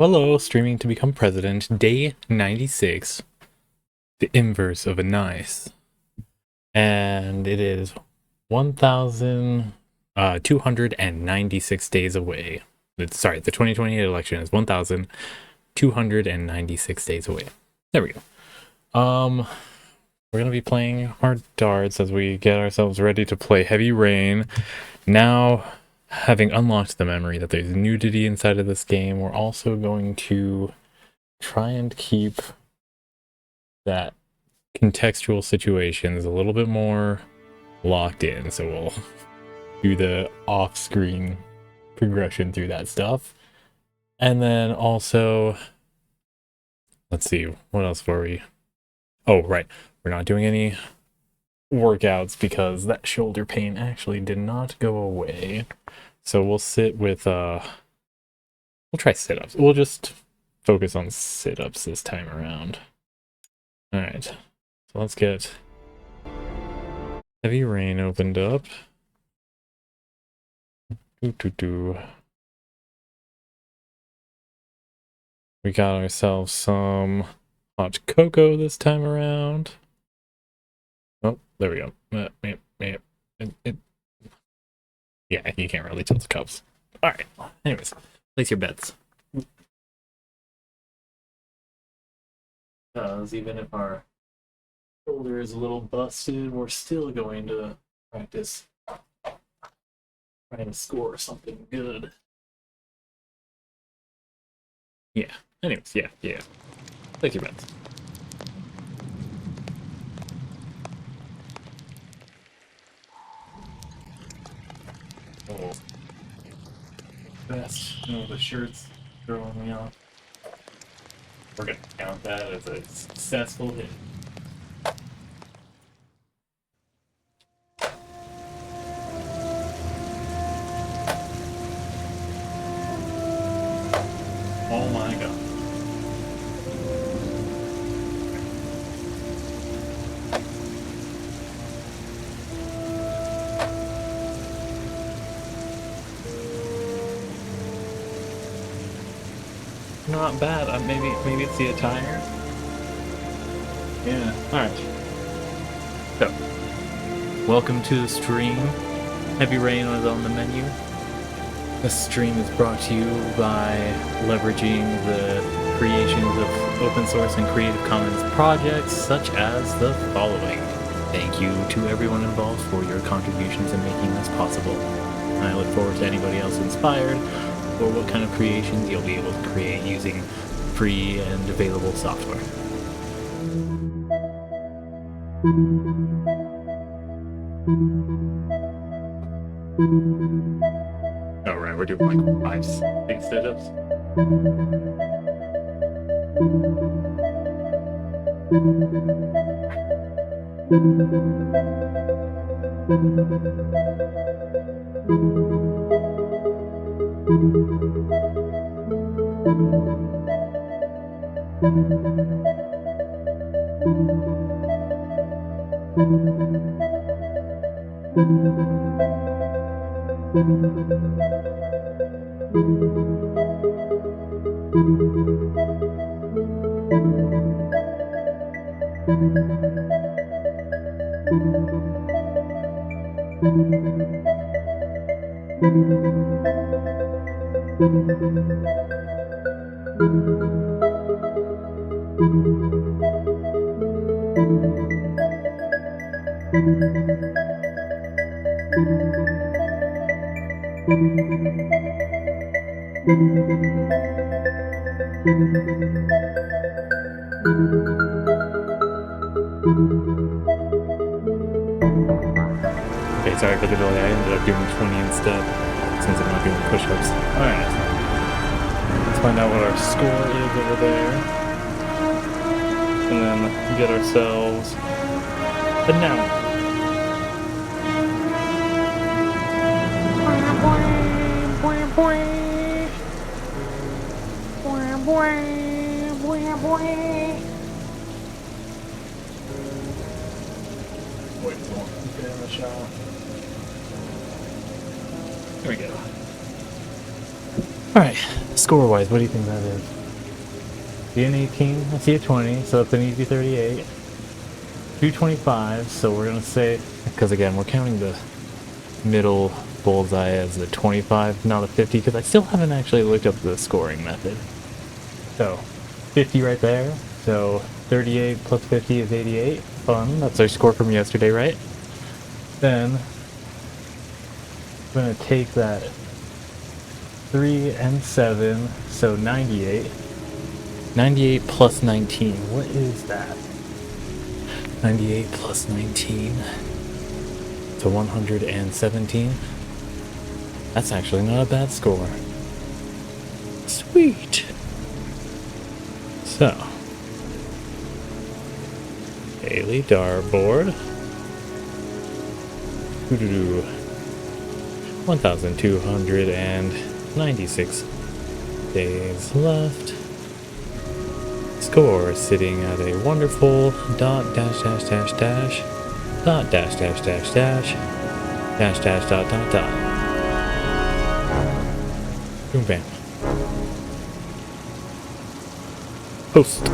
Hello, streaming to become president, day 96, the inverse of a nice. And it is 1,296 days away. Sorry, the 2028 election is 1,296 days away. There we go. We're gonna be playing our darts as we get ourselves ready to play Heavy Rain. Now, having unlocked the memory that there's nudity inside of this game, we're also going to try and keep that contextual situations a little bit more locked in. So we'll do the off-screen progression through that stuff. And then also, let's see, what else were we? Oh, right. We're not doing any workouts because that shoulder pain actually did not go away. So we'll sit with we'll try sit-ups. We'll just focus on sit-ups this time around. All right, so let's get Heavy Rain opened up. We got ourselves some hot cocoa this time around. Oh, there we go. Yeah, you can't really tilt the cups. All right. Anyways, place your bets. Because even if our shoulder is a little busted, we're still going to practice trying to score something good. Yeah. Anyways, yeah. Place your bets. Oh. Best. No, the shirt's throwing me off. We're gonna count that as a successful hit. Oh my god. Not bad. Maybe it's the attire. Yeah. All right. So, welcome to the stream. Heavy Rain is on the menu. This stream is brought to you by leveraging the creations of open source and Creative Commons projects, such as the following. Thank you to everyone involved for your contributions in making this possible. I look forward to anybody else inspired or what kind of creations you'll be able to create using free and available software. Oh, right, we're doing like 5 big sit-ups. Okay, sorry for the delay. I ended up doing 20 instead, since I'm not doing push-ups. Alright. Let's find out what our score is over there. And then get ourselves the now. Wait, get in the shot. There we go. Alright, score-wise, what do you think that is? See an 18, I see a 20, so it's an easy 38. 225, so we're gonna say, because again, we're counting the middle bullseye as the 25, not a 50, because I still haven't actually looked up the scoring method. So, 50 right there, so 38 plus 50 is 88. Fun, that's our score from yesterday, right? Then, I'm gonna take that 3 and 7, so 98. 98 plus 19, what is that? 98 plus 19, so 117. That's actually not a bad score. Sweet. So, daily dartboard. 1,296 days left. Score sitting at a wonderful dot dash dash dash dash dot dash dash dash dash dash dash dot dot dot. Boom bam. Post.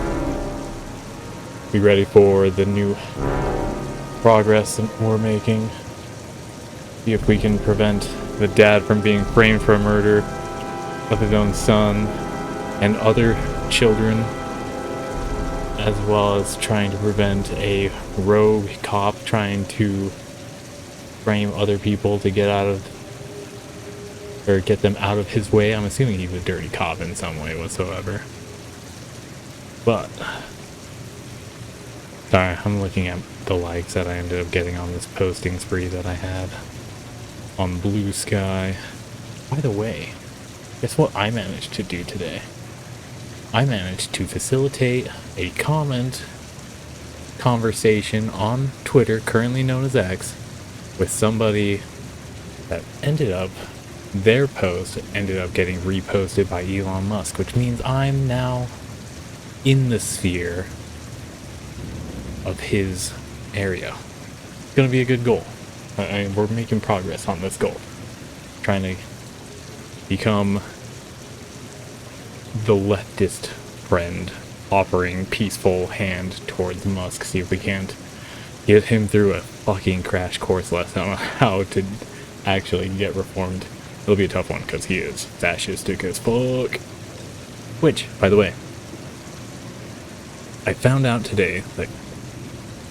Be ready for the new progress that we're making. See if we can prevent the dad from being framed for a murder of his own son and other children, as well as trying to prevent a rogue cop trying to frame other people to get out of, or get them out of his way. I'm assuming he's a dirty cop in some way whatsoever. But, sorry, I'm looking at the likes that I ended up getting on this posting spree that I had on Blue Sky. By the way, guess what I managed to do today? I managed to facilitate a conversation on Twitter, currently known as X, with somebody that their post ended up getting reposted by Elon Musk, which means I'm now in the sphere of his area. It's gonna be a good goal. We're making progress on this goal. Trying to become the leftist friend, offering peaceful hand towards Musk. See if we can't get him through a fucking crash course lesson on how to actually get reformed. It'll be a tough one because he is fascistic as fuck. Which, by the way, I found out today that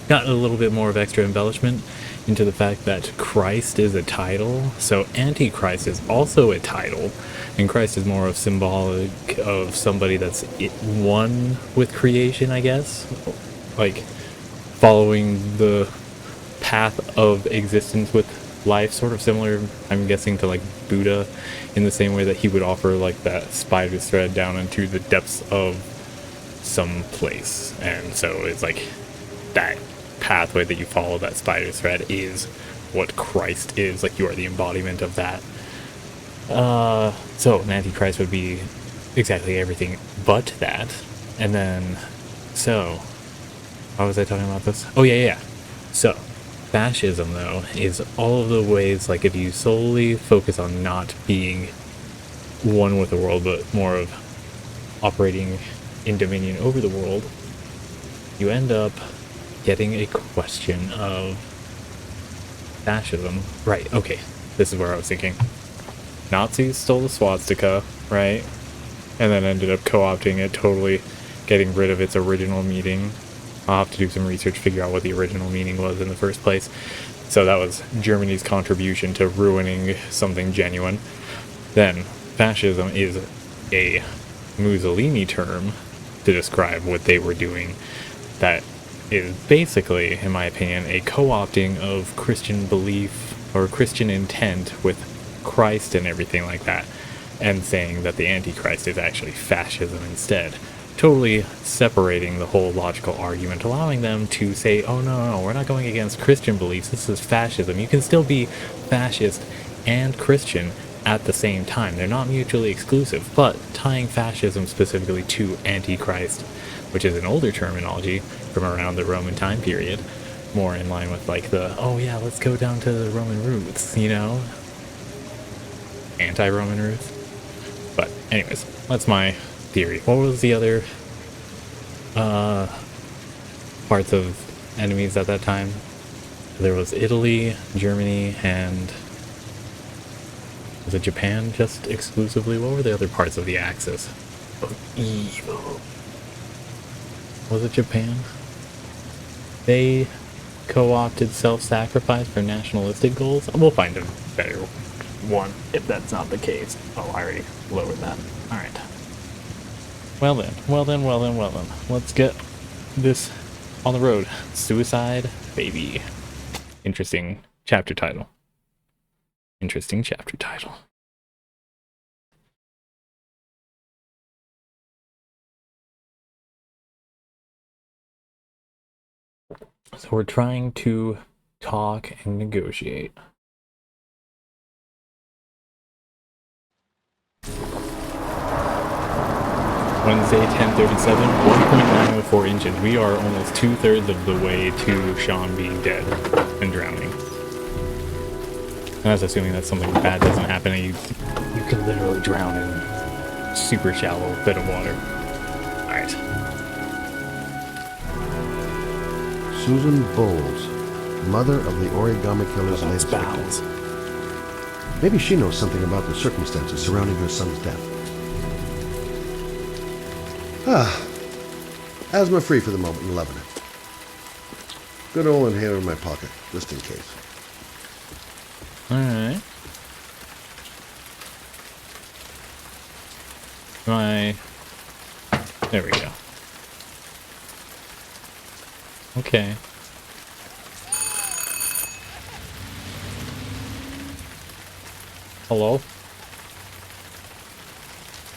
got a little bit more of extra embellishment into the fact that Christ is a title. So Antichrist is also a title, and Christ is more of symbolic of somebody that's one with creation, I guess, like following the path of existence with life, sort of similar, I'm guessing, to like Buddha, in the same way that he would offer like that spider's thread down into the depths of some place. And so it's like that pathway that you follow, that spider thread, is what Christ is. Like, you are the embodiment of that. So an Antichrist would be exactly everything but that. And then, so how was I talking about this? Oh yeah. So fascism, though, is all of the ways, like, if you solely focus on not being one with the world, but more of operating in dominion over the world, you end up getting a question of fascism. Right, okay, this is where I was thinking. Nazis stole the swastika, right? And then ended up co-opting it, totally getting rid of its original meaning. I'll have to do some research, figure out what the original meaning was in the first place. So that was Germany's contribution to ruining something genuine. Then, fascism is a Mussolini term to describe what they were doing that is basically, in my opinion, a co-opting of Christian belief or Christian intent with Christ and everything like that, and saying that the Antichrist is actually fascism instead. Totally separating the whole logical argument, allowing them to say, oh no, we're not going against Christian beliefs, this is fascism. You can still be fascist and Christian at the same time. They're not mutually exclusive, but tying fascism specifically to Antichrist, which is an older terminology from around the Roman time period, more in line with like the, oh yeah, let's go down to the Roman roots, you know? Anti-Roman roots. But anyways, that's my theory. What was the other parts of enemies at that time? There was Italy, Germany, and was it Japan just exclusively? What were the other parts of the axis of evil? Was it Japan? They co-opted self-sacrifice for nationalistic goals? We'll find a better one if that's not the case. Oh, I already lowered that. Alright. Well then. Let's get this on the road. Suicide, baby. Interesting chapter title. Interesting chapter title. So we're trying to talk and negotiate. Wednesday, 10:37, 1.904 inches. We are almost 2/3 of the way to Sean being dead and drowning. And that's assuming that something bad doesn't happen and you can literally drown in a super shallow bit of water. Alright. Susan Bowles, mother of the Origami Killer's latest Bowles. victim. Maybe she knows something about the circumstances surrounding her son's death. Asthma free for the moment and loving it. Good old inhaler in my pocket, just in case. Alright. There we go. Okay. Hello?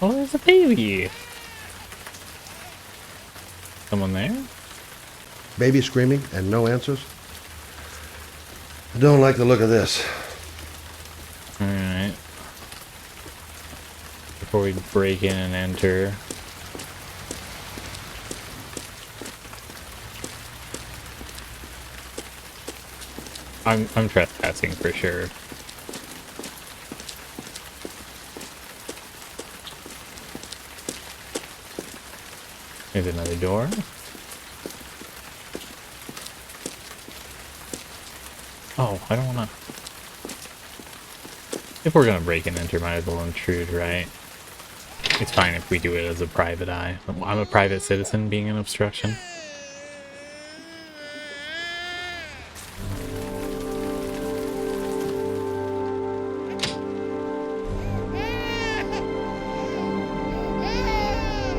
Oh, there's a baby! Someone there? Baby screaming and no answers? I don't like the look of this. Alright. Before we break in and enter. I'm trespassing for sure. There's another door. Oh, I don't wanna... If we're gonna break and enter, might as well intrude, right? It's fine if we do it as a private eye. I'm a private citizen being an obstruction.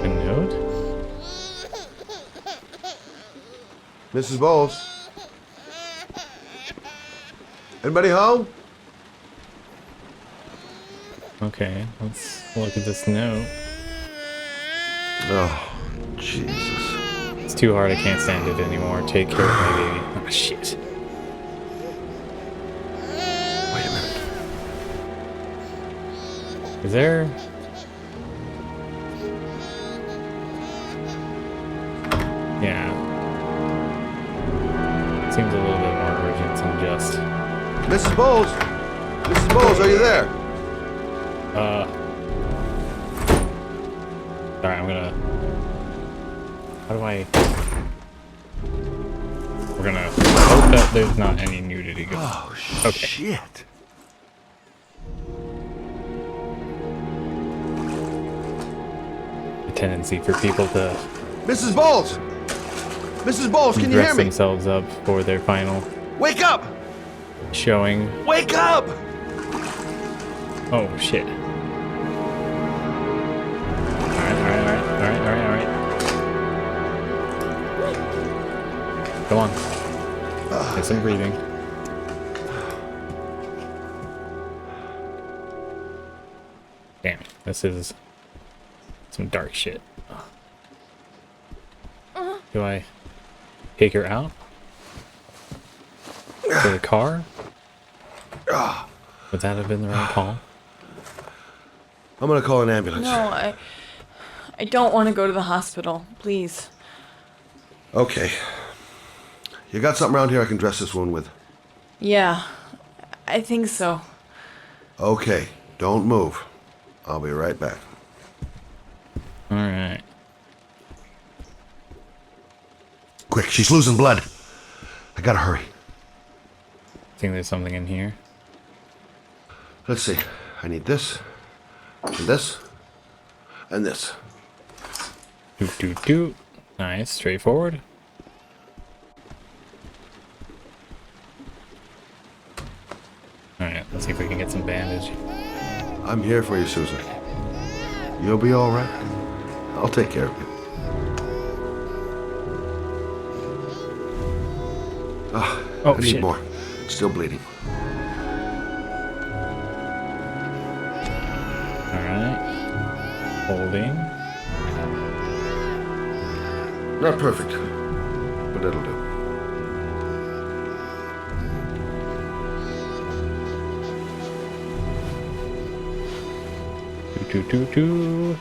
A note? Mrs. Bowles? Anybody home? Okay, let's look at this note. Oh, Jesus. It's too hard, I can't stand it anymore. Take care of my baby. Oh, shit. Wait a minute. Is there... Yeah. Seems a little bit more urgent than just... Mrs. Bowles? Mrs. Bowles, are you there? Sorry, I'm gonna... How do I... We're gonna hope that there's not any nudity going on. Oh, Okay. shit. A tendency for people to Mrs. Bowles! Mrs. Bowles, can you hear dress me? themselves up for their final Wake up! showing. Wake up! Oh, shit. Alright. Go on. Get some breathing. Damn it. This is some dark shit. Do I take her out? To the car? Would that have been the right call? I'm gonna call an ambulance. No, I don't want to go to the hospital. Please. Okay. You got something around here I can dress this wound with? Yeah, I think so. Okay, don't move. I'll be right back. quick. She's losing blood. I gotta hurry. I think there's something in here. Let's see. I need this, and this, and this. Doot, doot, doot. Nice, straightforward. Alright, let's see if we can get some bandage. I'm here for you, Susan. You'll be all right. I'll take care of you. Oh, I need shit. more. It's still bleeding. Alright. Holding. Not perfect, but it'll do. Doo, doo, doo, doo.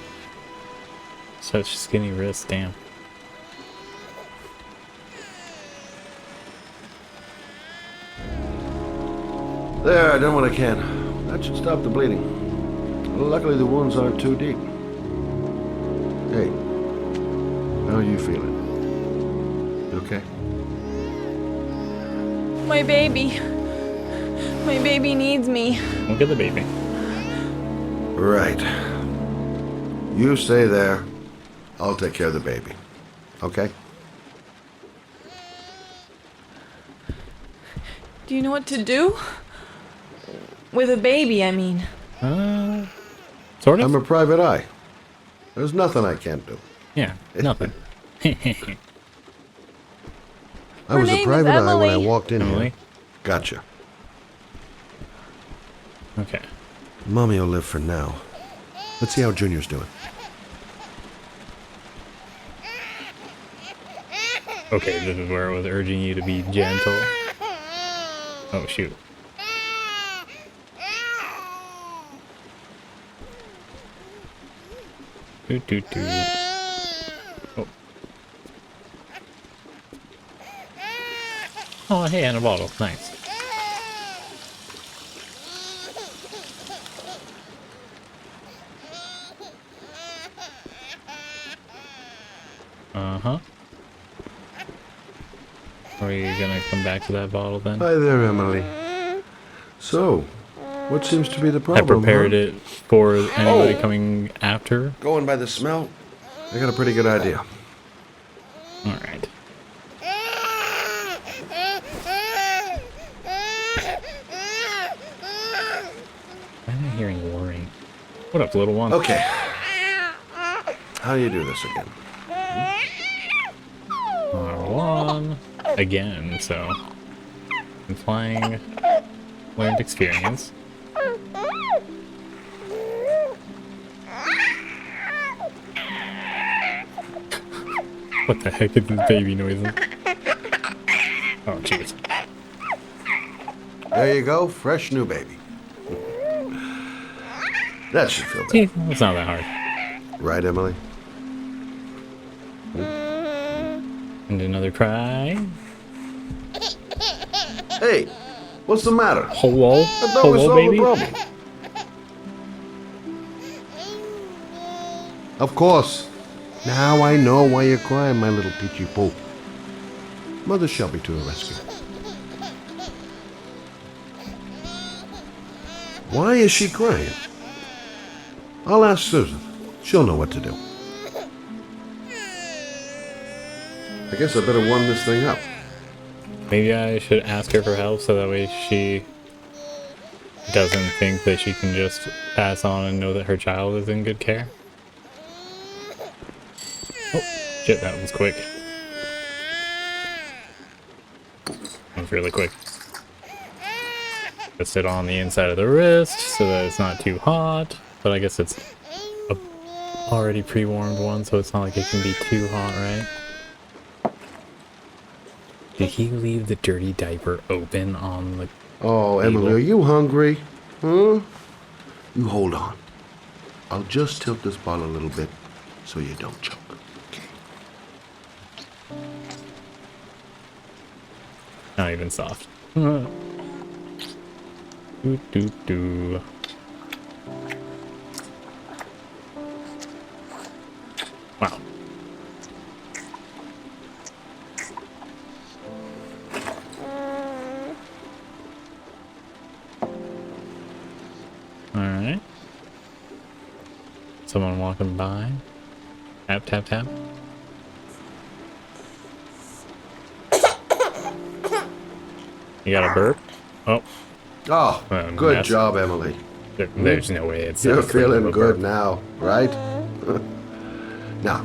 Such skinny wrists, damn. There, I done what I can. That should stop the bleeding. Luckily, the wounds aren't too deep. Hey, how are you feeling? You okay? My baby. My baby needs me. Look at the baby. Right. You stay there. I'll take care of the baby. Okay? Do you know what to do? With a baby, I mean. Sort of? I'm a private eye. There's nothing I can't do. Yeah, nothing. I Her was a name is private eye when I Emily. walked in Emily? here. Gotcha. Okay. Mommy will live for now. Let's see how Junior's doing. Okay, this is where it was urging you to be gentle. Oh, shoot. Doot, doot, doot. Oh. Oh, hey, and a bottle. Nice. Uh-huh. Are you gonna come back to that bottle then? Hi there, Emily. So, what seems to be the I problem, prepared huh? it for anybody Oh. coming after. Going by the smell, I got a pretty good idea. Alright. Why am I hearing whirring? What up, little one? Okay. How do you do this again? R1 again, so implying learned experience. What the heck is this baby noises? Oh, jeez. There you go, fresh new baby. That should feel better. See, it's not that hard. Right, Emily? And another cry. Hey, what's the matter? Hello? I thought we Hello, solved the baby? problem. Of course. Now I know why you're crying, my little peachy poo. Mother Shelby to the rescue. Why is she crying? I'll ask Susan. She'll know what to do. I guess I better warm this thing up. Maybe I should ask her for help so that way she doesn't think that she can just pass on and know that her child is in good care. Oh, shit, that was quick. That was really quick. Just sit on the inside of the wrist so that it's not too hot, but I guess it's a already pre-warmed one, so it's not like it can be too hot, right? Did he leave the dirty diaper open on the... Oh, Emily, are you hungry? Huh? You hold on. I'll just tilt this bottle a little bit so you don't choke. Okay. Not even soft. Doo doo doo. Wow. Someone walking by. Tap, tap, tap. You got a burp? Oh. Oh, good Mess. job, Emily. There's no way it's You're that clean of feeling a good burp. now, right? Now,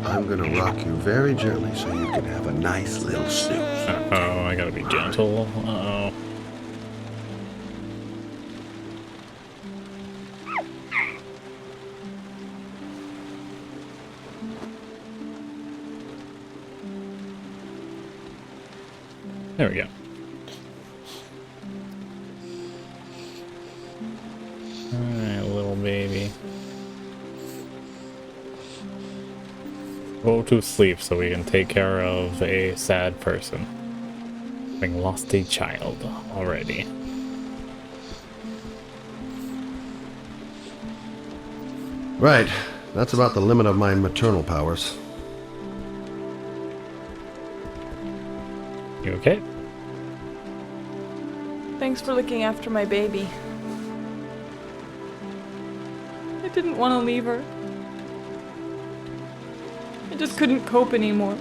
I'm gonna rock you very gently so you can have a nice little snooze. Uh-oh, I gotta be gentle. Uh-oh. There we go. Alright, little baby. Go to sleep so we can take care of a sad person. Having lost a child already. Right. That's about the limit of my maternal powers. You okay? Thanks for looking after my baby. I didn't want to leave her. I just couldn't cope anymore.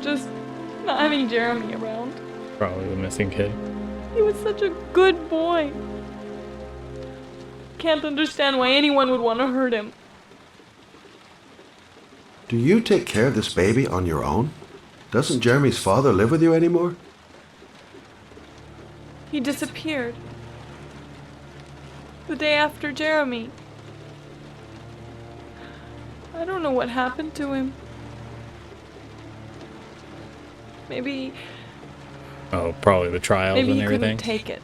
Just not having Jeremy around. Probably the missing kid. He was such a good boy. Can't understand why anyone would want to hurt him. Do you take care of this baby on your own? Doesn't Jeremy's father live with you anymore? He disappeared. The day after Jeremy. I don't know what happened to him. Maybe Oh, probably the trials he and everything. couldn't take it.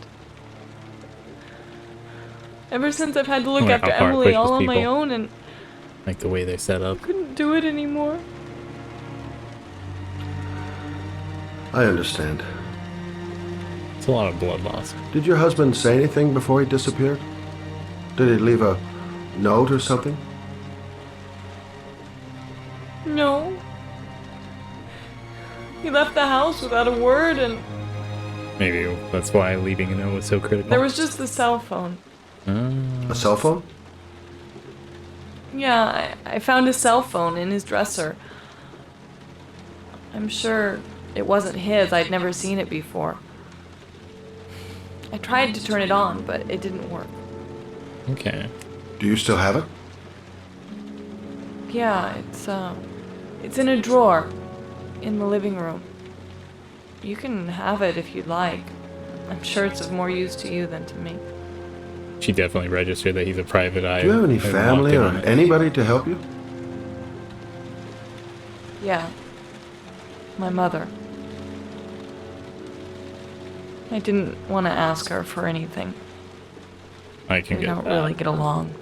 Ever since I've had to look Wonder after how far it Emily pushes all on my people. own and Like the way they set up. couldn't do it anymore. I understand. It's a lot of blood loss. Did your husband say anything before he disappeared? Did he leave a note or something? No. He left the house without a word, and Maybe that's why leaving a note was so critical. there was just the cell phone. A cell phone? Yeah, I found a cell phone in his dresser. I'm sure it wasn't his. I'd never seen it before. I tried to turn it on, but it didn't work. Okay. Do you still have it? Yeah, it's in a drawer in the living room. You can have it if you'd like. I'm sure it's of more use to you than to me. She definitely registered that he's a private eye. Do you have any and family or locked in on it. anybody to help you? Yeah. My mother. I didn't want to ask her for anything. I can We get don't that. really get along.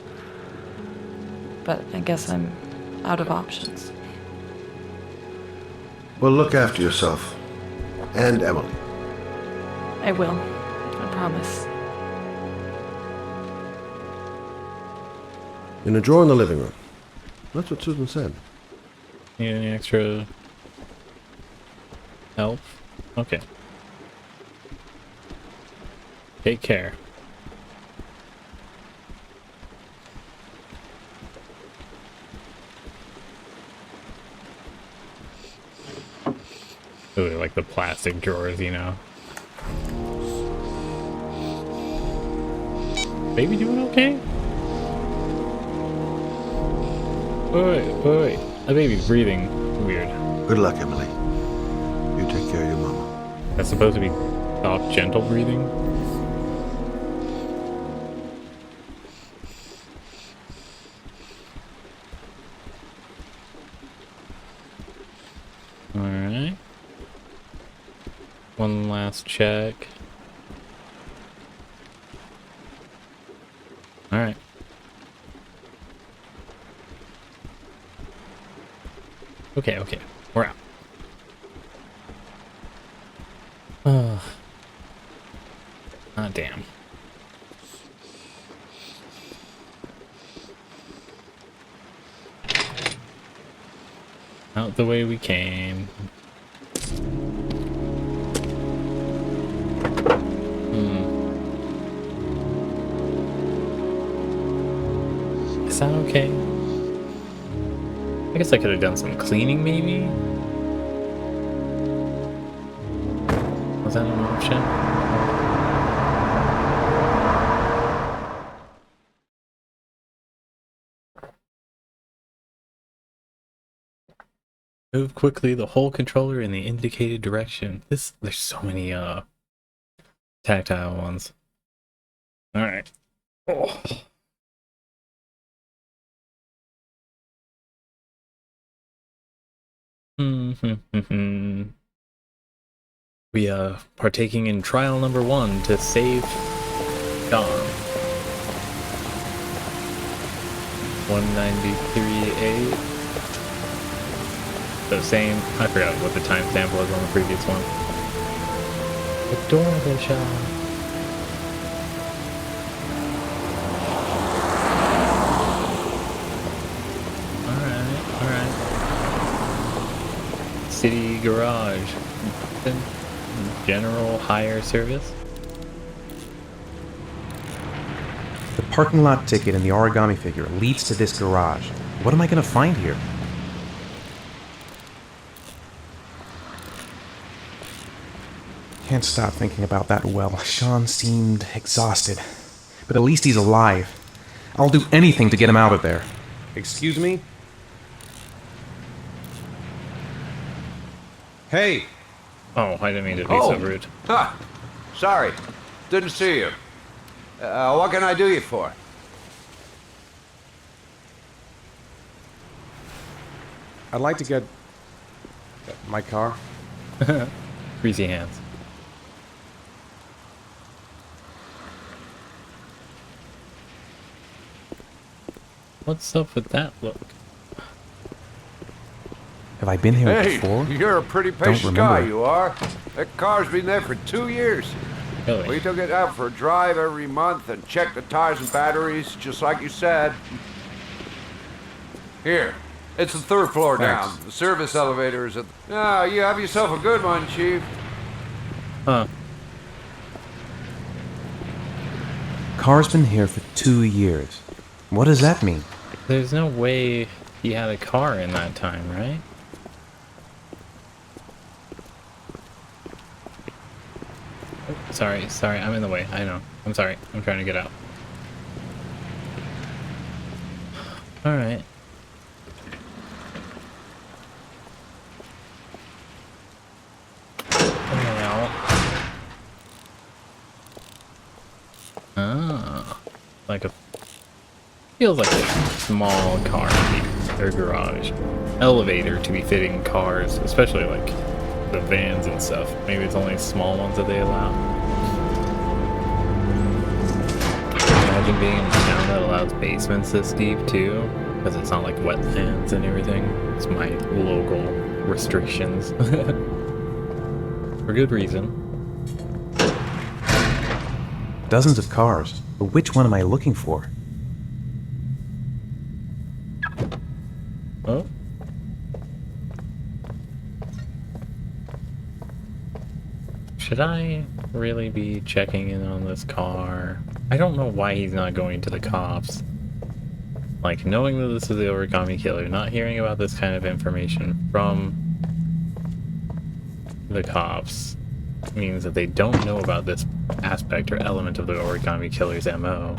But I guess I'm out of options. Well, look after yourself. And Emily. I will. I promise. In a drawer in the living room. That's what Susan said. Need any extra help? Okay. Take care. Really like the plastic drawers, you know. Baby doing okay? Wait. The baby's breathing weird. Good luck, Emily. You take care of your mama. That's supposed to be soft, gentle breathing? Alright. One last check. Alright. Okay. We're out. Ah, damn. Out the way we came. that okay? I guess I could have done some cleaning, maybe? Was that an option? Move quickly the whole controller in the indicated direction. There's so many tactile ones. Alright. Oh. We partaking in trial number 1 to save John. 193A. So same. I forgot what the timestamp was on the previous one. Adorable shot. Alright. City garage. General hire service. The parking lot ticket and the origami figure leads to this garage. What am I going to find here? Can't stop thinking about that well. Sean seemed exhausted. But at least he's alive. I'll do anything to get him out of there. Excuse me? Hey! Oh, I didn't mean to be so rude. Huh. Sorry. Didn't see you. What can I do you for? I'd like to get... my car. Greasy hands. What's up with that look? Have I been here Hey, before? you're a pretty patient guy, you are. That car's been there for 2 years. Really? We took it out for a drive every month and checked the tires and batteries, just like you said. Here, it's the 3rd floor Thanks. down. The service elevator is at... Ah, you have yourself a good one, Chief. Huh. Car's been here for 2 years. What does that mean? There's no way he had a car in that time, right? Sorry, I'm in the way. I know. I'm sorry. I'm trying to get out. Alright. Ah. Like a... Feels like a small car or garage. Elevator to be fitting cars, especially like the vans and stuff. Maybe it's only small ones that they allow. Imagine being in a town that allows basements this deep too, because it's not like wetlands and everything. It's my local restrictions. For good reason. Dozens of cars, but which one am I looking for? Oh. Should I really be checking in on this car? I don't know why he's not going to the cops. Like, knowing that this is the Origami Killer, not hearing about this kind of information from the cops means that they don't know about this aspect or element of the Origami Killer's MO.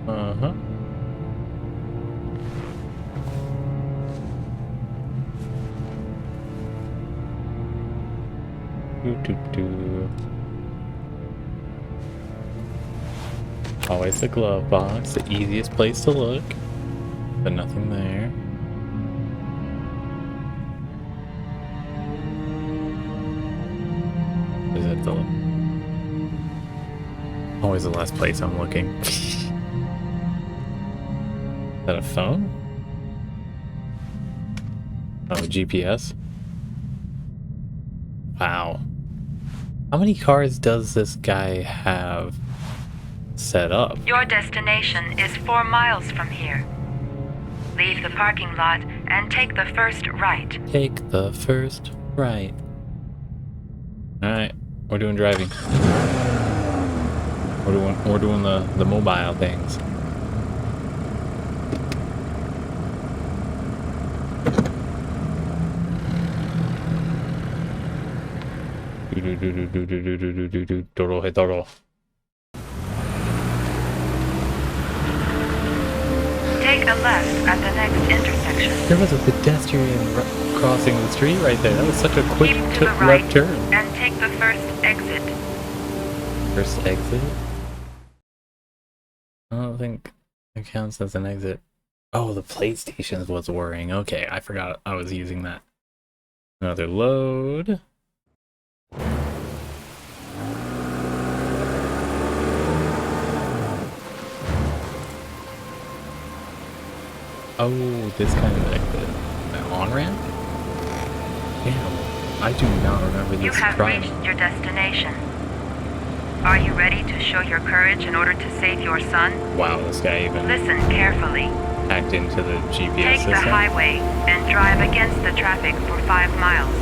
Uh-huh. Doo-doo-doo. Always the glove box, the easiest place to look, but nothing there. Is it the... Always the last place I'm looking. Is that a phone? Oh, GPS? Wow. How many cars does this guy have set up? Your destination is 4 miles from here. Leave the parking lot and take the first right. Take the first right. Alright, We're doing driving. We're doing the mobile things. Toro. Take a left at the next intersection. There was a pedestrian crossing the street right there. That was such a quick Keep to the right left turn. and take the first exit. First exit? I don't think it counts as an exit. Oh, the PlayStation was worrying. Okay, I forgot I was using that. Another load. Oh, this kind of exit. An on-ramp? Damn, I do not remember this You have crime. reached your destination. Are you ready to show your courage in order to save your son? Wow, this guy even Listen carefully. hacked into the GPS Take the system. highway and drive against the traffic for 5 miles.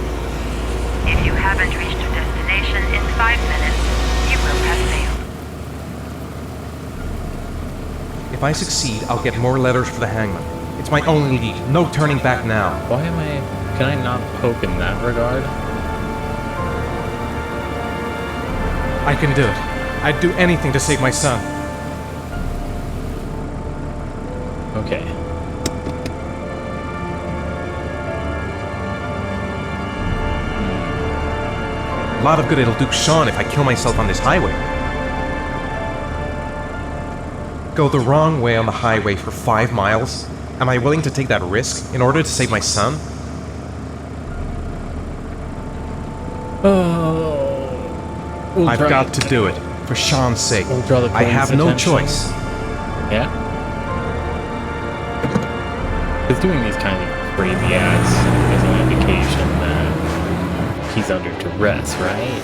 If you haven't reached your destination in 5 minutes, you will have failed. If I succeed, I'll get more letters for the hangman. It's my only lead. No turning back now. Why am I... Can I not poke in that regard? I can do it. I'd do anything to save my son. Okay. A lot of good it'll do Sean if I kill myself on this highway. Go the wrong way on the highway for 5 miles? Am I willing to take that risk in order to save my son? Oh. I've got to do it, for Sean's sake. We'll draw the I have police no attention. choice. Yeah? Because doing these kinds of crazy acts is an indication that he's under duress, right?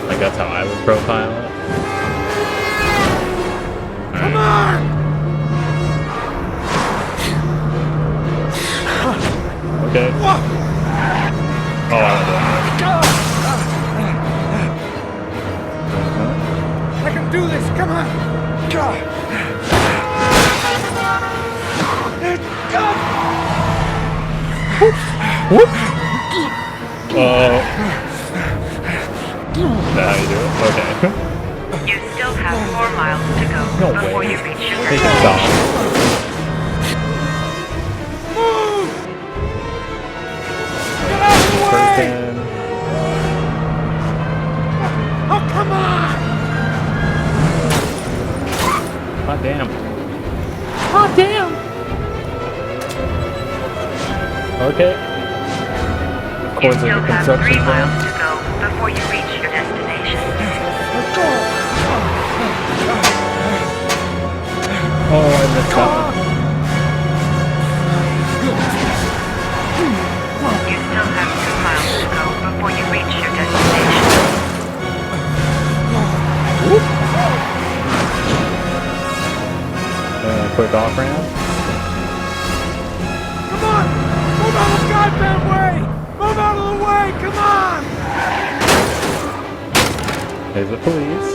Like, that's how I would profile it. Come on! Okay. Oh, I don't know. I can do this, come on! Now how you do it? Okay. You still have 4 miles to go No before way. you reach your Take it destination. off. Person. Oh, come on! God damn. God damn! Okay. Of You course, there's still a have 3 construction miles zone. to go before you reach your destination. Oh, I missed that one. You still have 2 miles to go before you reach your destination. Quick off ramp. Come on! Move out of the goddamn way! Move out of the way! Come on! There's the police.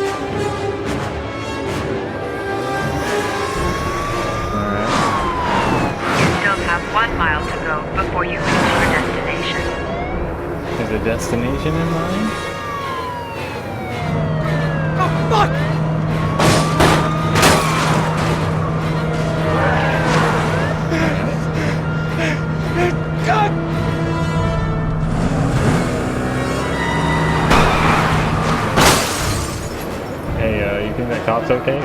Alright. You still have 1 mile to go before you reach your destination. Is a destination in mind? Oh, fuck! God! Hey, you think that cop's okay?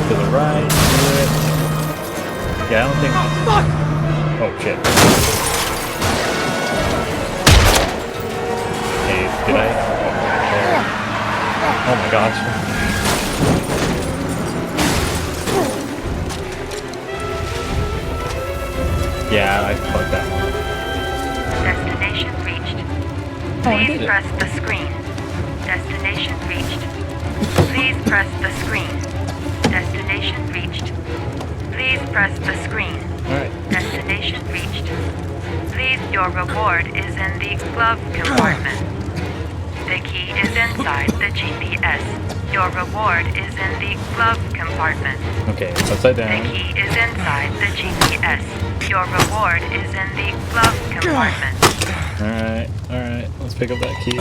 To the right, do it. Yeah, I don't think... Oh, fuck! Oh, shit. Hey, did I... Oh my gosh. Yeah, I fucked that one. Destination reached. Oh, I Please did it. press the screen. Destination reached. Please press the screen. Destination reached. Please press the screen. Alright. Destination reached. Please Your reward is in the glove compartment. The key is inside the GPS. Your reward is in the glove compartment. Okay, it's upside The down. key is inside the GPS. Your reward is in the glove compartment. Alright, let's pick up that key.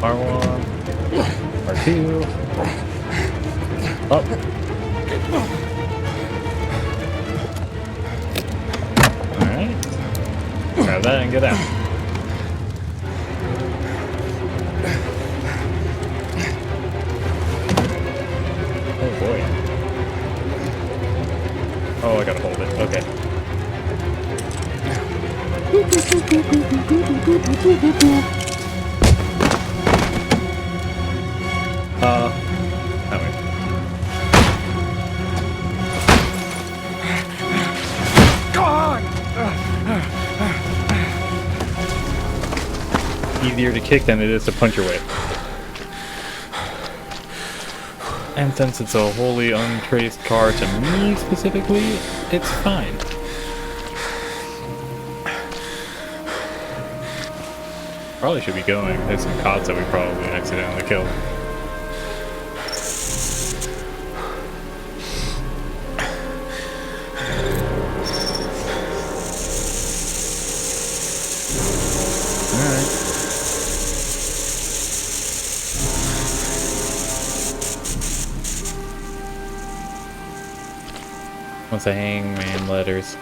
R1, R2, up. Alright, grab that and get out. Oh boy. Oh, I gotta hold it. Okay. That way. Go on! Easier to kick than it is to punch your way. And since it's a wholly untraced car to me specifically, it's fine. Probably should be going. There's some cops that we probably accidentally killed. Alright. What's the hangman letters?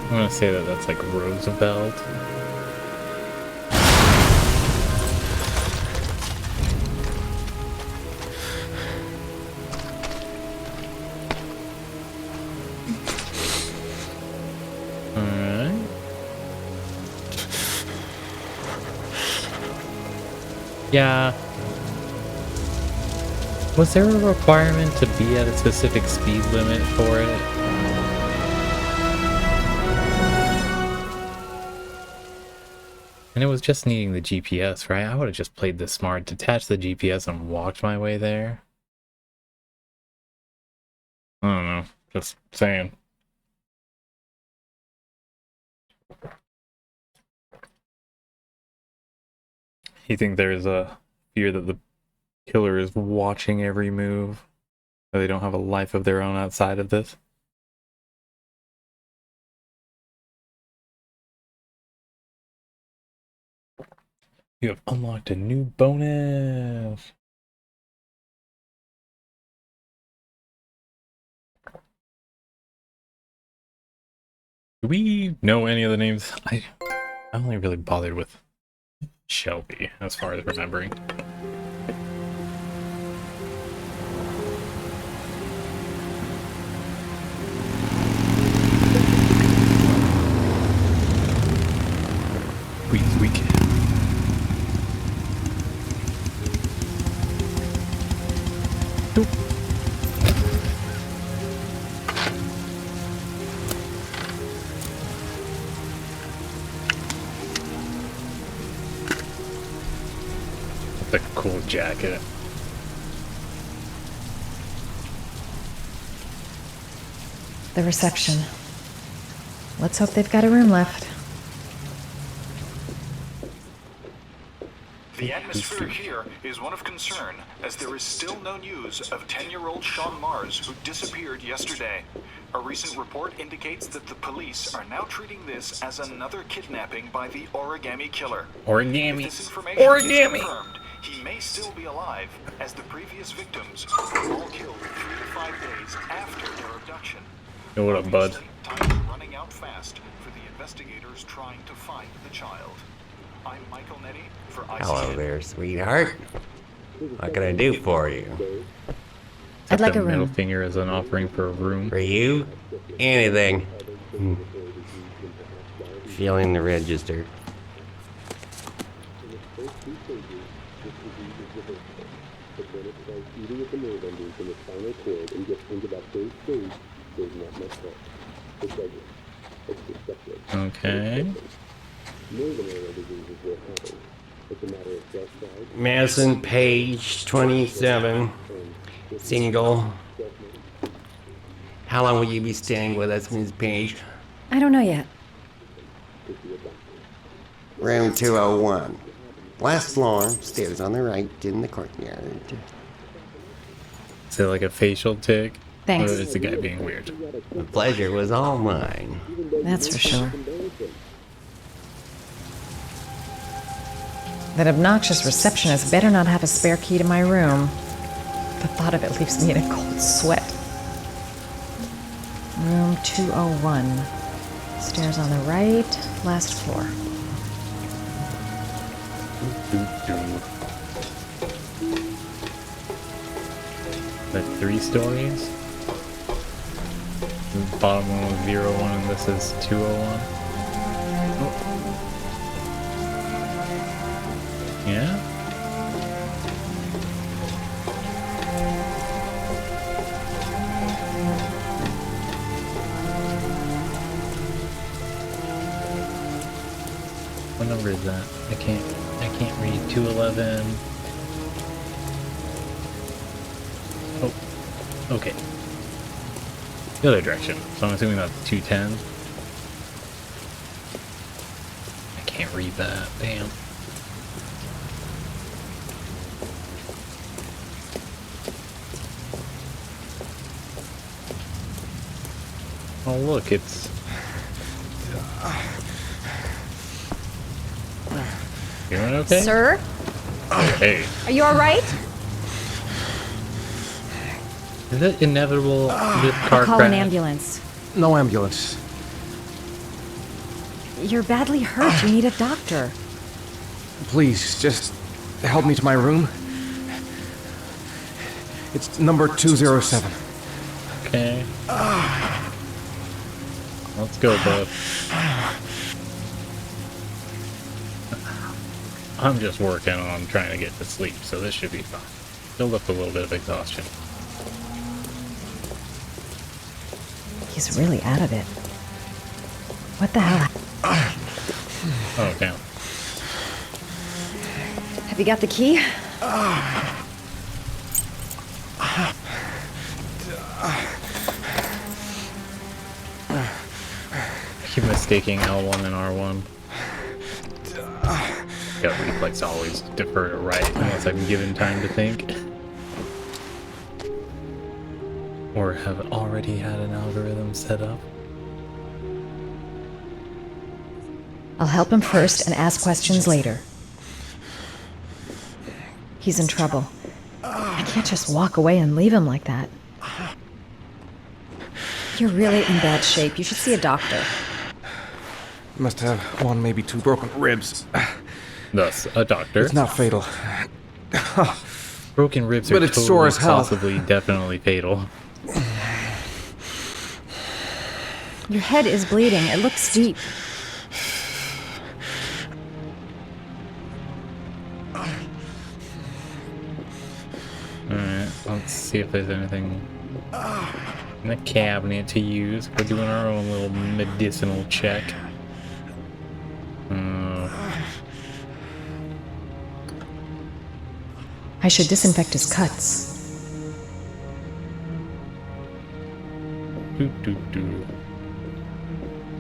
I'm gonna say that that's like Roosevelt. Alright. Yeah. Was there a requirement to be at a specific speed limit for it? And it was just needing the GPS, right? I would have just played this smart, detached the GPS and walked my way there. I don't know. Just saying. You think there's a fear that the killer is watching every move? Or they don't have a life of their own outside of this? You have unlocked a new bonus! Do we know any of the names? I only really bothered with Shelby, as far as remembering. We can. Nope. That's a cool jacket. The reception. Let's hope they've got a room left. The atmosphere here is one of concern, as there is still no news of 10-year-old Sean Mars, who disappeared yesterday. A recent report indicates that the police are now treating this as another kidnapping by the Origami Killer. Origami. If this information is confirmed, he may still be alive, as the previous victims were all killed 3 to 5 days after their abduction. Yo, what up, bud? Time is running out fast for the investigators trying to find the child. I'm Michael Nettie for ICN. Hello there, sweetheart. What can I do for you? I'd like a middle room. finger as an offering for a room. For you? Anything. Feeling the register. Okay. Madison Page, 27, single. How long will you be staying with us, Ms. Page? I don't know yet. Room 201. Last floor, stairs on the right, in the courtyard. Is it like a facial tick? Thanks. Or is the guy being weird? The pleasure was all mine. That's for sure. That obnoxious receptionist better not have a spare key to my room. The thought of it leaves me in a cold sweat. Room 201. Stairs on the right, last floor. That's 3 stories? The bottom one was 01 and this is 201. Oh. Yeah? What number is that? I can't read. 211. Oh, okay. The other direction. So I'm assuming that's 210. I can't read that. Damn. Oh look, it's... You doing okay? Sir? Oh, hey. Are you alright? Is it inevitable this car Call crash? an ambulance. No ambulance. You're badly hurt. You need a doctor. Please, just help me to my room. It's number 207. Okay. Let's go, bud. I'm just working on trying to get to sleep, so this should be fine. Build up a little bit of exhaustion. He's really out of it. What the hell? Oh, damn. Have you got the key? I keep mistaking L1 and R1. Got reflex always defer to right unless I'm given time to think. Or have already had an algorithm set up. I'll help him first and ask questions later. He's in trouble. I can't just walk away and leave him like that. You're really in bad shape. You should see a doctor. Must have 1, maybe 2 broken ribs. Thus, a doctor. It's not fatal. Broken ribs But are it's totally, sore as hell. possibly, definitely fatal. Your head is bleeding. It looks deep. Alright, let's see if there's anything in the cabinet to use. We're doing our own little medicinal check. I should disinfect his cuts. Doo.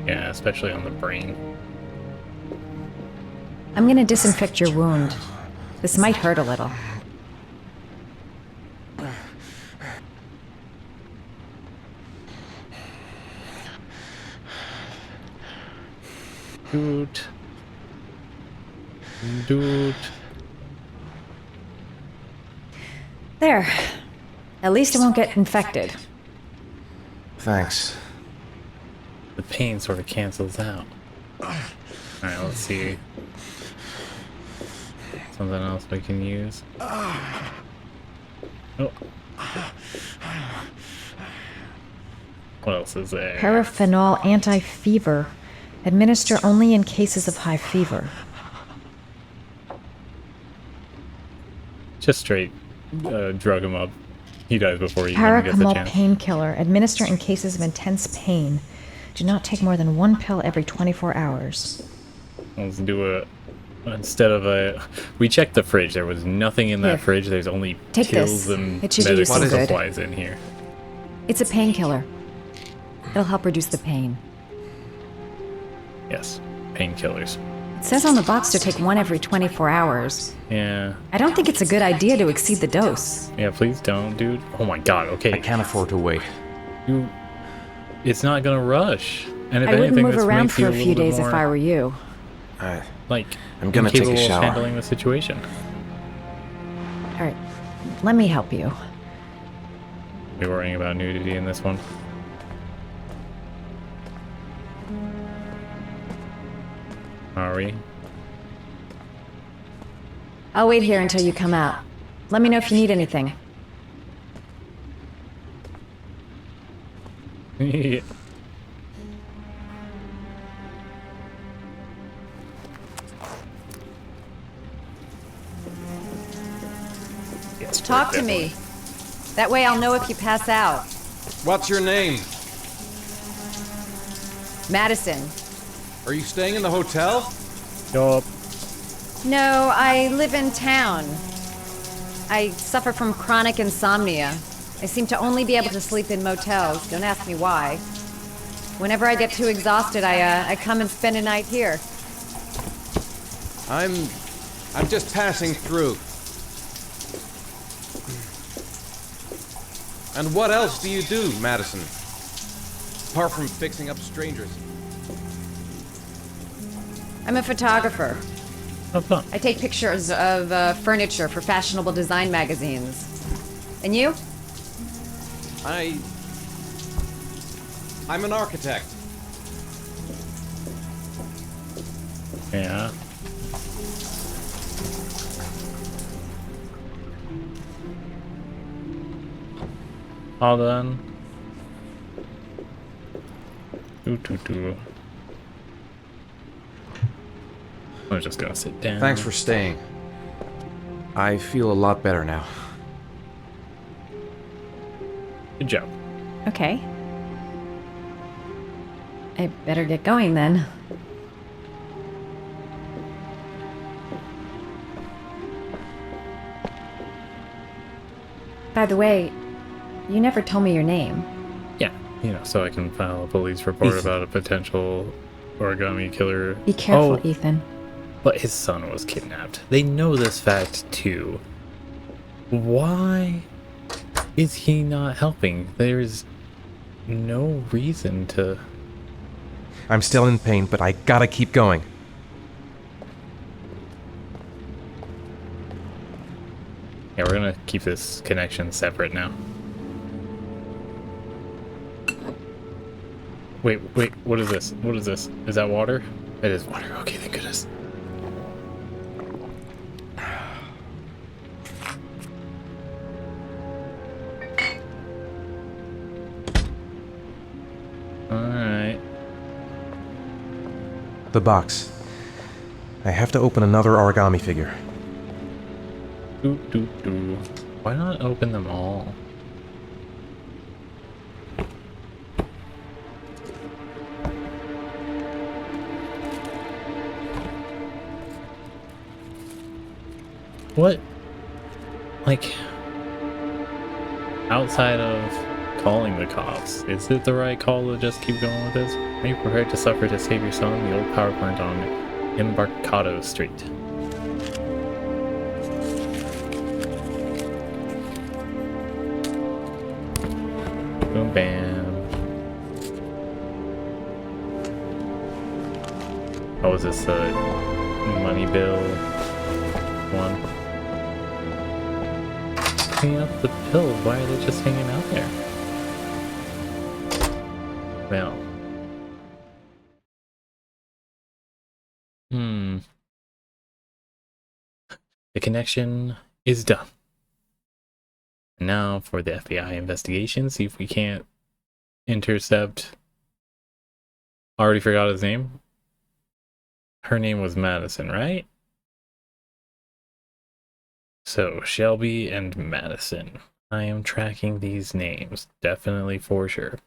Yeah, especially on the brain. I'm gonna disinfect your wound. This might hurt a little. Dude. There. At least it won't get infected. Thanks. The pain sort of cancels out. Alright, let's see. Something else we can use. Oh. What else is there? Paraphenol anti-fever. Administer only in cases of high fever. Just straight drug him up. He dies before he even gets a Paracetamol chance. painkiller. Administer in cases of intense pain. Do not take more than 1 pill every 24 hours. Let's do a Instead of a... We checked the fridge. There was nothing in that Here. fridge. There's only Take pills this. and It should do you medical some good. supplies in here. It's a painkiller. It'll help reduce the pain. Yes. Painkillers. It says on the box to take one every 24 hours. Yeah. I don't think it's a good idea to exceed the dose. Yeah, please don't, dude. Oh my god, okay. I can't afford to wait. You... It's not gonna rush. And if I wouldn't anything, move this around makes you for a little few bit days more, if I were you. like, I'm gonna take a incapable of shower. handling the situation. Alright, let me help you. We're worrying about nudity in this one. Are we? I'll wait here until you come out. Let me know if you need anything. Yeah. Talk to me. That way I'll know if you pass out. What's your name? Madison. Are you staying in the hotel? Yup. No, I live in town. I suffer from chronic insomnia. I seem to only be able to sleep in motels. Don't ask me why. Whenever I get too exhausted, I come and spend a night here. I'm just passing through. And what else do you do, Madison? Apart from fixing up strangers. I'm a photographer. Oh, fun. I take pictures of furniture for fashionable design magazines. And you? I'm an architect. Yeah. All done. I'm just gonna sit down. Thanks for staying. I feel a lot better now. Good job. Okay. I better get going then. By the way, you never told me your name. Yeah, you know, so I can file a police report about a potential origami killer. Be careful, Oh, Ethan. but his son was kidnapped. They know this fact too. Why is he not helping? There's no reason to... I'm still in pain, but I gotta keep going. Yeah, we're gonna keep this connection separate now. Wait, what is this? What is this? Is that water? It is water. Okay, thank goodness. Alright. The box. I have to open another origami figure. Why not open them all? What? Like, outside of calling the cops, is it the right call to just keep going with this? Are you prepared to suffer to save your son? The old power plant on Embarcado Street. Boom, bam. Oh, is this the money bill one? Hanging up the pills, why are they just hanging out there? Well. The connection is done. Now for the FBI investigation, see if we can't intercept... Already forgot his name? Her name was Madison, right? So, Shelby and Madison. I am tracking these names, definitely for sure.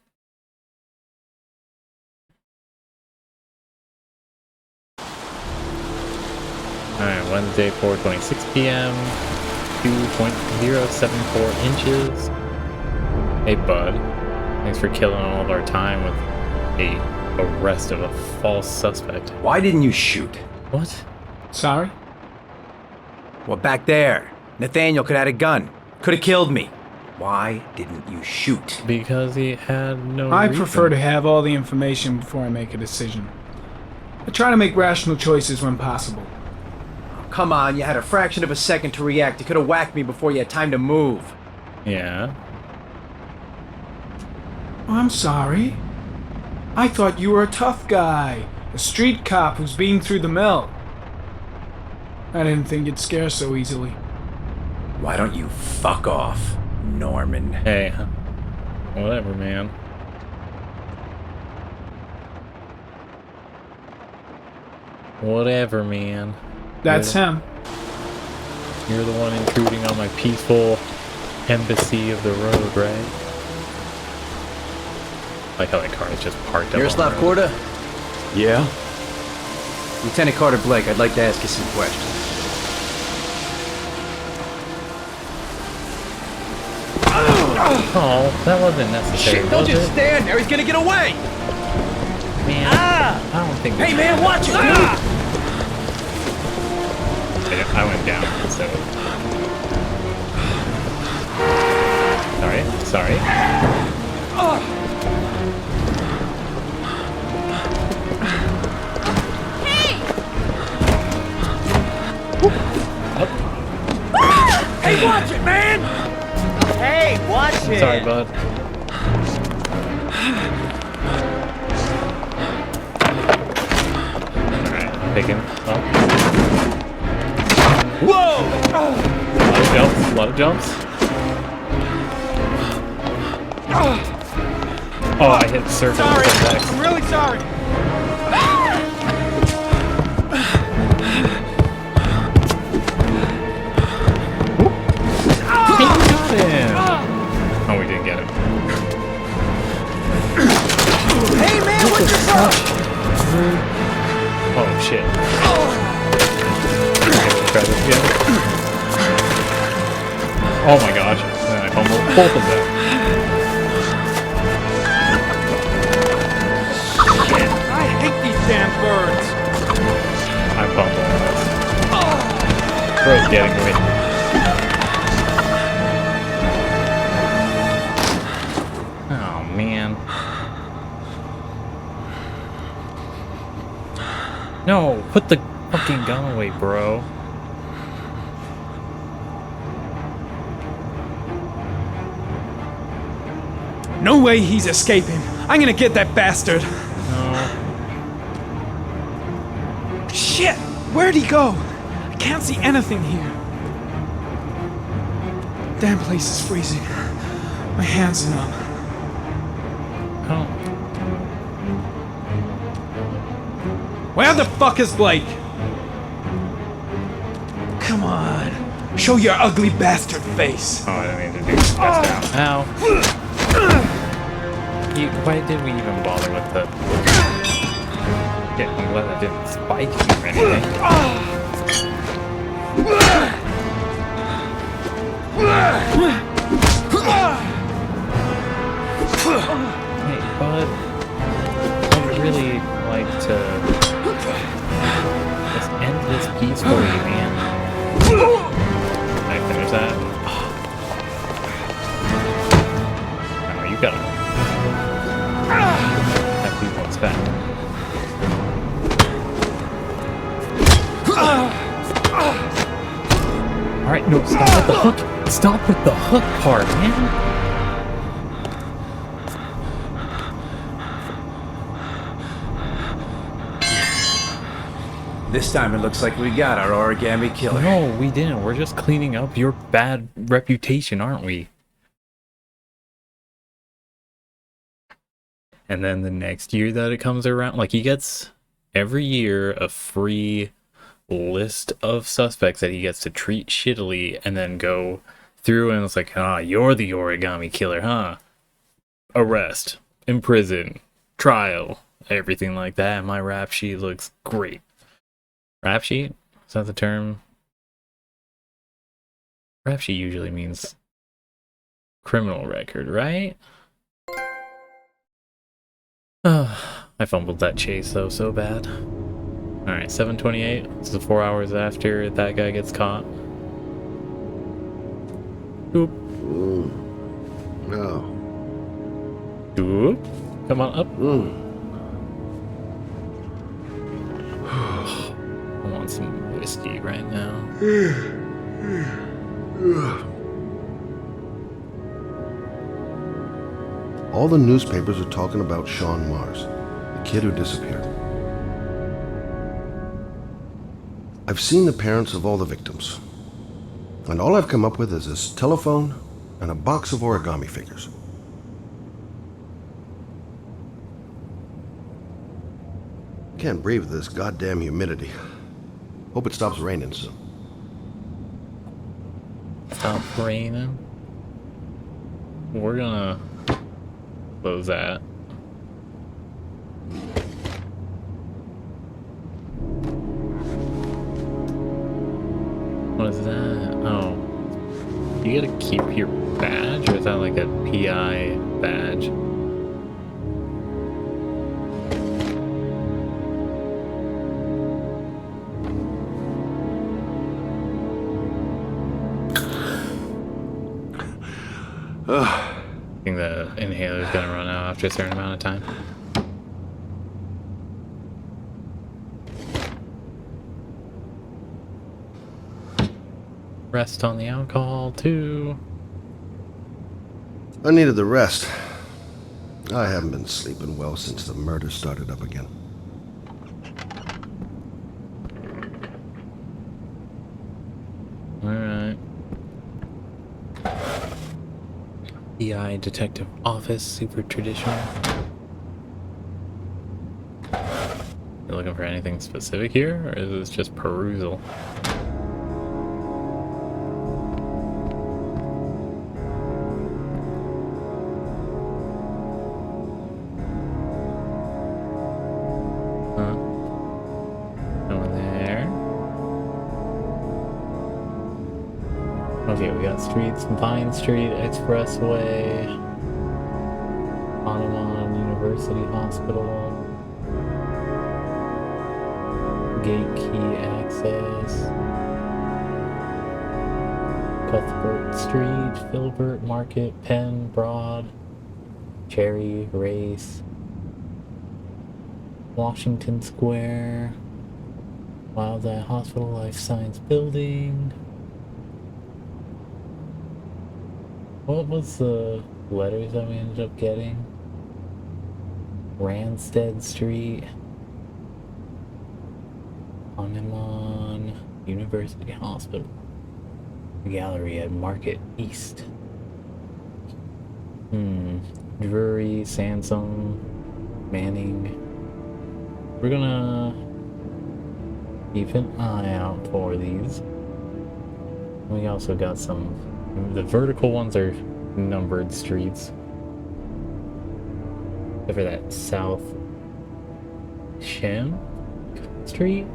Wednesday, 4:26 p.m. 2.074 inches. Hey, bud. Thanks for killing all of our time with a arrest of a false suspect. Why didn't you shoot? What? Sorry? Well, back there. Nathaniel could have had a gun. Could have killed me. Why didn't you shoot? Because he had no I reason. prefer to have all the information before I make a decision. I try to make rational choices when possible. Come on, you had a fraction of a second to react. You could have whacked me before you had time to move. Yeah. I'm sorry. I thought you were a tough guy. A street cop who's being through the mill. I didn't think you'd scare so easily. Why don't you fuck off, Norman? Hey, whatever, man. Whatever, man. That's him. You're the one intruding on my peaceful embassy of the road, right? Like how that car is just parked up. Miroslav on the road. Korda? Yeah? Lieutenant Carter Blake, I'd like to ask you some questions. Oh, that wasn't necessary. Shit, don't was just it? stand there. He's gonna get away. Man, I don't think. Hey, man, watch it, I went down, so. Sorry. Hey, watch it, man! Hey, watch it! Sorry, bud. Alright, picking up. Whoa! A lot of jumps. Oh, I hit circle. Sorry, I'm really sorry. Oh, we didn't get him. Hey, man, what's your problem? Oh, shit. Okay, we'll try this again. Oh my gosh. And I fumbled both of them. Shit, I hate these damn birds. I'm fumbling this. Bro's getting me. Oh, man. No, put the fucking gun away, bro. No way he's escaping. I'm gonna get that bastard. No. Shit! Where'd he go? I can't see anything here. Damn place is freezing. My hands numb. Oh. Where the fuck is Blake? Come on. Show your ugly bastard face. Oh, I didn't mean to do this now. Ow. Why did we even bother with the... Yeah, I'm glad I didn't spike you or anything. Hey, bud. I would really like to just end this peacefully, man. Can I finish that? Oh, you got it. That please won't spend. Alright, no, stop with the hook. Stop with the hook part, man. This time it looks like we got our Origami Killer. No, we didn't. We're just cleaning up your bad reputation, aren't we? And then the next year that it comes around, like he gets every year a free list of suspects that he gets to treat shittily and then go through and it's like, ah, you're the Origami Killer, huh? Arrest, imprison, trial, everything like that. My rap sheet looks great. Rap sheet? Is that the term Perhaps she usually means criminal record, right? I fumbled that chase though so bad. Alright, 7:28. This is 4 hours after that guy gets caught. Oop. No. Oop. Come on up. I want some whiskey right now. All the newspapers are talking about Sean Mars, the kid who disappeared. I've seen the parents of all the victims, and all I've come up with is this telephone and a box of origami figures. Can't breathe with this goddamn humidity. Hope it stops raining soon. Stop raining. We're gonna close that. What is that? Oh. You gotta keep your badge, or is that like a PI badge? I think the inhaler's gonna run out after a certain amount of time. Rest on the alcohol too. I needed the rest. I haven't been sleeping well since the murder started up again. Alright. PI detective office, super traditional. You looking for anything specific here, or is this just perusal? Okay, we got streets, Vine Street, Expressway, Ottawa University Hospital, Gate Key Access, Cuthbert Street, Filbert Market, Penn, Broad, Cherry, Race, Washington Square, Wildlife Hospital, Life Science Building. What was the letters that we ended up getting? Randstead Street, Honeyman, University Hospital, Gallery at Market East. Drury, Sansom, Manning. We're gonna keep an eye out for these. We also got some. The vertical ones are numbered streets. Except for that South Shem Street.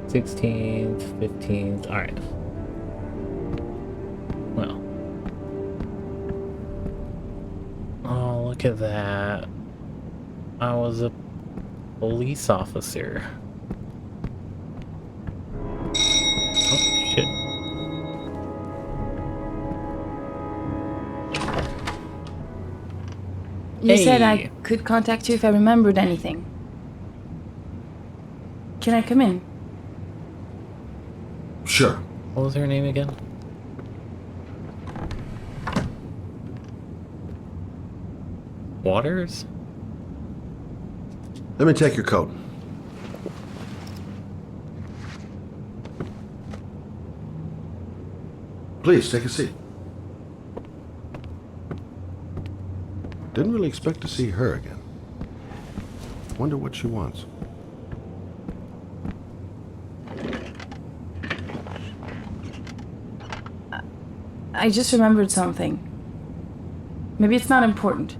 16th, 15th. Alright. Well. Oh, look at that. I was a police officer. Oh, shit. You said I could contact you if I remembered anything. Can I come in? Sure. What was her name again? Waters? Let me take your coat. Please, take a seat. Didn't really expect to see her again. Wonder what she wants. I just remembered something. Maybe it's not important,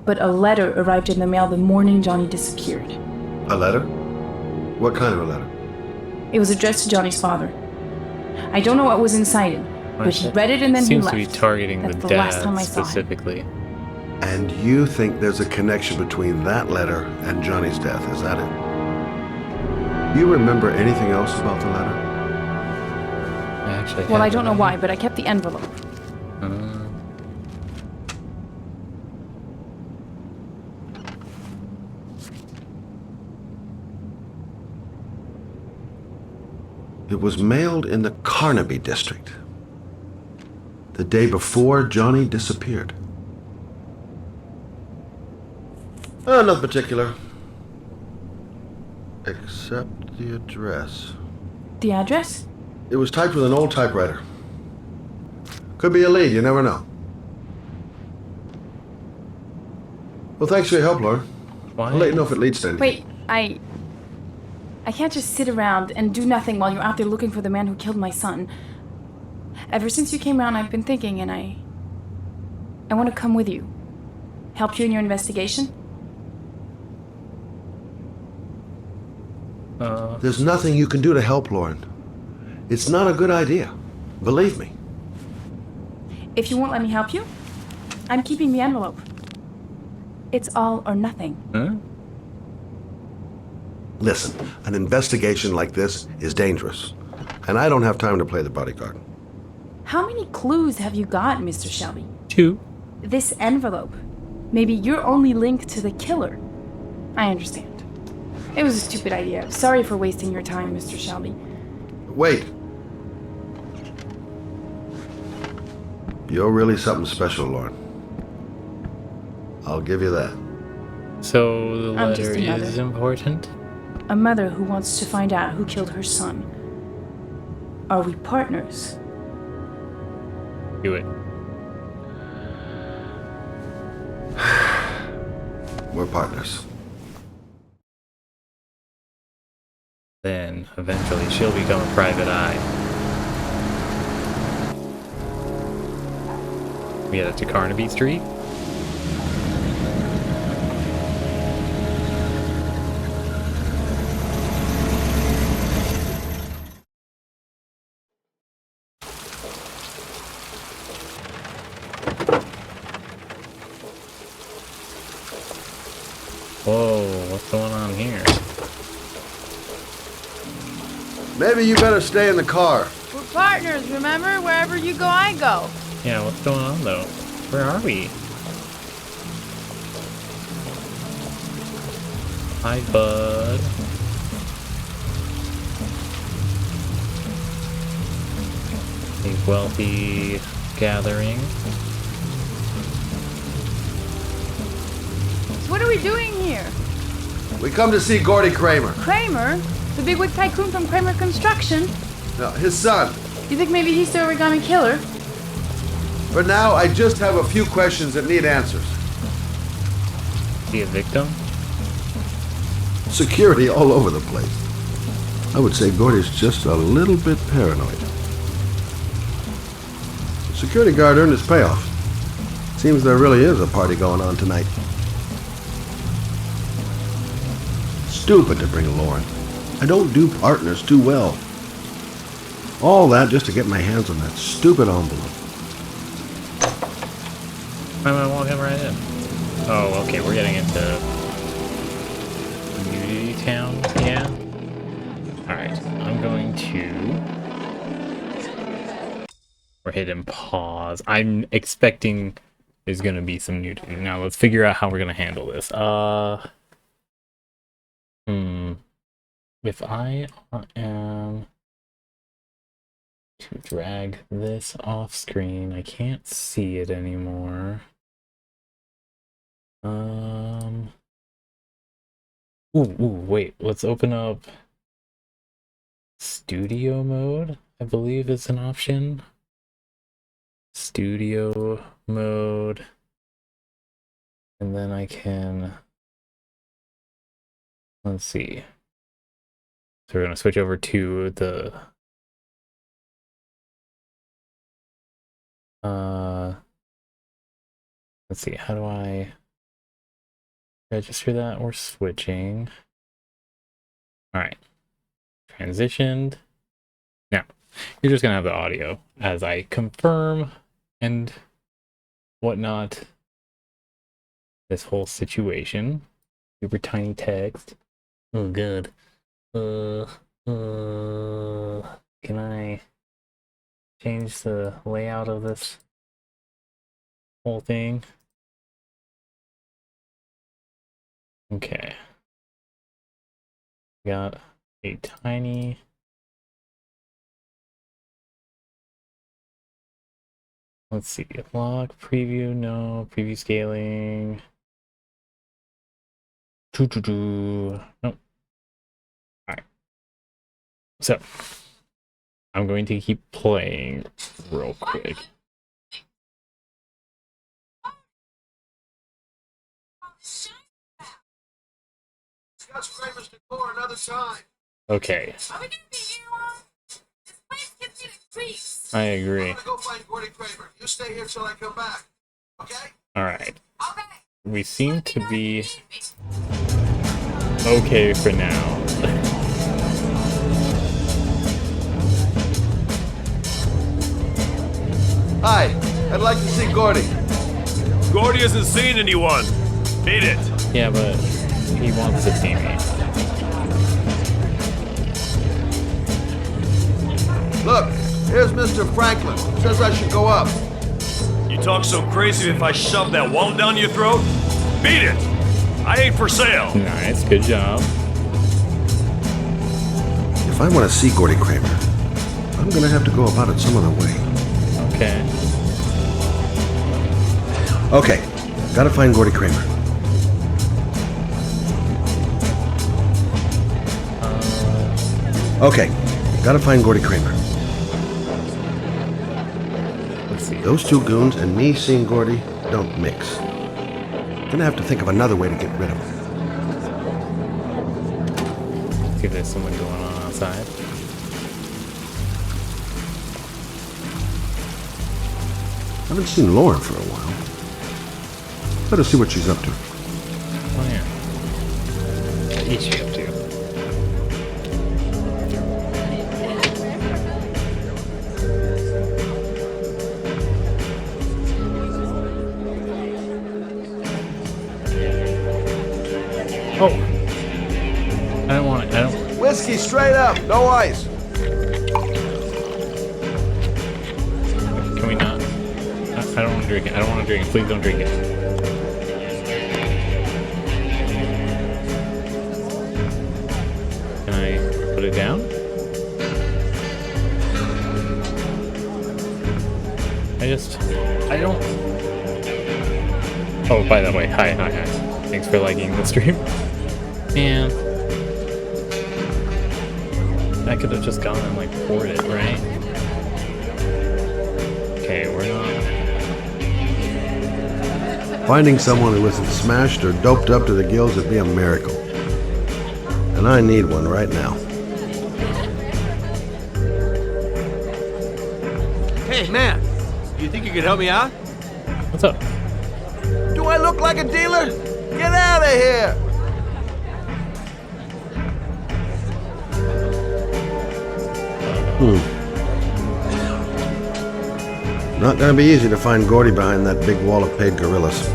but a letter arrived in the mail the morning Johnny disappeared. A letter? What kind of a letter? It was addressed to Johnny's father. I don't know what was inside it, But he read it and then he seems left. to be targeting That's the the last dad time I saw him. specifically. And you think there's a connection between that letter and Johnny's death, is that it? You remember anything else about the letter? Actually, Well, I don't know why, but I kept the envelope. It was mailed in the Carnaby district, the day before Johnny disappeared. Nothing particular. Except the address. The address? It was typed with an old typewriter. Could be a lead, you never know. Well, thanks for your help, Lauren. Why? I'll let you know if it leads to anything. Wait, I can't just sit around and do nothing while you're out there looking for the man who killed my son. Ever since you came around, I've been thinking, and I want to come with you. Help you in your investigation? There's nothing you can do to help, Lauren. It's not a good idea. Believe me. If you won't let me help you, I'm keeping the envelope. It's all or nothing. Huh? Listen, an investigation like this is dangerous, and I don't have time to play the bodyguard. How many clues have you got, Mr. Shelby? 2. This envelope. Maybe your only link to the killer. I understand. It was a stupid idea. Sorry for wasting your time, Mr. Shelby. Wait. You're really something special, Lauren. I'll give you that. So the I'm just letter a mother. is important? A mother who wants to find out who killed her son. Are we partners? Do it. We're partners. Then, eventually, she'll become a private eye. We headed to Carnaby Street. Whoa, what's going on here? Maybe you better stay in the car. We're partners, remember? Wherever you go, I go. Yeah, what's going on though? Where are we? Hi, bud. A wealthy gathering. So what are we doing here? We come to see Gordy Kramer. Kramer? The bigwig tycoon from Kramer Construction? No, his son. You think maybe he's the Origami Killer? For now, I just have a few questions that need answers. Is he a victim? Security all over the place. I would say Gordy's just a little bit paranoid. Security guard earned his payoff. Seems there really is a party going on tonight. Stupid to bring Lauren. I don't do partners too well. All that just to get my hands on that stupid envelope. I'm gonna walk him right in. Oh, okay, we're getting into Unity Town, yeah? Alright, I'm going to... We're hitting pause. I'm expecting there's gonna be some nudity. Now let's figure out how we're gonna handle this. If I am to drag this off screen, I can't see it anymore. Wait, let's open up studio mode, I believe is an option. Studio mode. And then I can, let's see. So we're going to switch over to the let's see, how do I register that? We're switching. All right, transitioned. Now, You're just gonna have the audio as I confirm and whatnot. This whole situation. Super tiny text. Oh, good. Can I change the layout of this whole thing? Okay. Got a tiny. Let's see. Lock, preview, no. Preview scaling. Nope. Alright. So, I'm going to keep playing real quick. Okay. I agree. You stay here till I come back. Okay? Alright. We seem to be okay for now. Hi, I'd like to see Gordy. Gordy hasn't seen anyone. Beat it. Yeah, but he wants to see me. Look, here's Mr. Franklin. Says I should go up. You talk so crazy if I shove that wallet down your throat? Beat it. I ain't for sale. Nice, good job. If I want to see Gordy Kramer, I'm gonna have to go about it some other way. Okay. Okay, gotta find Gordy Kramer. Okay, gotta find Gordy Kramer. Let's see. Those two goons and me seeing Gordy don't mix. Gonna have to think of another way to get rid of him. See if there's someone going on outside. Haven't seen Lauren for a while. Better see what she's up to. Oh yeah. What is she up to? Oh! I don't want it. I don't. Whiskey straight up, no ice. Can we not? I don't want to drink it. I don't want to drink it. Please don't drink it. Can I put it down? I don't. Oh, by the way, hi. Thanks for liking the stream. Man. I could have just gone and like poured it, right? Okay, we're not. Finding someone who isn't smashed or doped up to the gills would be a miracle. And I need one right now. Hey, man. You think you could help me out? What's up? Do I look like a dealer? Get out of here! Not gonna be easy to find Gordy behind that big wall of paid gorillas.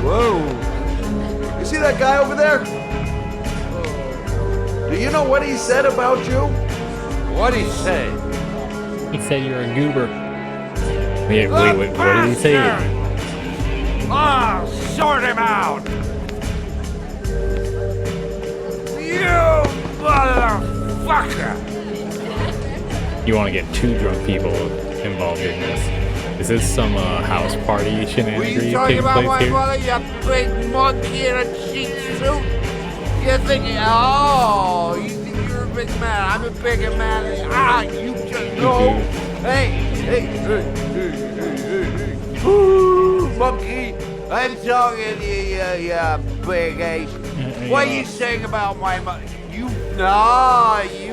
Whoa! You see that guy over there? Do you know what he said about you? What'd he say? He said you're a goober. Wait, what did he say? Ah, sort him out! You motherfucker! You want to get two drunk people involved in this? Is this some house party shenanigans Were you taking talking about my place here? mother, you big monkey in a cheap suit? You're thinking, oh, you think you're a big man. I'm a bigger man. You just know. Hey. Ooh, monkey. I'm talking to you, big ace. What are you saying about my mother? You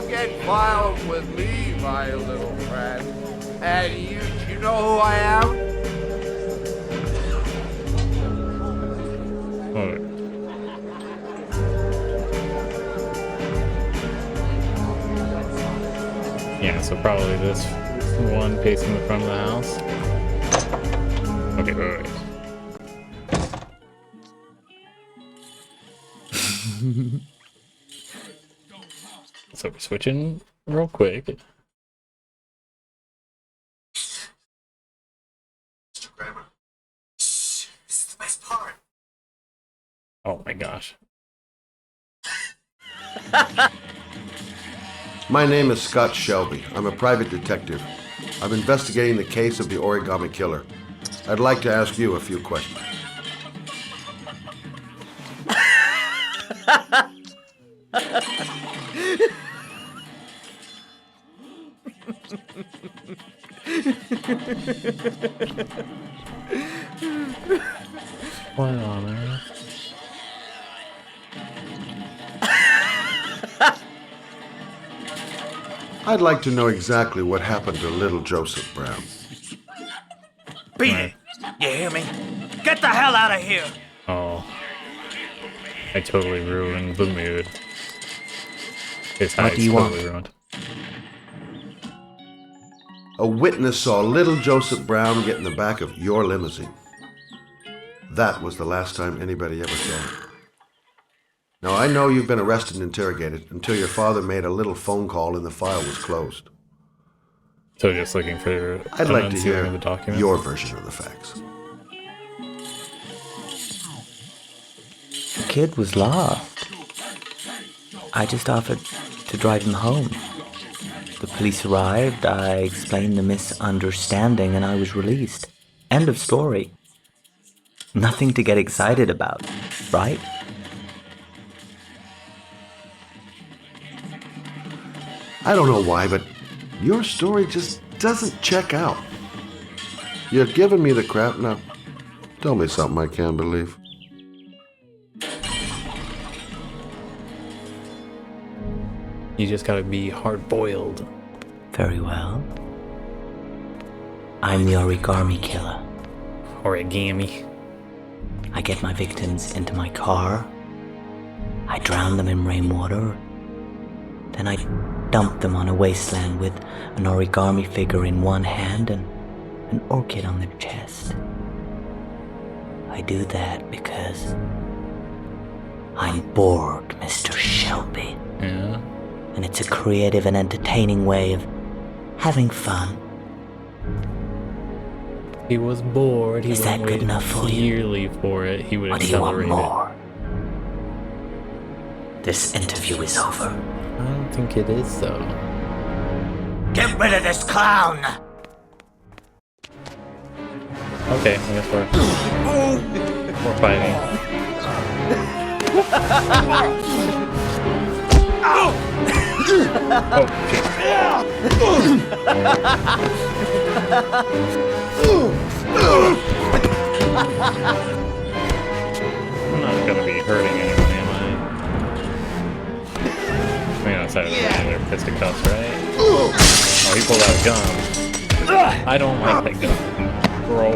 get violent with me, my little friend. And you know who I am? Yeah, so probably this one facing the front of the house. Okay, wait. So we're switching real quick. Shh, this is the best part. Oh my gosh. My name is Scott Shelby. I'm a private detective. I'm investigating the case of the Origami Killer. I'd like to ask you a few questions. What on earth? I'd like to know exactly what happened to little Joseph Brown. Beat it! You hear me? Get the hell out of here! Oh. I totally ruined the mood. His What do you totally want? ruined. A witness saw little Joseph Brown get in the back of your limousine. That was the last time anybody ever saw him. Now, I know you've been arrested and interrogated until your father made a little phone call and the file was closed. So just looking for I'd like to hear the documents? your version of the facts. The kid was lost. I just offered to drive him home. The police arrived, I explained the misunderstanding, and I was released. End of story. Nothing to get excited about, right? I don't know why, but your story just doesn't check out. You're giving me the crap now. Tell me something I can't believe. You just gotta be hard-boiled. Very well. I'm the Origami Killer. Origami. I get my victims into my car. I drown them in rainwater. Then I dump them on a wasteland with an origami figure in one hand and an orchid on their chest. I do that because I'm bored, Mr. Shelby. Yeah. And it's a creative and entertaining way of having fun. He was bored. He Is that good enough for you? Yearly for it. He would Or do you want accelerate more? This interview is over. I don't think it is, though. Get rid of this clown! Okay, I guess we're fighting. Oh, shit. I'm not gonna be hurting anyone, am I? I mean, outside of their fisticuffs, right? Oh, he pulled out a gun. I don't like that gun, bro.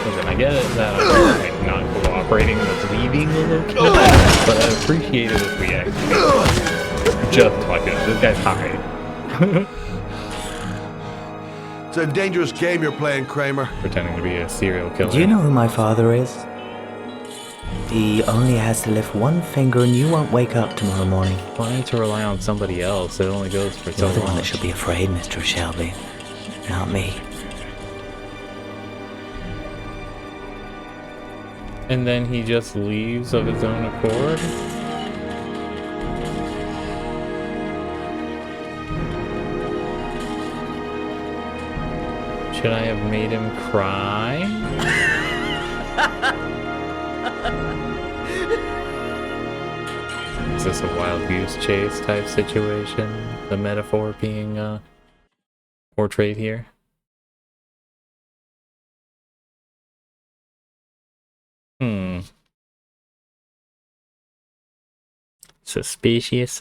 Listen, I get it that I'm like, not cooperating with leaving the location, but I appreciate it if we actually just talk to him. This guy's high. It's a dangerous game you're playing, Kramer. Pretending to be a serial killer. Do you know who my father is? He only has to lift one finger and you won't wake up tomorrow morning. Why need to rely on somebody else? It only goes for so You're the long. one that should be afraid, Mr. Shelby. Not me. And then he just leaves of his own accord? Should I have made him cry? Is this a wild goose chase type situation? The metaphor being portrayed here? Suspicious.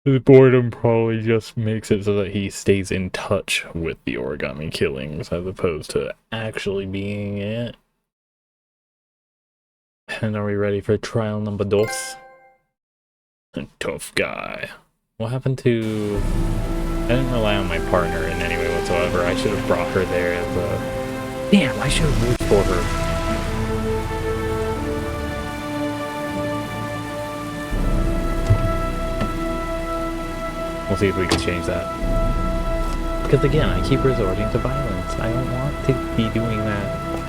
The boredom probably just makes it so that he stays in touch with the origami killings as opposed to actually being it. And are we ready for trial number dos? Tough guy. What happened to... I didn't rely on my partner in any way whatsoever. I should have brought her there as a... Damn, I should have moved for her. We'll see if we can change that. Because again, I keep resorting to violence. I don't want to be doing that.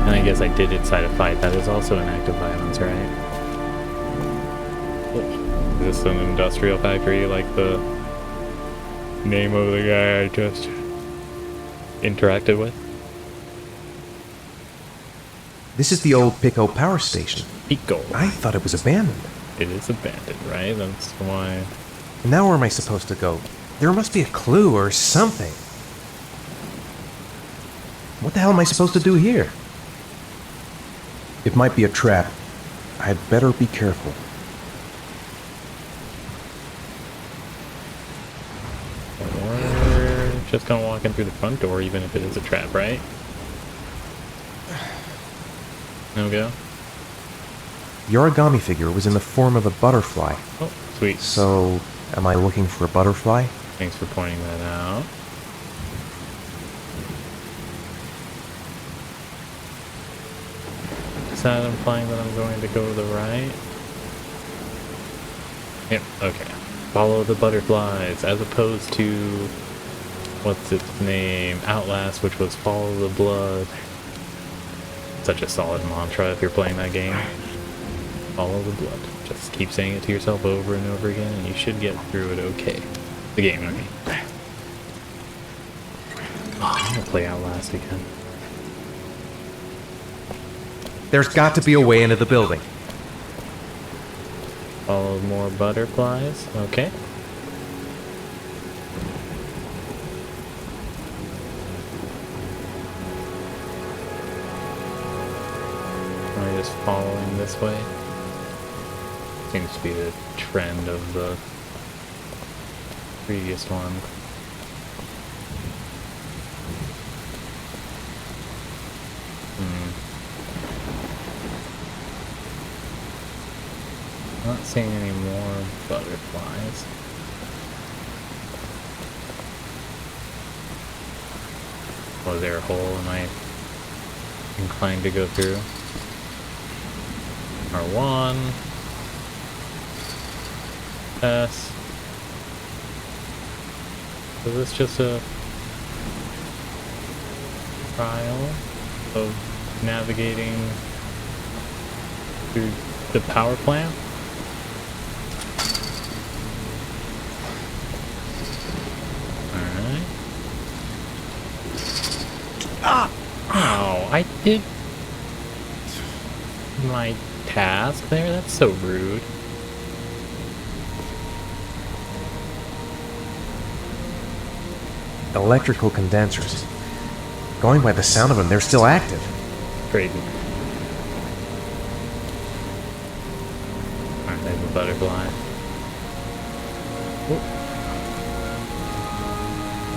And I guess I did incite a fight. That is also an act of violence, right? Is this an industrial factory like the name of the guy I just interacted with? This is the old Pico power station. Pico. I thought it was abandoned. It is abandoned, right? That's why... Now where am I supposed to go? There must be a clue or something. What the hell am I supposed to do here? It might be a trap. I'd better be careful. We're just gonna walk in through the front door, even if it is a trap, right? No go? The origami figure was in the form of a butterfly. Oh, sweet. So, am I looking for a butterfly? Thanks for pointing that out. Is that implying that I'm going to go to the right? Yep, okay. Follow the butterflies, as opposed to... what's its name? Outlast, which was follow the blood. Such a solid mantra if you're playing that game. Follow the blood. Just keep saying it to yourself over and over again, and you should get through it okay. The game, I mean. Oh, I'm gonna play Outlast again. There's got to be a way into the building. Follow more butterflies. Okay. Am I just following this way? Seems to be the trend of the previous one. Not seeing any more butterflies. Was there a hole am I inclined to go through? R1. S. Is this just a trial of navigating through the power plant? Alright. Ah! Oh, I did my task there? That's so rude. Electrical condensers. Going by the sound of them, they're still active. Crazy. Alright, there's a butterfly. Whoop.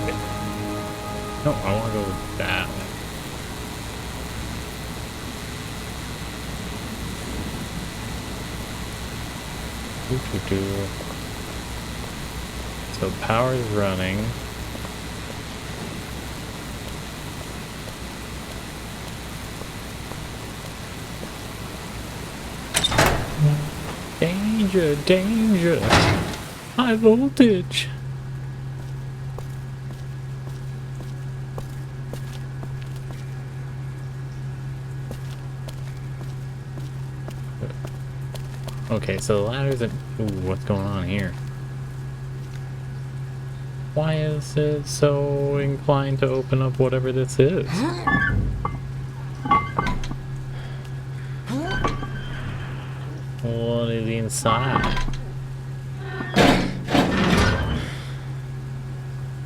Okay. No, I want to go that way. So power's running. Danger, danger! High voltage! Okay, so the ladder's at... Ooh, what's going on here? Why is it so inclined to open up whatever this is? What is inside?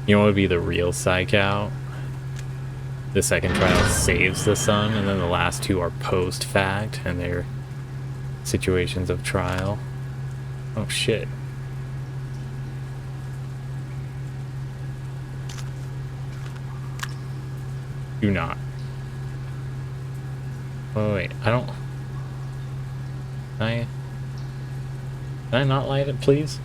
You know what would be the real psych out? The second trial saves the son, and then the last two are post-fact, and they're situations of trial. Oh shit. Do not. Oh wait, I don't... Can I not light it, please?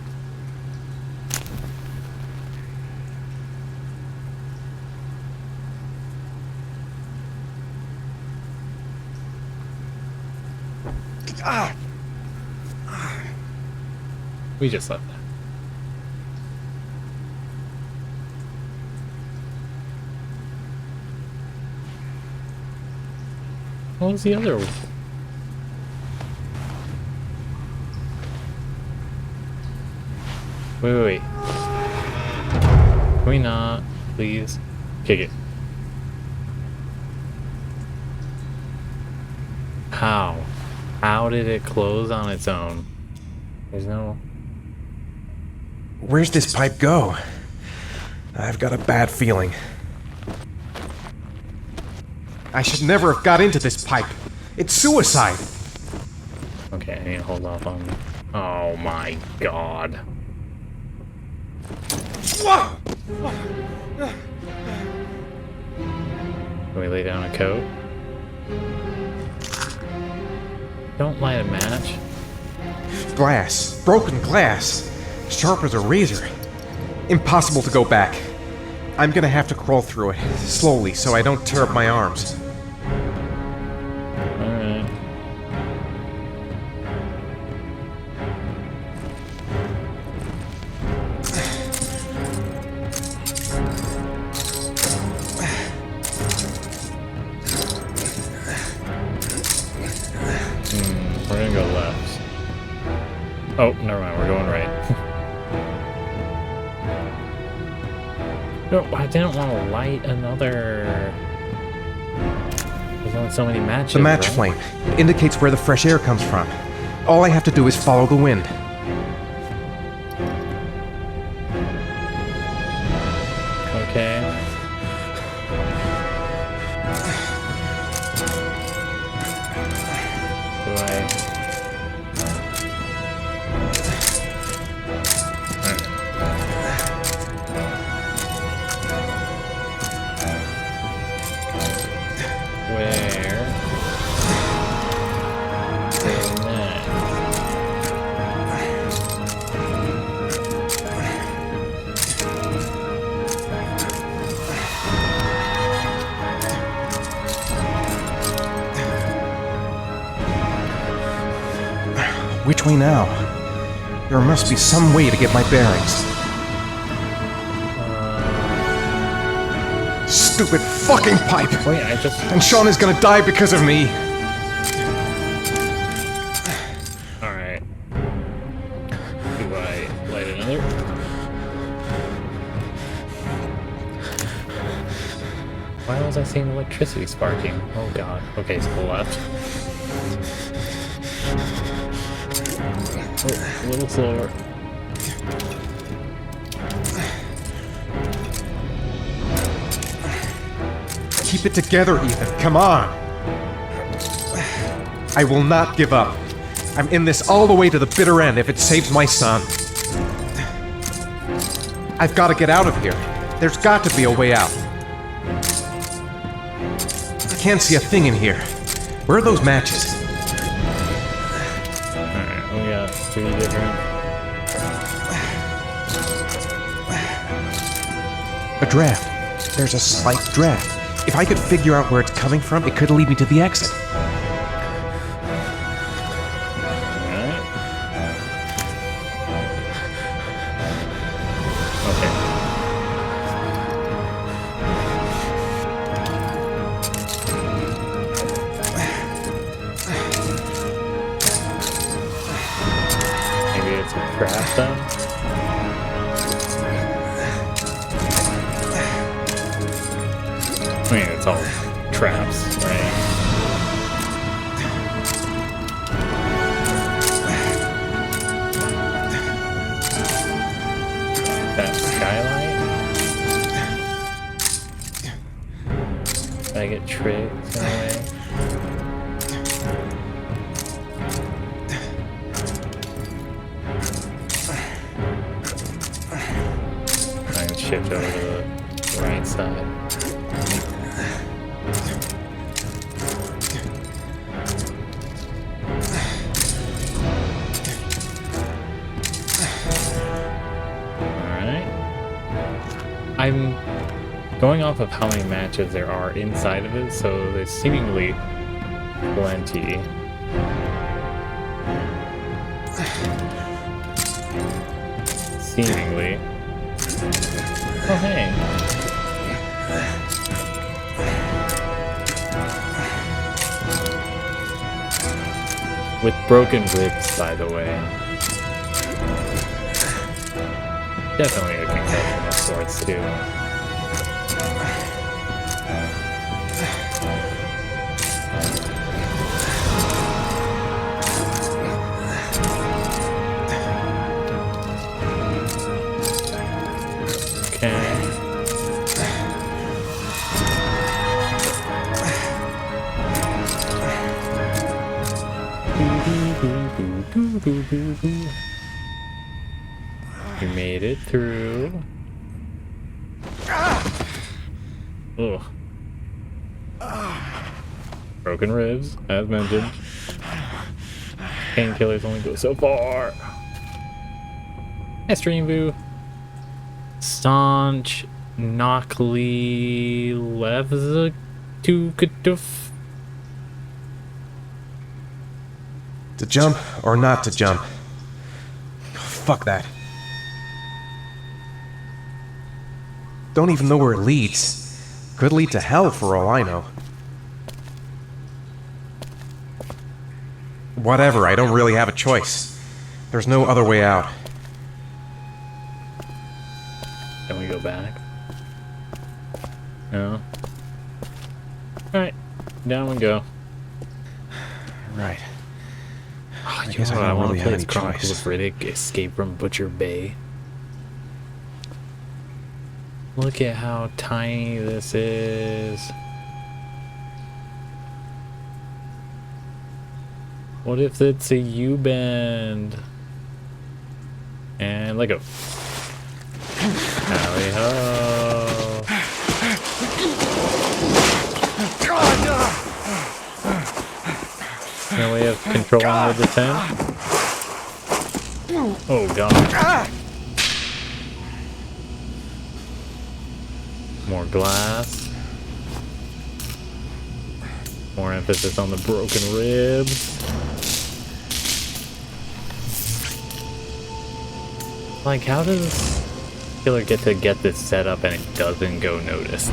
Ah! We just left that. What was the other one? Wait. Can we not, please? Kick it. How? How did it close on its own? There's no... Where's this pipe go? I've got a bad feeling. I should never have got into this pipe. It's suicide. Okay, I need to hold off on... Oh my god. Can we lay down a coat? Don't light a match. Glass. Broken glass. Sharp as a razor. Impossible to go back. I'm gonna have to crawl through it, slowly, so I don't tear up my arms. Alright. We're gonna go left. Oh, never mind, we're going right. No, I didn't want to light another... There's only so many matches, The match right? flame. It indicates where the fresh air comes from. All I have to do is follow the wind. Okay. Do I... Where? Which way now? There must be some way to get my bearings. Stupid fucking pipe! Wait, I just... And Sean is gonna die because of me! Alright. Do I light another? Why was I seeing electricity sparking? Oh god. Okay, to the left. Oh, a little slower. Keep it together, Ethan. Come on! I will not give up. I'm in this all the way to the bitter end if it saves my son. I've got to get out of here. There's got to be a way out. I can't see a thing in here. Where are those matches? Alright, we got 3 different... A draft. There's a slight draft. If I could figure out where it's coming from, it could lead me to the exit. Alright. Okay. Maybe it's a trap then? I mean, it's all traps, right? That skylight? Did I get tricked in a way? I can shift over to the right side. Going off of how many matches there are inside of it, so there's seemingly plenty. Seemingly. Oh, hey. With broken ribs, by the way. Definitely a concussion of sorts, too. You made it through. Ugh. Broken ribs, as mentioned. Painkillers only go so far. Hey, Stream Boo. Staunch Knockly Levza to Katuf. To jump or not to jump? Fuck that. Don't even know where it leads. Could lead to hell for all I know. Whatever, I don't really have a choice. There's no other way out. Can we go back? No. Alright, down we go. Right. Oh, I guess I don't really have any Chronicles choice. of Riddick, Escape from Butcher Bay. Look at how tiny this is. What if it's a U-bend? And let go. Howdy ho. No way of controlling the descent? Oh god. More glass. More emphasis on the broken ribs. Like, how does Killer get to get this set up and it doesn't go noticed?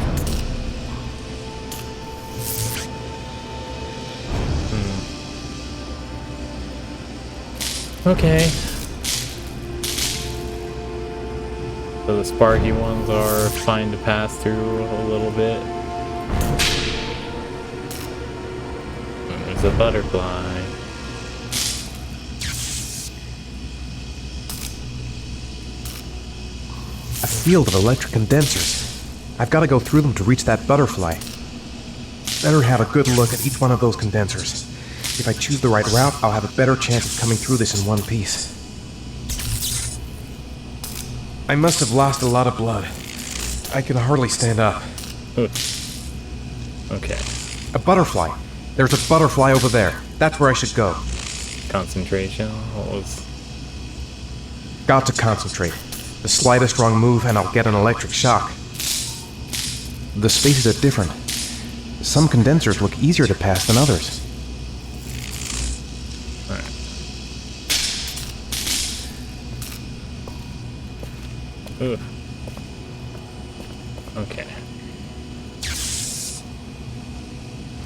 Okay. So the sparky ones are fine to pass through a little bit. And there's a butterfly. A field of electric condensers. I've got to go through them to reach that butterfly. Better have a good look at each one of those condensers. If I choose the right route, I'll have a better chance of coming through this in one piece. I must have lost a lot of blood. I can hardly stand up. Okay. A butterfly. There's a butterfly over there. That's where I should go. Concentration. What was... Got to concentrate. The slightest wrong move and I'll get an electric shock. The spaces are different. Some condensers look easier to pass than others. Ugh. Okay.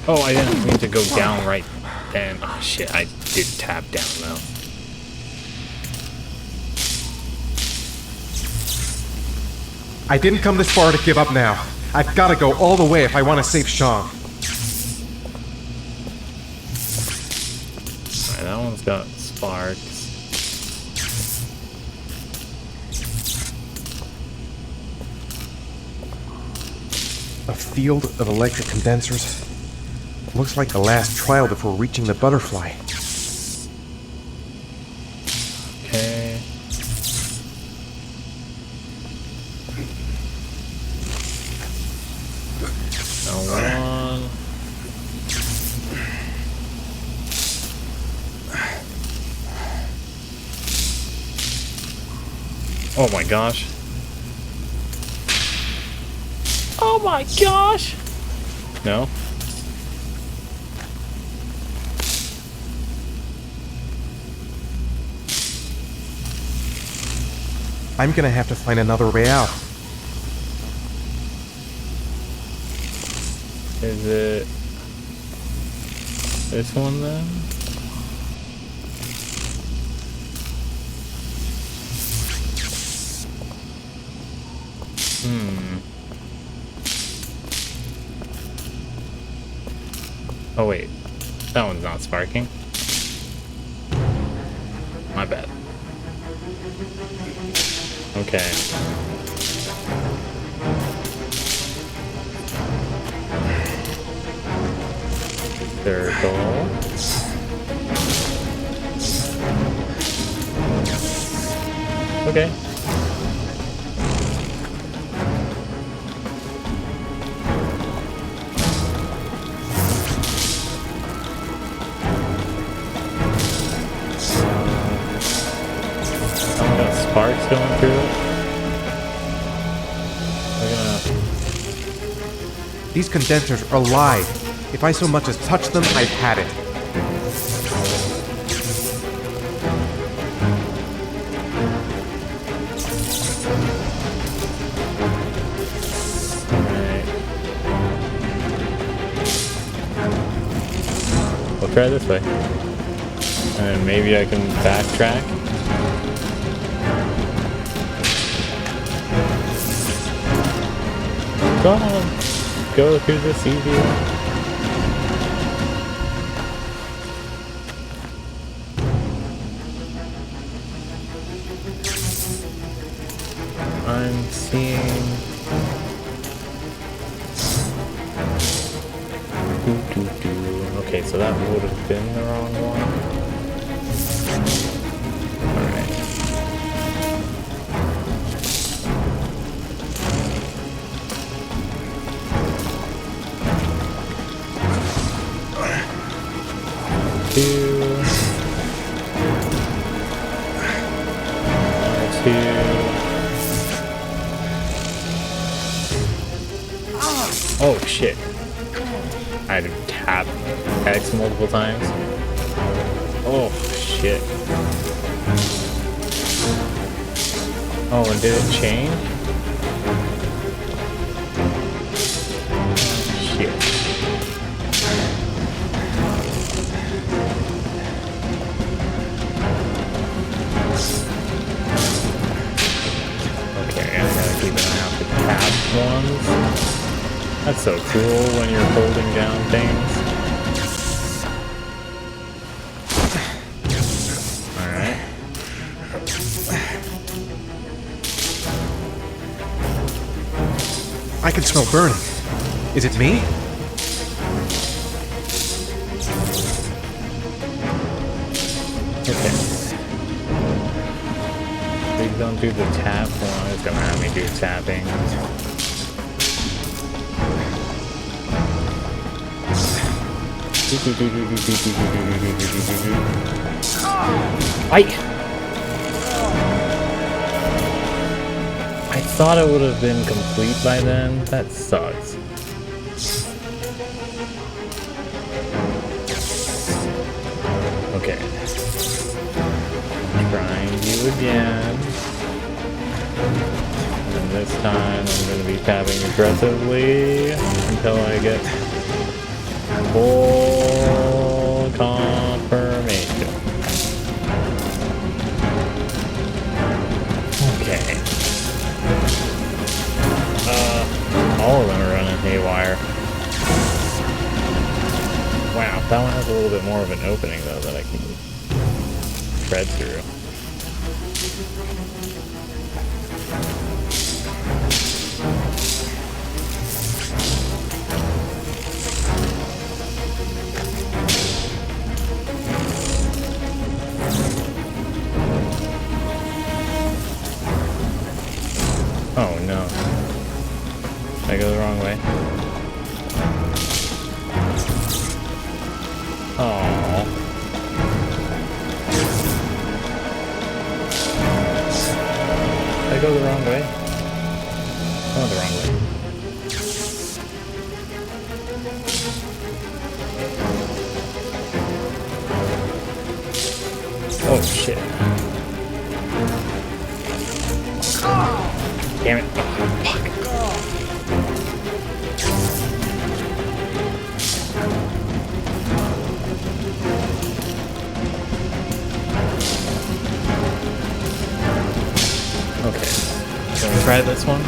Oh, I didn't mean to go down right then. Oh shit, I did tap down though. I didn't come this far to give up now. I've got to go all the way if I want to save Sean. Alright, that one's got sparks. A field of electric condensers. Looks like the last trial before reaching the butterfly. Okay. Now one. Oh my gosh. Oh my gosh! No? I'm gonna have to find another way out. Is it this one then? Oh wait, that one's not sparking. My bad. Okay. Circle. Okay. Someone got sparks going through it. These condensers are alive. If I so much as touch them, I've had it. We'll try this way. And then maybe I can backtrack. Go on. Go through this easier. I'm seeing... Okay, so that would have been the wrong one. Alright. Two. Oh shit. I had to tap X multiple times. Oh shit. Oh, and did it change? Shit. Okay, I'm gonna keep an eye out for tabbed ones. That's so cool when you're holding down things. Alright. I can smell burning. Is it me? Okay. Please don't do the tap one. It's gonna have me do tapping. I thought it would have been complete by then. That sucks. Okay. Trying you again. And this time I'm going to be tapping aggressively until I get full confirmation. Okay. All of them are running haywire. Wow, that one has a little bit more of an opening though that I can thread through. Oh no. Did I go the wrong way? Aww. Did I go the wrong way? I went the wrong way. shit. Damn it. Oh, fuck. Okay. So we try this one.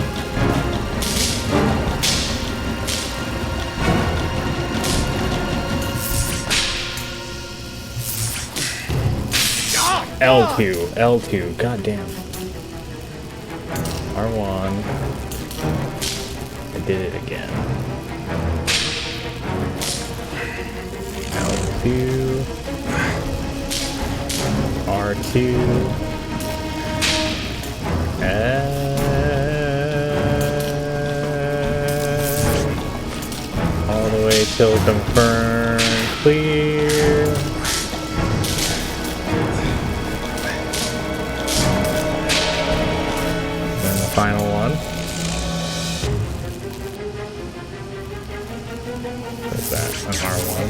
L2, goddamn. R1. I did it again. L2. R2. All the way till confirmed. Clear. Final one. What's that? An R1.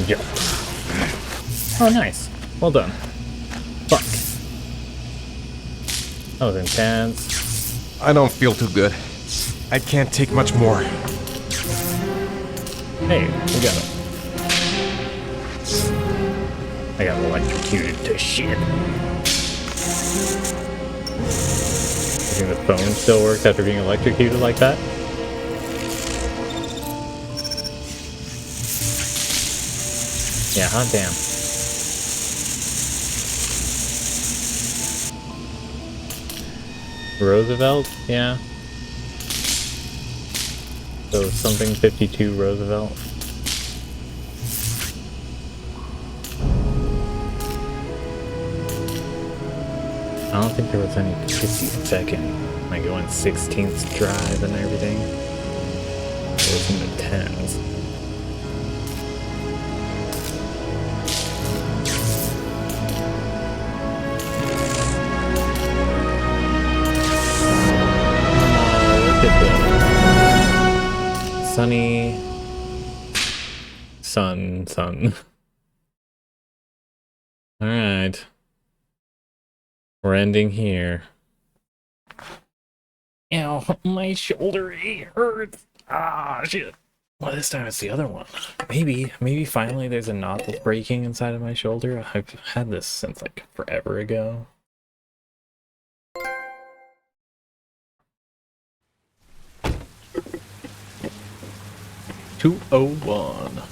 Yeah. Oh, nice. Well done. Fuck. That was intense. I don't feel too good. I can't take much more. Hey, we got him. I got electrocuted to shit. You think the phone still works after being electrocuted like that? Yeah, hot damn. Roosevelt? Yeah. So something 52 Roosevelt. I don't think there was any 52nd, like going 16th drive and everything. It was in the 10s. Look at this. Sunny. Sun. Alright. We're ending here. Ow, my shoulder hurts. Ah, shit. Well, this time it's the other one. Maybe finally there's a knot that's breaking inside of my shoulder. I've had this since like forever ago. $201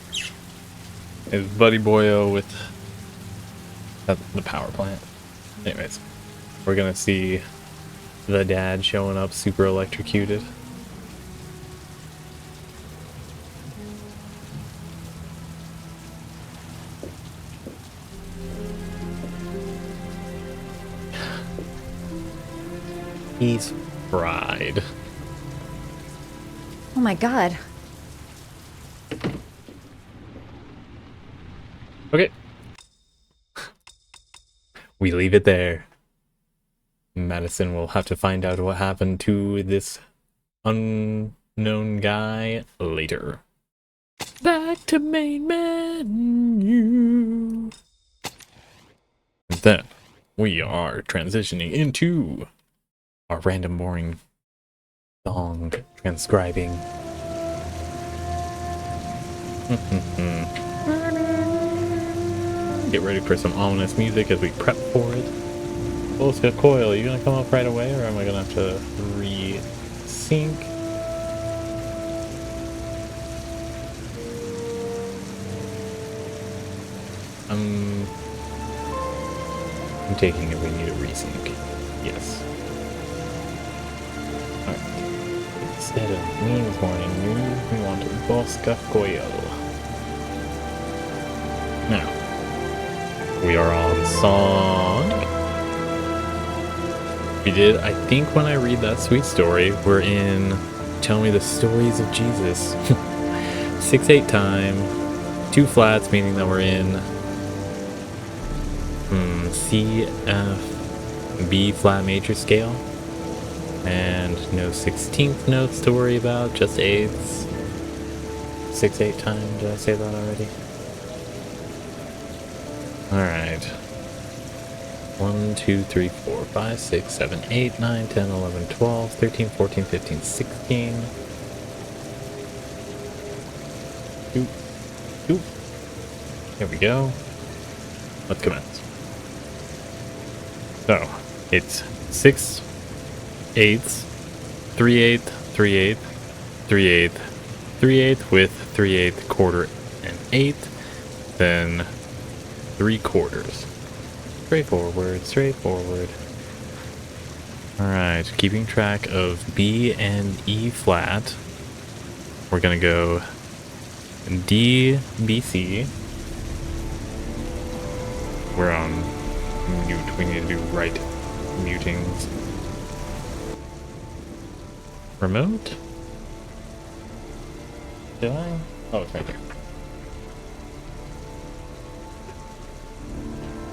is Buddy Boyo with the power plant. Anyways, we're gonna see the dad showing up super electrocuted. He's fried. Oh my god. Okay. We leave it there. Madison will have to find out what happened to this unknown guy later. Back to main menu. And then we are transitioning into our random boring song transcribing. Get ready for some ominous music as we prep for it. Oscar Coil, are you gonna come up right away, or am I gonna have to re-sync? I'm taking it we need a resync. Yes. Alright. Instead of me this morning, we want Oscar Coil. Now, we are on song. We did, I think when I read that sweet story, we're in Tell Me the Stories of Jesus. 6/8 time, 2 flats, meaning that we're in C, F, B flat major scale. And no 16th notes to worry about, just 8ths. 6/8 time, did I say that already? Alright. 1, 2, 3, 4, 5, 6, 7, 8, 9, 10, 11, 12, 13, 14, 15, 16. Oop. Oop. Here we go. Let's commence. So, it's 6/8, 3/8, 3/8, 3/8, 3/8 with 3/8 quarter and 8, then 3/4. Straightforward, straightforward. Alright, keeping track of B and E flat. We're gonna go D, B, C. We're on mute, we need to do right mutings. Remote? Did I? Oh, it's right there.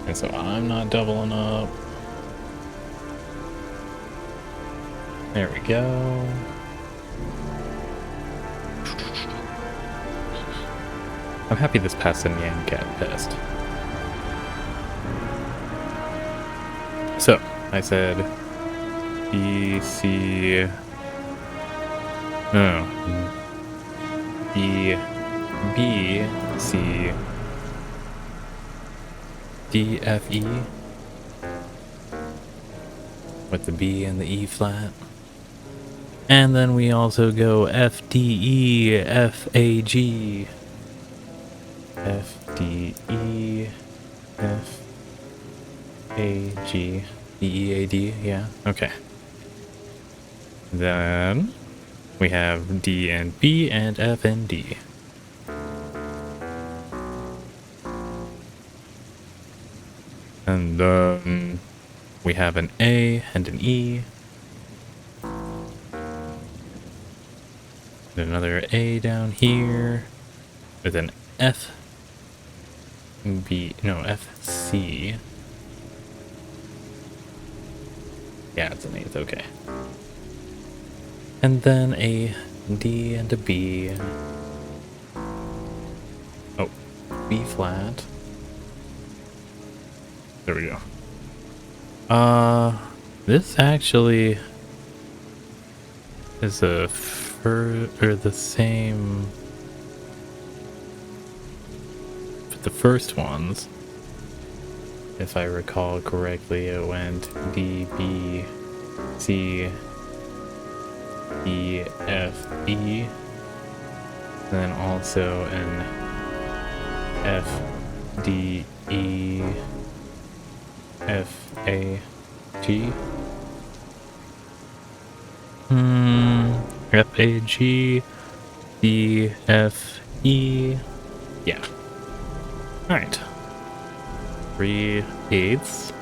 And so I'm not doubling up. There we go. I'm happy this passed the Nyan Cat test. So, I said B, C... No. B, B, C... D, F, E, with the B and the E flat. And then we also go F, D, E, F, A, G. F, D, E, F, A, G, D, E, A, D, yeah, okay. Then we have D and B and F and D. And then we have an A and an E. And another A down here. With an F, B, no, F, C. Yeah, it's an 8th, okay. And then a D and a B. Oh, B flat. There we go. This actually is the same for the first ones. If I recall correctly, it went D, B, C, E, F, E, and then also an F, D, E, F, A, G. F, A, G, D, F, E. Yeah. Alright. 3/8.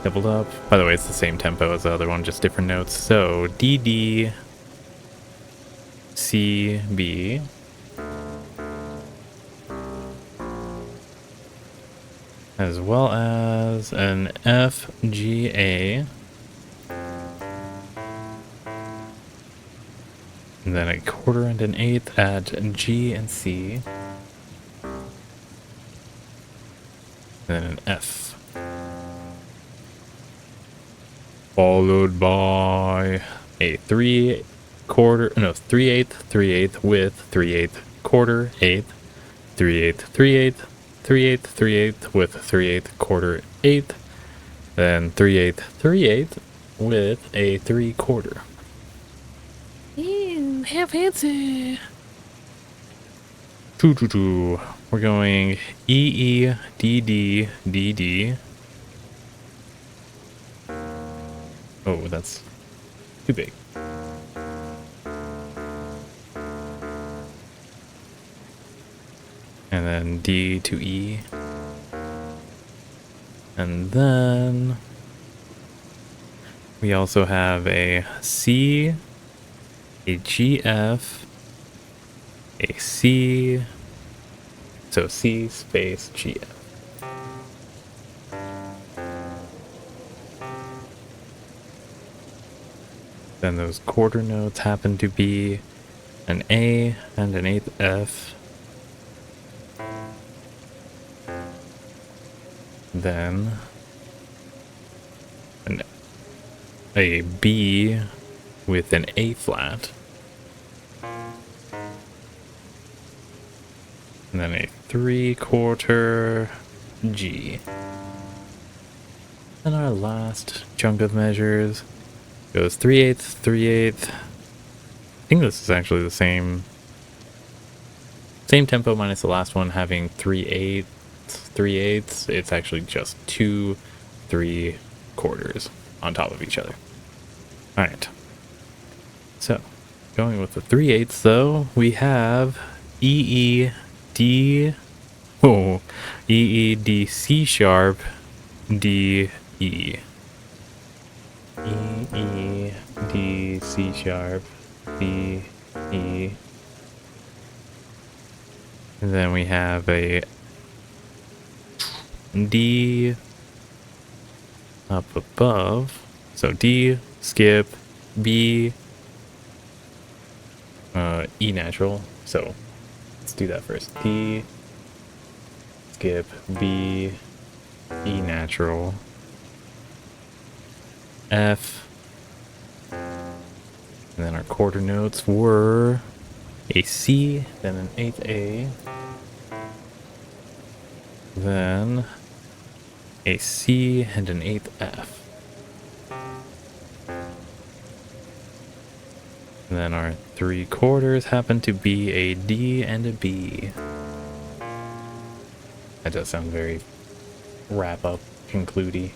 Doubled up. By the way, it's the same tempo as the other one, just different notes. So, D, D, C, B. As well as an F, G, A. And then a quarter and an 8th at G and C. And then an F. Followed by a 3/8 with 3/8 quarter 8th, 3/8 3/8, 3/8 3/8 with 3/8 quarter 8th, then 3/8 3/8 with a 3/4. Ew, how fancy. 2 2 2. We're going E E D D D D. Oh, that's too big. And then D to E. And then we also have a C, a G F, a C, so C space G F. Then those quarter notes happen to be an A and an eighth F. Then a B with an A flat. And then a 3/4 G. And our last chunk of measures goes 3/8, 3/8. I think this is actually the same tempo minus the last one having 3/8, 3/8. It's actually just 2 3/4 on top of each other. Alright. So, going with the 3/8 though, we have E, D, E, C sharp, D, E. E, D, C sharp, D, E. And then we have a D up above. So D, skip, B, E natural. So let's do that first. D, skip, B, E natural, F, and then our quarter notes were a C, then an eighth A, then a C and an eighth F. And then our 3/4 happen to be a D and a B. That does sound very wrap-up, conclude-y.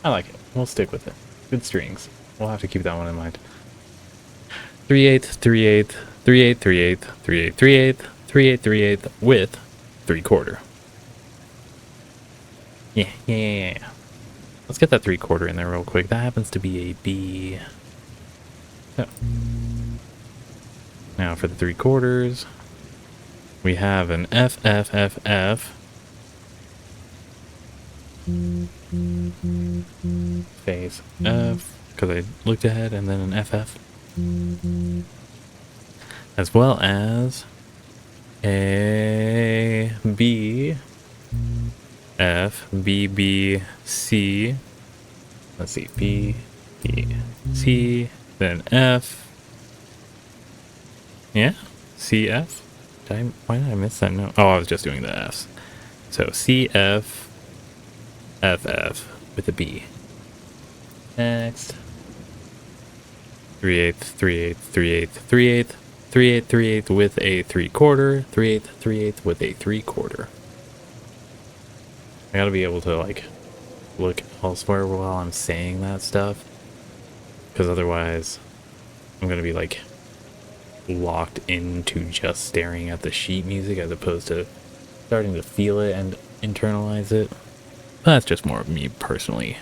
I like it. We'll stick with it. Good strings. We'll have to keep that one in mind. 3/8, 3/8, 3/8, 3/8, 3/8, 3/8, 3/8, 3/8 with 3/4. Yeah. Let's get that 3/4 in there real quick. That happens to be a B. So, now for the 3/4, we have an F, F, F, F. Phase F, because I looked ahead, and then an FF. As well as a B, F, B, B, C. Let's see, B, B, C, then F. Yeah, C, F. Why did I miss that note? Oh, I was just doing the Fs. So C, F, F, F with a B. Next. 3/8, 3/8, 3/8, 3/8, 3/8, 3/8 with a 3/4, 3/8, 3/8 with a 3/4. I gotta be able to like look elsewhere while I'm saying that stuff, because otherwise I'm gonna be like locked into just staring at the sheet music as opposed to starting to feel it and internalize it. But that's just more of me personally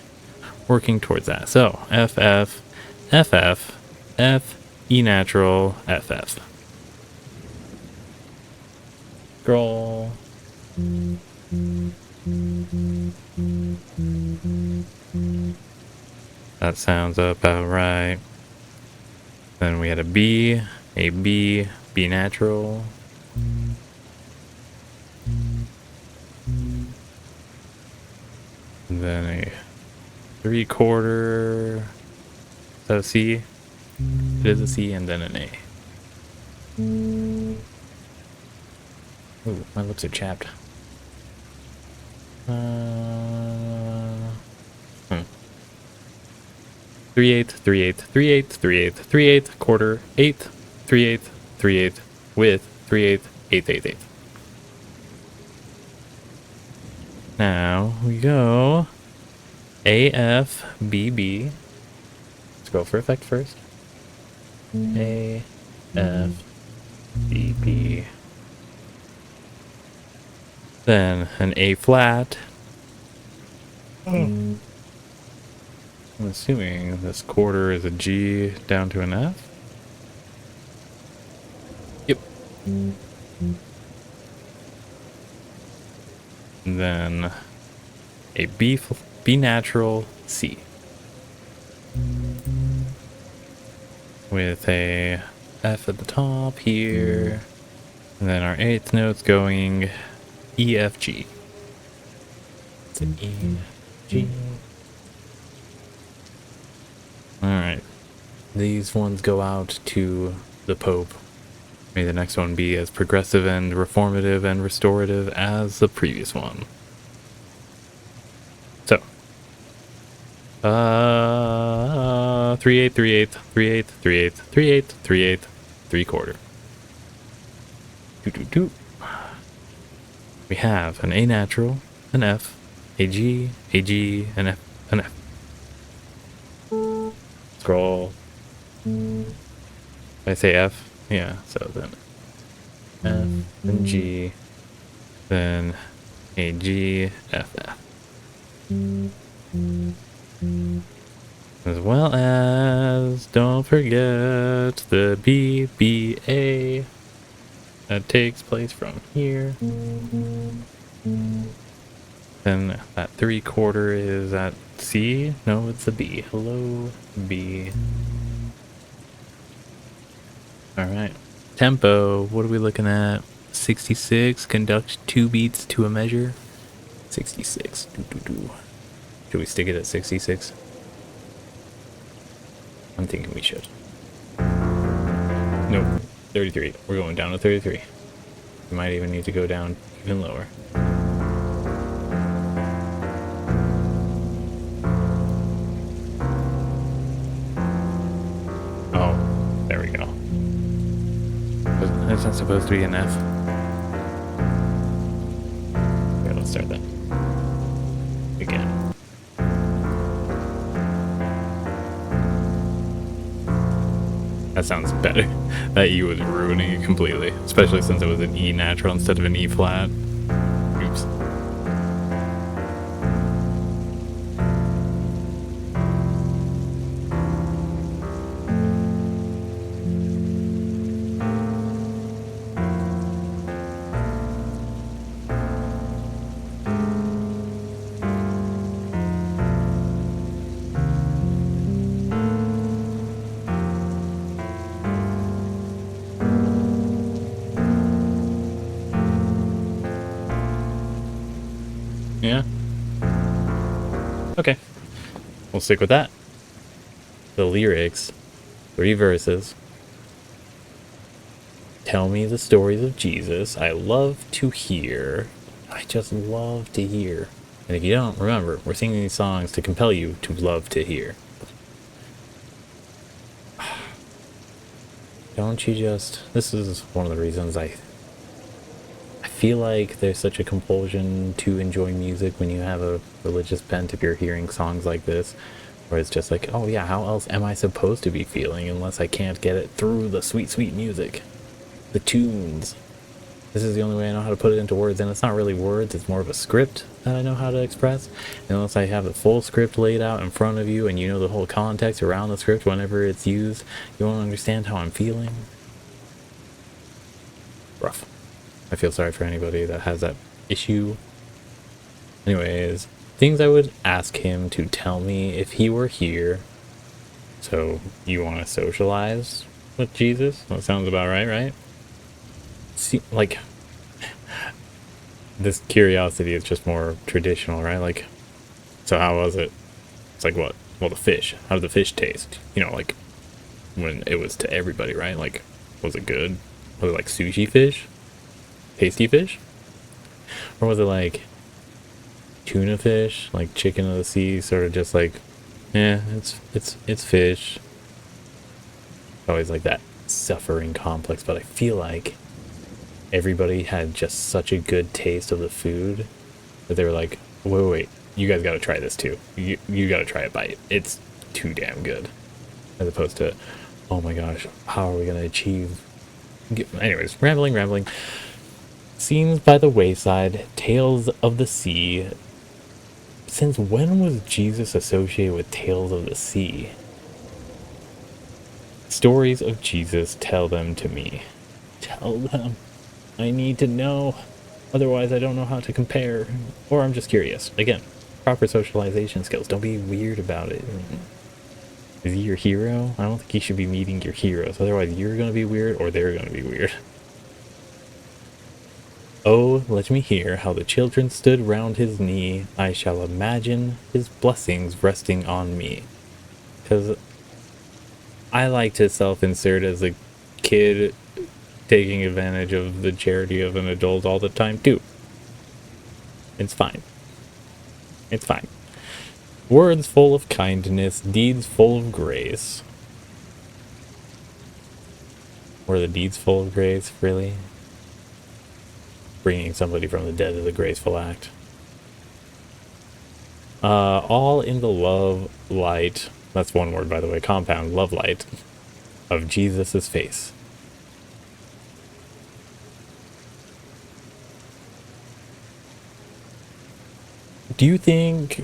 working towards that. So F, F, F, F, F, E natural, F, F. Scroll. That sounds about right. Then we had a B, B natural. And then a 3/4. So C. It is a C and then an A. Ooh, my lips are chapped. 3/8, 3/8, 3/8, 3/8, 3/8, quarter, 8, 3/8, 3/8 with 3/8, 8, 8, 8. Now we go A, F, B, B. Let's go for effect first. A, F, B, B. Then an A flat. I'm assuming this quarter is a G down to an F. Yep. And then a B natural, C. with a F at the top here, and then our eighth note's going E, F, G. It's an E, G. Alright. These ones go out to the Pope. May the next one be as progressive and reformative and restorative as the previous one. So. 3/8, 3/8, 3/8, 3/8, 3/8, 3/8, 3/4. We have an A natural, an F, a G, an F, an F. Scroll. Did I say F? Yeah, so then F, then G, then a G, F, F. As well as, don't forget, the B, B, A. That takes place from here. Then that 3/4 is at C. No, it's a B. Hello, B. Alright. Tempo. What are we looking at? 66. Conduct 2 beats to a measure. 66. Should we stick it at 66? I'm thinking we should. Nope. 33. We're going down to 33. We might even need to go down even lower. Oh, there we go. That's not supposed to be an F. Okay, let's start that. Again. That sounds better. That E was ruining it completely, especially since it was an E natural instead of an E flat. Oops. Yeah. Okay. We'll stick with that. The lyrics. 3 verses. Tell me the stories of Jesus. I love to hear. I just love to hear. And if you don't, remember, we're singing these songs to compel you to love to hear. Don't you just... This is one of the reasons I feel like there's such a compulsion to enjoy music when you have a religious bent if you're hearing songs like this, where it's just like, oh yeah, how else am I supposed to be feeling unless I can't get it through the sweet, sweet music, the tunes. This is the only way I know how to put it into words, and it's not really words, it's more of a script that I know how to express. And unless I have the full script laid out in front of you and you know the whole context around the script whenever it's used, you won't understand how I'm feeling. Rough. I feel sorry for anybody that has that issue. Anyways, things I would ask him to tell me if he were here. So, you want to socialize with Jesus? That sounds about right, right? See, like, this curiosity is just more traditional, right? Like, so how was it? It's like what? Well, the fish. How did the fish taste? You know, like, when it was to everybody, right? Like, was it good? Was it like sushi fish? Tasty fish? Or was it like tuna fish, like chicken of the sea, sort of just like, yeah, it's fish. Always like that suffering complex, but I feel like everybody had just such a good taste of the food that they were like, wait, you guys gotta try this too. You gotta try a bite. It's too damn good. As opposed to, oh my gosh, how are we gonna achieve? Anyways, rambling. Scenes by the wayside, tales of the sea. Since when was Jesus associated with tales of the sea? Stories of Jesus, tell them to me. Tell them. I need to know. Otherwise, I don't know how to compare. Or I'm just curious. Again, proper socialization skills. Don't be weird about it. Is he your hero? I don't think he should be meeting your heroes. Otherwise, you're gonna be weird or they're gonna be weird. Oh, let me hear how the children stood round his knee. I shall imagine his blessings resting on me. Because I like to self-insert as a kid taking advantage of the charity of an adult all the time, too. It's fine. It's fine. Words full of kindness, deeds full of grace. Were the deeds full of grace, really? Bringing somebody from the dead is a graceful act. All in the love light, that's one word by the way, compound, love light, of Jesus' face. Do you think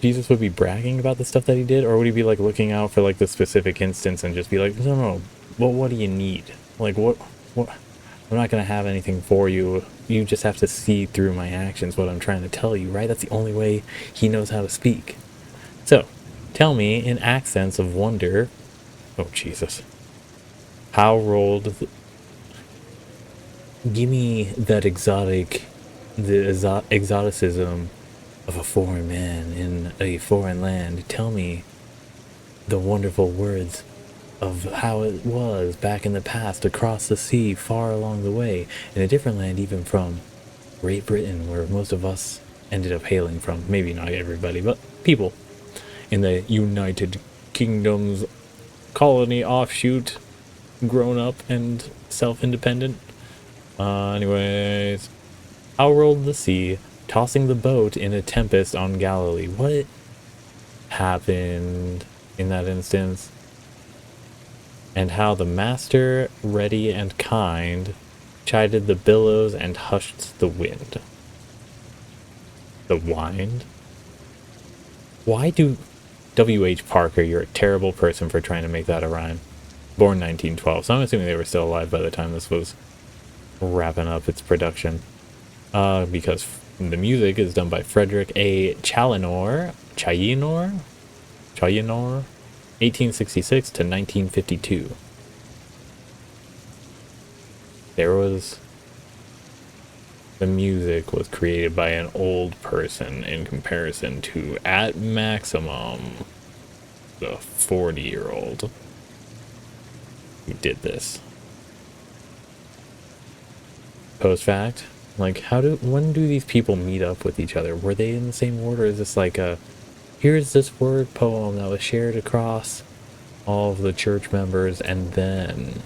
Jesus would be bragging about the stuff that he did, or would he be like looking out for like the specific instance and just be like, no, well, what do you need? Like, what, I'm not gonna have anything for you. You just have to see through my actions what I'm trying to tell you, right? That's the only way he knows how to speak. So, tell me in accents of wonder, oh Jesus, how rolled, give me that exoticism of a foreign man in a foreign land. Tell me the wonderful words of how it was back in the past across the sea, far along the way, in a different land even from Great Britain, where most of us ended up hailing from. Maybe not everybody, but people in the United Kingdom's colony offshoot, grown up and self-independent. Anyways, how rolled the sea, tossing the boat in a tempest on Galilee. What happened in that instance? And how the master, ready and kind, chided the billows and hushed the wind. The wind? Why do W.H. Parker, you're a terrible person for trying to make that a rhyme. Born 1912, so I'm assuming they were still alive by the time this was wrapping up its production. Because the music is done by Frederick A. Chalinor, 1866 to 1952. The music was created by an old person in comparison to, at maximum, the 40-year-old who did this. Post fact, like, when do these people meet up with each other? Were they in the same order? Is this like a, here's this word poem that was shared across all of the church members and then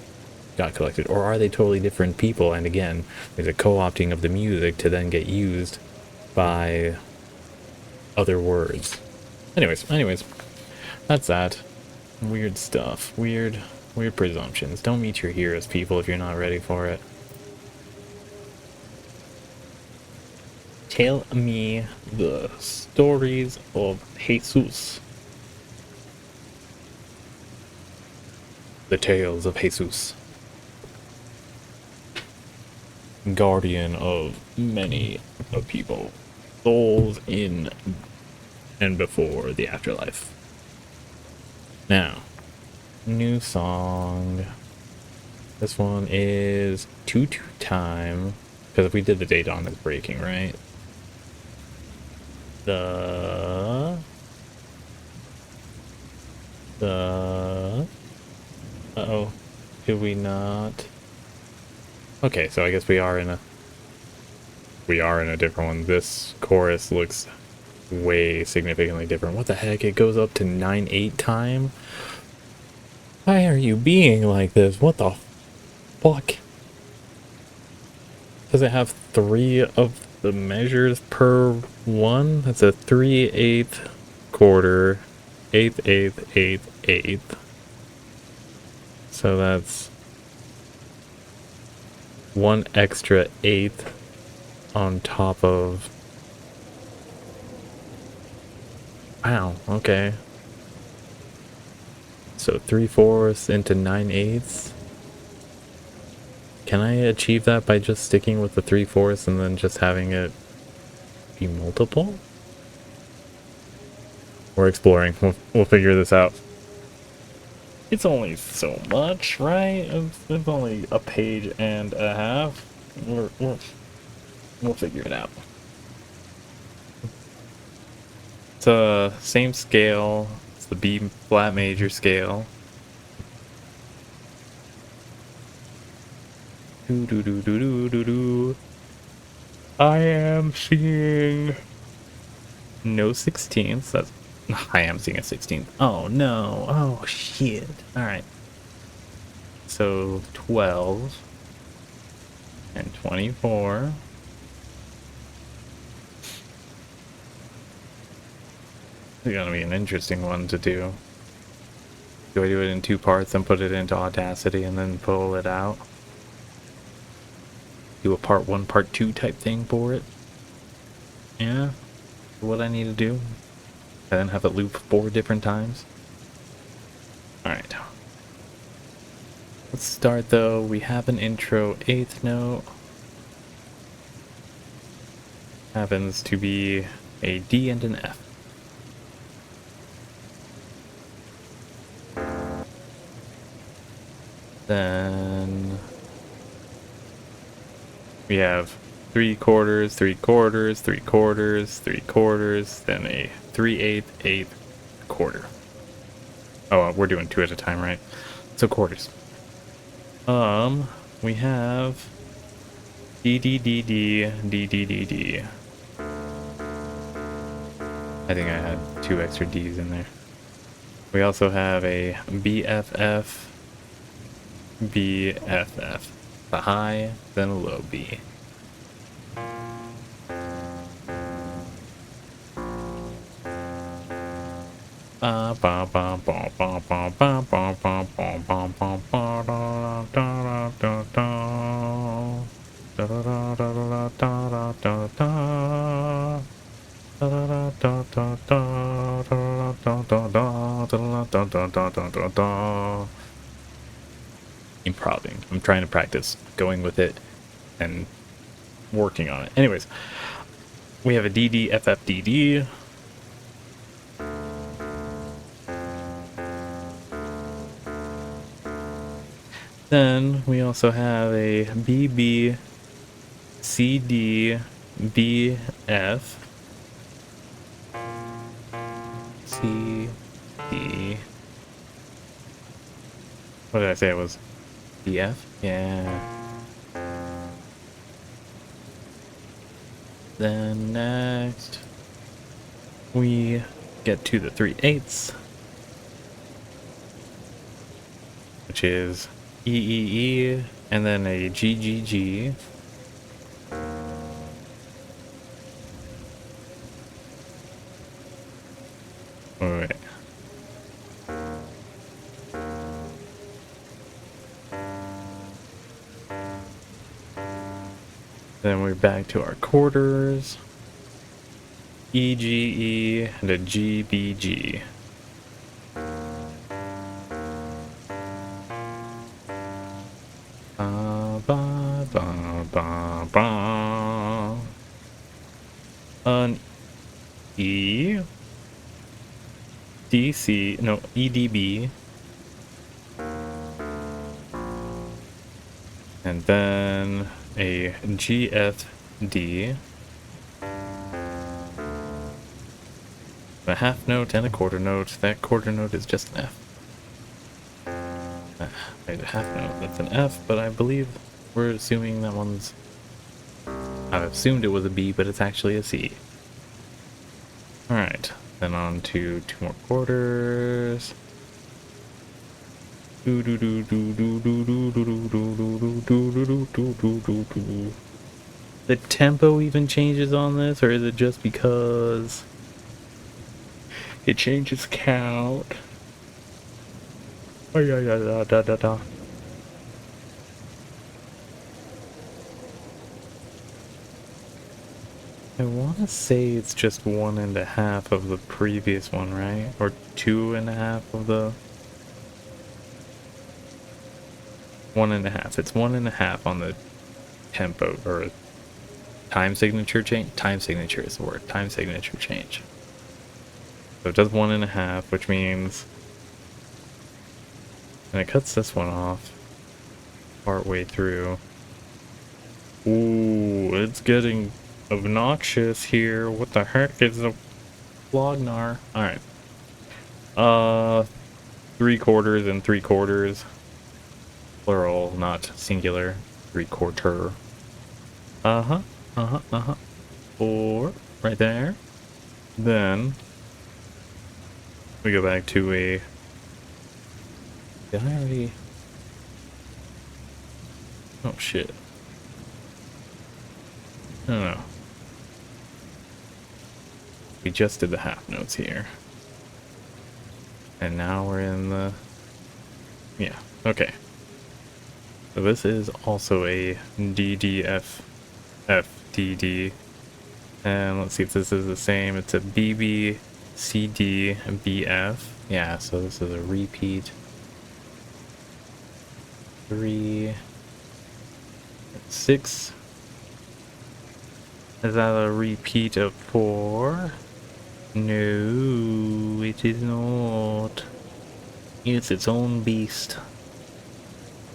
got collected? Or are they totally different people? And again, there's a co-opting of the music to then get used by other words. Anyways, that's that. Weird stuff. Weird presumptions. Don't meet your heroes, people, if you're not ready for it. Tell me the stories of Jesus. The tales of Jesus. Guardian of many of people. Souls in and before the afterlife. Now, new song. This one is Tutu Time. Because if we did the day dawn is breaking, right? Uh-oh. Did we not? Okay, so I guess we are in a different one. This chorus looks way significantly different. What the heck? It goes up to 9/8 time? Why are you being like this? What the fuck? Does it have 3 of the measures per one? That's a 3/8 quarter, 8/8. So that's 1 extra 1/8 on top of. Wow, okay. So 3/4 into 9/8. Can I achieve that by just sticking with the 3/4 and then just having it be multiple? We're exploring. We'll figure this out. It's only so much, right? It's only a page and a half. We'll figure it out. It's a same scale. It's the B flat major scale. I am seeing no 16ths. That's I am seeing a 16th. Oh no. Oh shit. Alright. So 12 and 24. It's gonna be an interesting one to do. Do I do it in 2 parts and put it into Audacity and then pull it out? Do a part 1, part 2 type thing for it? Yeah? What I need to do? And then have it loop 4 different times? Alright. Let's start though. We have an intro 8th note. Happens to be a D and an F. Then we have 3/4, 3/4, 3/4, 3/4, then a 3/8, 8 quarter. Oh, we're doing 2 at a time, right? So quarters. We have D D D D D D D D. I think I had 2 extra D's in there. We also have a BFF, BFF. A high, then a low B. Improving. I'm trying to practice going with it and working on it. Anyways, we have a DD, FF, DD. Then we also have a BB, CD, BF, C, D. What did I say it was? BF? Yeah. Then next, we get to the 3/8, which is EEE, and then a GGG. Wait. Then we're back to our quarters. EGE and a GBG. An E, DC, no, EDB, and then a GFD, a half note and a quarter note. That quarter note is just an F. Wait, a half note, that's an F, but I believe we're assuming that one's... I assumed it was a B, but it's actually a C. Alright, then on to 2 more quarters. The tempo even changes on this, or is it just because it changes count? Oh yeah, yeah, da da da. I want to say it's just 1.5 of the previous one, right? Or 2.5 of the... 1.5. It's 1.5 on the tempo, or time signature change. Time signature is the word. Time signature change. So it does 1.5, which means And it cuts this one off part way through. Ooh, it's getting obnoxious here. What the heck is a Flognar? Alright. 3/4 and 3/4. Plural, not singular. 3/4. Uh-huh. 4 right there. Then we go back to a... Did I already... Oh shit. I don't know. We just did the half notes here. And now we're in the... Yeah, okay. So this is also a DDFFDD. And let's see if this is the same. It's a BBCDBF. Yeah, so this is a repeat. 3, 6. Is that a repeat of 4? No, it is not. It's its own beast.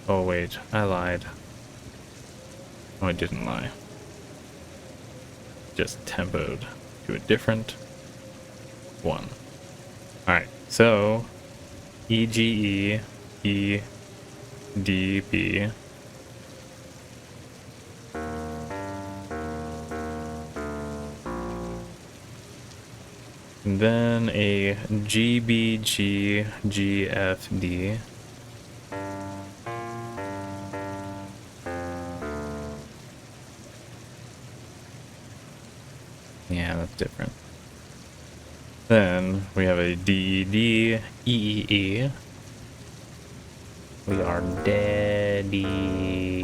Oh wait, I lied. Oh, I didn't lie. Just tempoed to a different one. Alright, so EGE, EDB. And then a GBGGFD. Yeah, that's different. Then we have a DED EEE. We are daddy.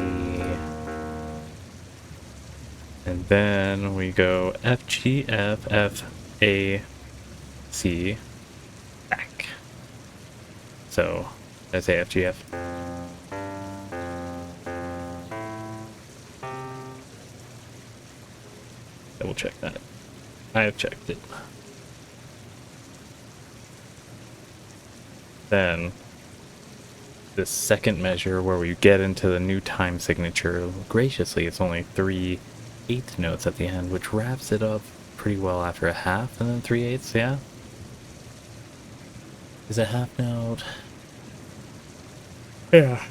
And then we go FGFFA. C back. So I say FGF. Double check that. I have checked it. Then this second measure where we get into the new time signature, graciously it's only 3/8 notes at the end, which wraps it up pretty well after a half and then 3/8, yeah? Is a half note? Yeah.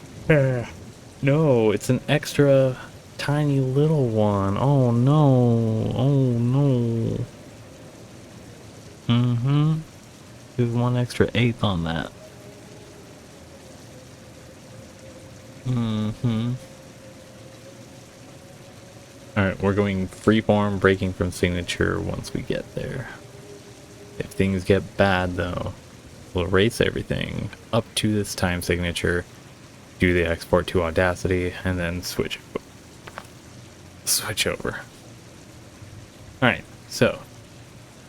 No, it's an extra tiny little one. Oh no. Oh no. There's one extra 1/8 on that. Alright, we're going freeform, breaking from signature once we get there. If things get bad though, we'll erase everything up to this time signature, do the export to Audacity, and then switch over. Alright, so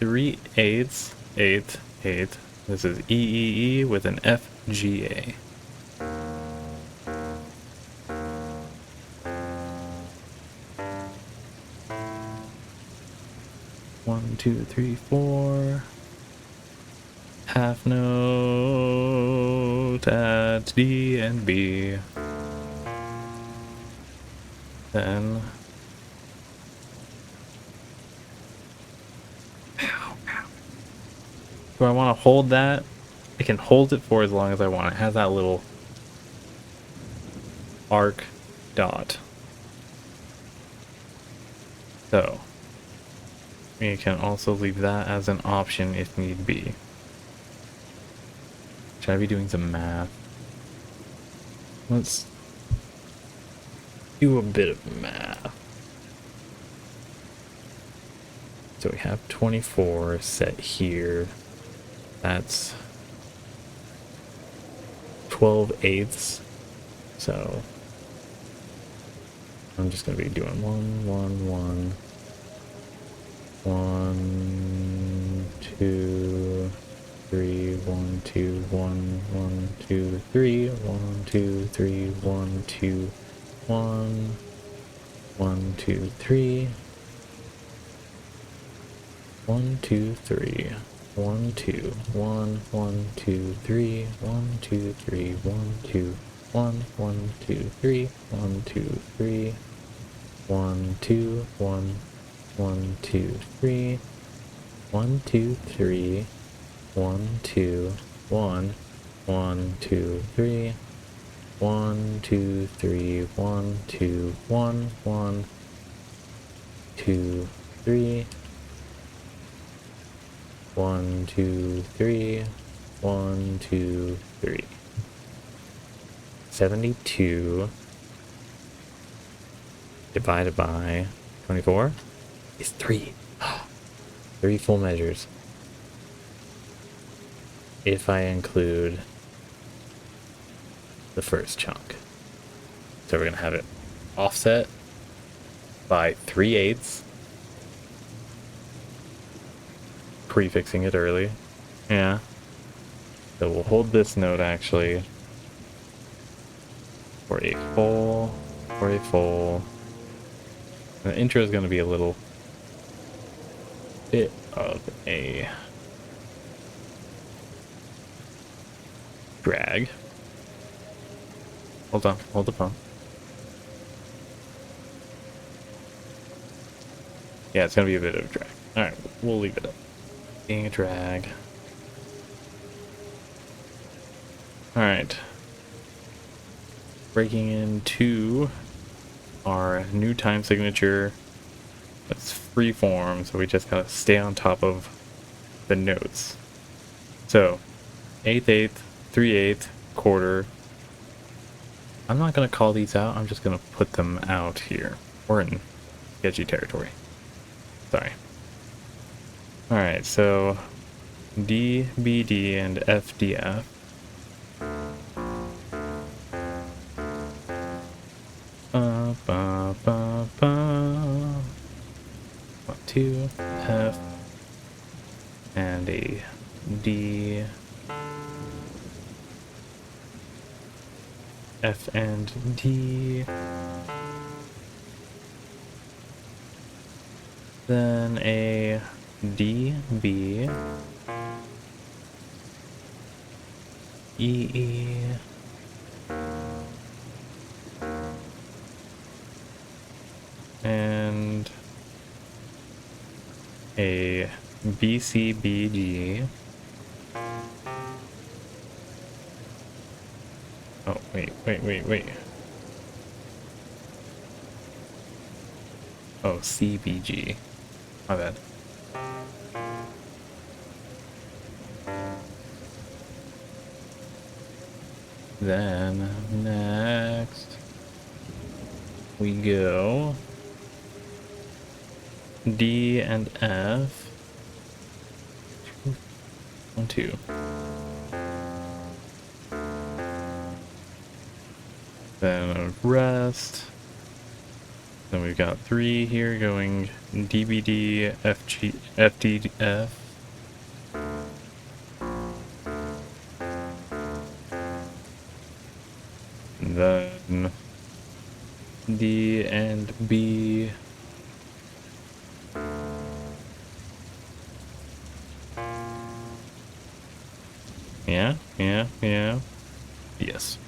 3/8, 8, 8. This is EEE with an FGA. One, 2, 3, 4. Half note at D and B. Then do I want to hold that? I can hold it for as long as I want. It has that little arc dot. So we can also leave that as an option if need be. Should I be doing some math? Let's do a bit of math. So we have 24 set here. That's 12/8. So I'm just gonna be doing 1, 1, 1, 1, 2, 3, 1, 2, 1, 1, 2, 3, 1, 2, 3, 1, 2, 1, 1, 2, 3, 1, 2, 3, 1, 2, 1, 1, 2, 3, 1, 2, 3, 1, 2, 1, 1, 2, 3, 1, 2, 3, 1, 2, 1, 1, 2, 3, 1, 2, 3, 1, 2, 1, 1, 2, 3, 1, 2, 3, 1, 2, 1, 1, 2, 3, 1, 2, 3, 1, 2, 3. 72 divided by 24 is 3. 3 full measures. If I include the first chunk. So we're going to have it offset by 3/8. Prefixing it early. Yeah. So we'll hold this note actually for a full. And the intro is going to be a little bit of a drag. Hold on, hold the phone. Yeah, it's going to be a bit of a drag. Alright, we'll leave it up. Being a drag. Alright. Breaking into our new time signature. It's free form, so we just gotta stay on top of the notes. So, 1/8, 3/8, quarter. I'm not gonna call these out, I'm just gonna put them out here. We're in sketchy territory. Sorry. Alright, so D, B, D, and F, D, F. Ba, ba, ba. 1, 2, F, and a D, F and D, then a D, B, E, E, and a B, C, B, G. Oh, wait. Oh, C, B, G. My bad. Then, next, we go D and F. 1, 2. Then a rest. Then we've got 3 here going DBD, FG, FD, F. Then D and B. Yeah. Yes.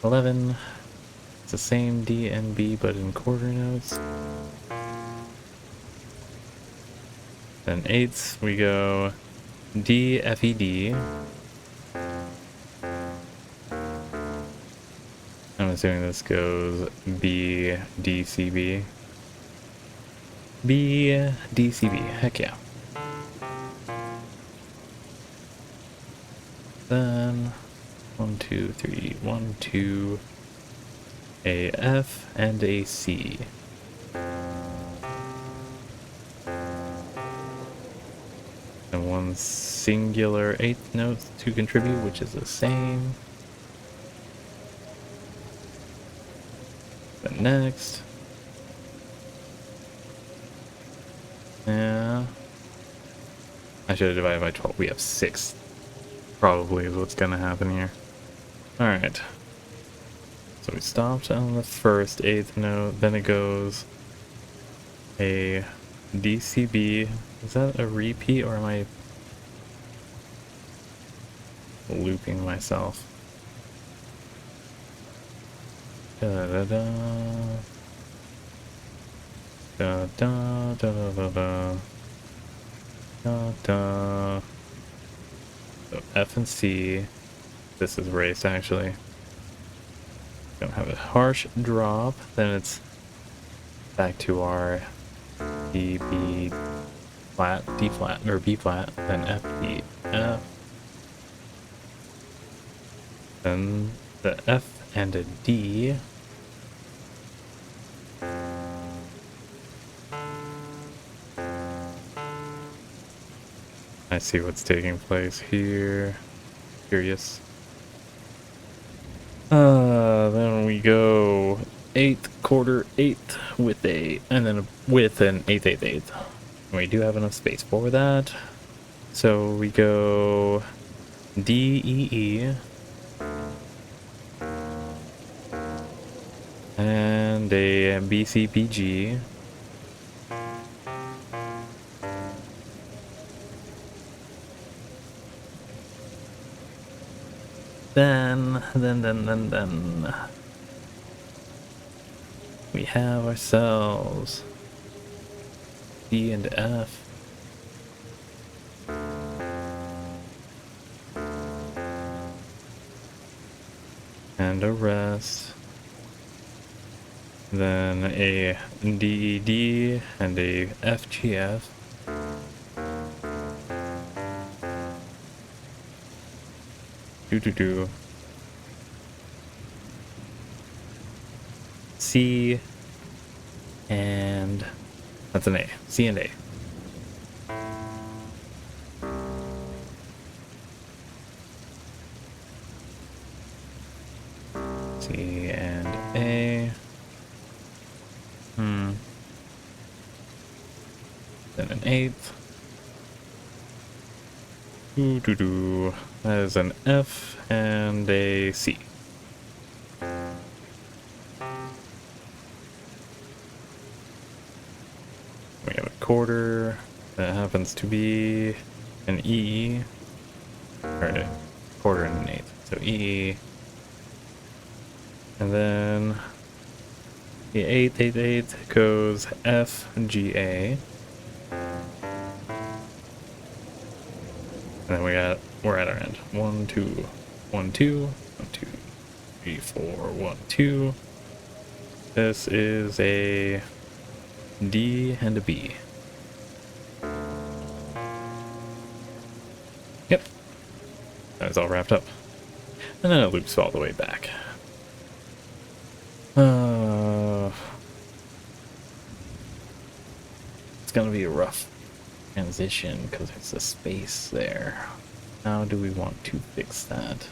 11. It's the same D and B, but in quarter notes. Then 8ths, we go D, F, E, D. I'm assuming this goes B, D, C, B. B, D, C, B. Heck yeah. Then 1, 2, 3, 1, 2, a F and a C. And 1 singular 8th note to contribute, which is the same. Then next. Yeah. I should have divided by 12. We have 6. Probably is what's gonna happen here. Alright. So we stopped on the first 8th note, then it goes a DCB, Is that a repeat or am I looping myself? Da da da da da da da da da da. So F and C. This is race actually. Don't have a harsh drop. Then it's back to our D B flat, D flat, or B flat. Then F D F. Then the F and a D. I see what's taking place here. Curious. Then we go 8th, quarter, 8th with a, and then with an 8th, 8th, 8th. We do have enough space for that. So we go D, E, E. And a B, C, B, G. Then we have ourselves D and F. And a rest. Then a DED and a FGF. Do. C and that's an A. C and A. C and A. Then an 8th. Do. That is an F and a C. We have a quarter. That happens to be an E. Or a quarter and an 8th. So E. And then the 8th goes F, G, A. And then we're at our end. 1, 2, 1, 2, 1, 2, 3, 4, 1, 2. This is a D and a B. Yep. That's all wrapped up. And then it loops all the way back. It's gonna be a rough transition because there's a space there. How do we want to fix that?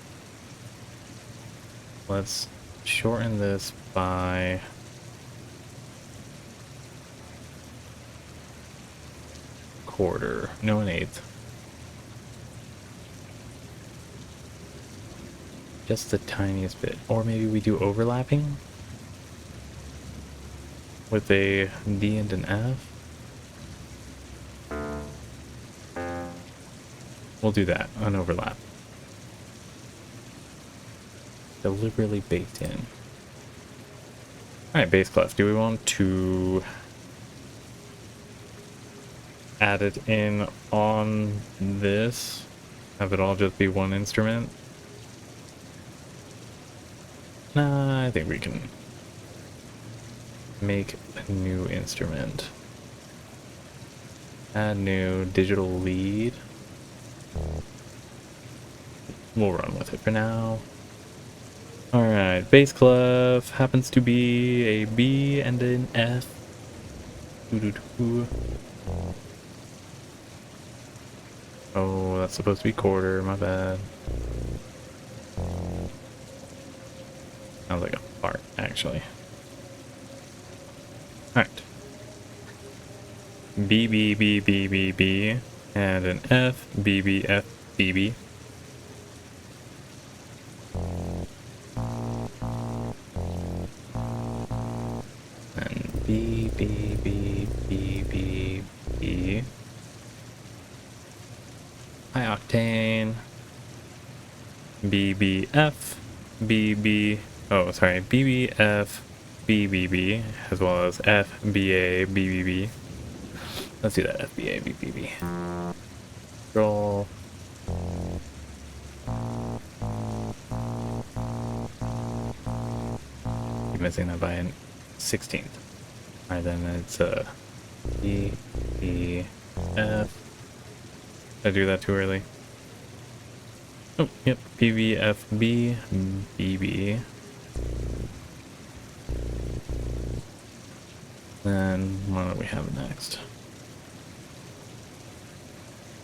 Let's shorten this by quarter, no, an 8th. Just the tiniest bit. Or maybe we do overlapping with a D and an F. We'll do that, an overlap. Deliberately baked in. Alright, bass clef. Do we want to add it in on this? Have it all just be one instrument? Nah, I think we can make a new instrument. Add new digital lead. We'll run with it for now. Alright, bass clef happens to be a B and an F. Oh, that's supposed to be quarter, my bad. Sounds like a fart, actually. Alright. B, B, B, B, B, B. And an F, B, B, F, B, B. And B, B, B, B, B, B. high octane, BBF, BB, oh sorry, BBF, BBB, as well as FBA, BBB. Let's do that, FBA, BBB. Roll. Keep missing that by an 16th. Alright, then it's B, E, F. Did I do that too early? Oh, yep, PVFB, BB. Then what do we have next?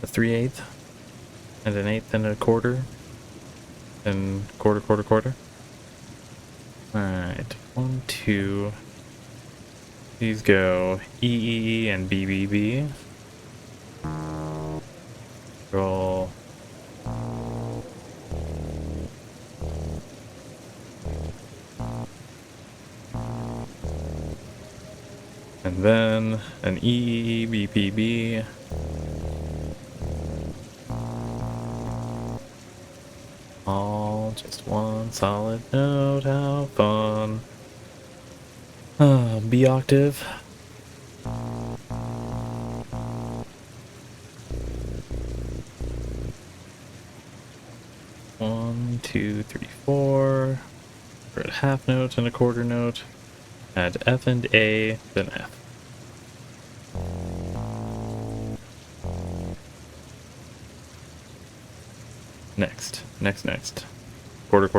A 3/8, and an 1/8, and a quarter, and quarter. Alright, 1, 2. These go EEE and BBB. Roll. And then an EEE, BPB. All just one solid note, how fun. B octave. One, two, three, four. We're at a half note and a quarter note. Add F and A, then F. Next. Quarter.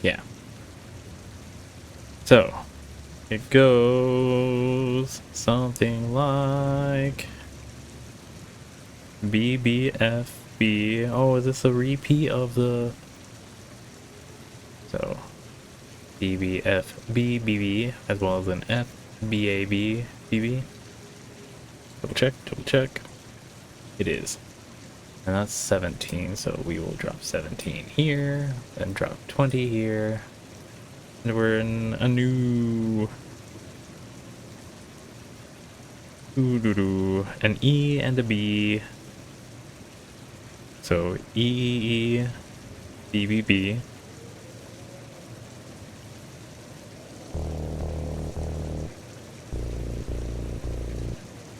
Yeah. So, it goes something like BBFB. Oh, is this a repeat of the... So, BBFB, BB, as well as an FBAB, BB. Double check. It is. And that's 17, so we will drop 17 here, then drop 20 here. And we're in a new... an E and a B. So E, BBB.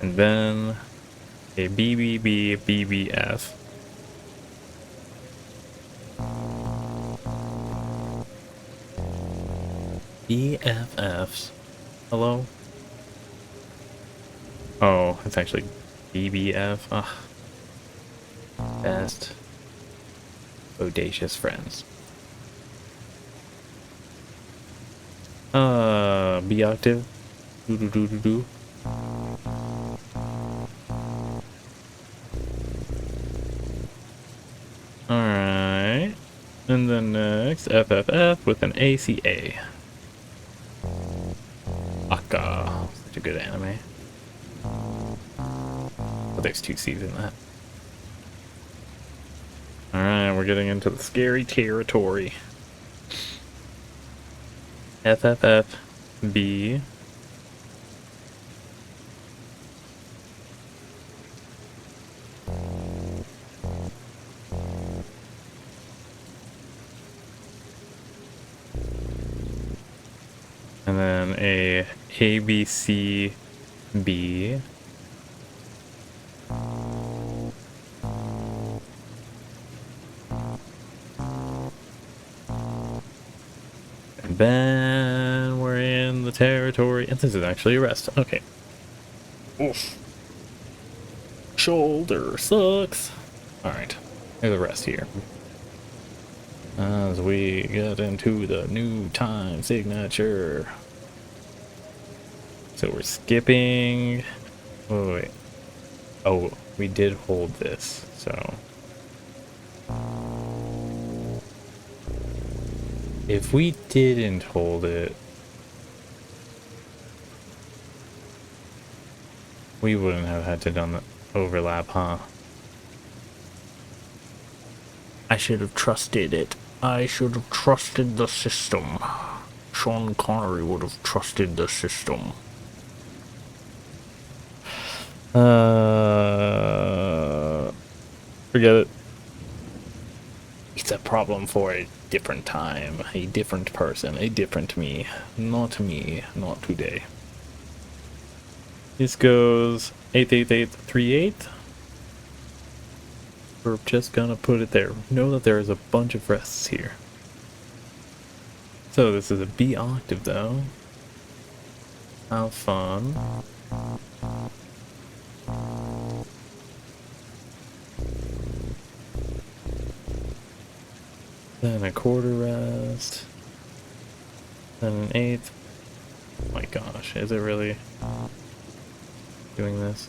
And then a BBB, BBF. BFFs. Hello? Oh, it's actually BBF. Ugh. Best audacious friends. B octave. Do. Alright. And then next, FFF with an ACA. Aka. Such a good anime. But there's 2 C's in that. Alright, we're getting into the scary territory. FFF B. And then a ABC B. And then we're in the territory, and this is actually a rest. Okay. Oof. Shoulder sucks. Alright, there's a rest here. As we get into the new time signature. So we're skipping. Oh, wait. Oh, we did hold this, so. If we didn't hold it, we wouldn't have had to done the overlap, huh? I should have trusted it. I should have trusted the system. Sean Connery would have trusted the system. Forget it. It's a problem for a different time, a different person, a different me. Not me, not today. This goes 88838. We're just gonna put it there. Know that there is a bunch of rests here. So this is a B octave though. How fun. Then a quarter rest. Then an eighth. Oh my gosh, is it really doing this?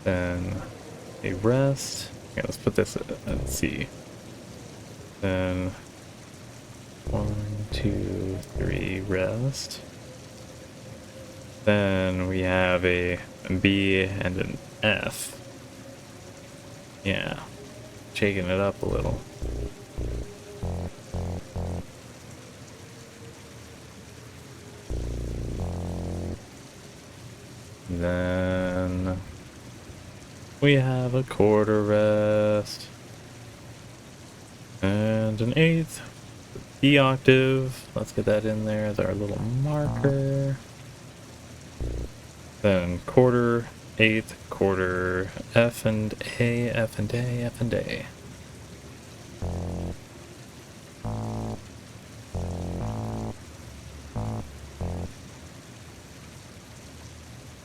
Then a rest. Yeah, let's put this at C. Then 1, 2, 3 rest. Then we have a B and an F. Yeah, shaking it up a little. Then we have a quarter rest and an eighth. E octave. Let's get that in there as our little marker. Then quarter, eighth, quarter, F and A, F and A, F and A.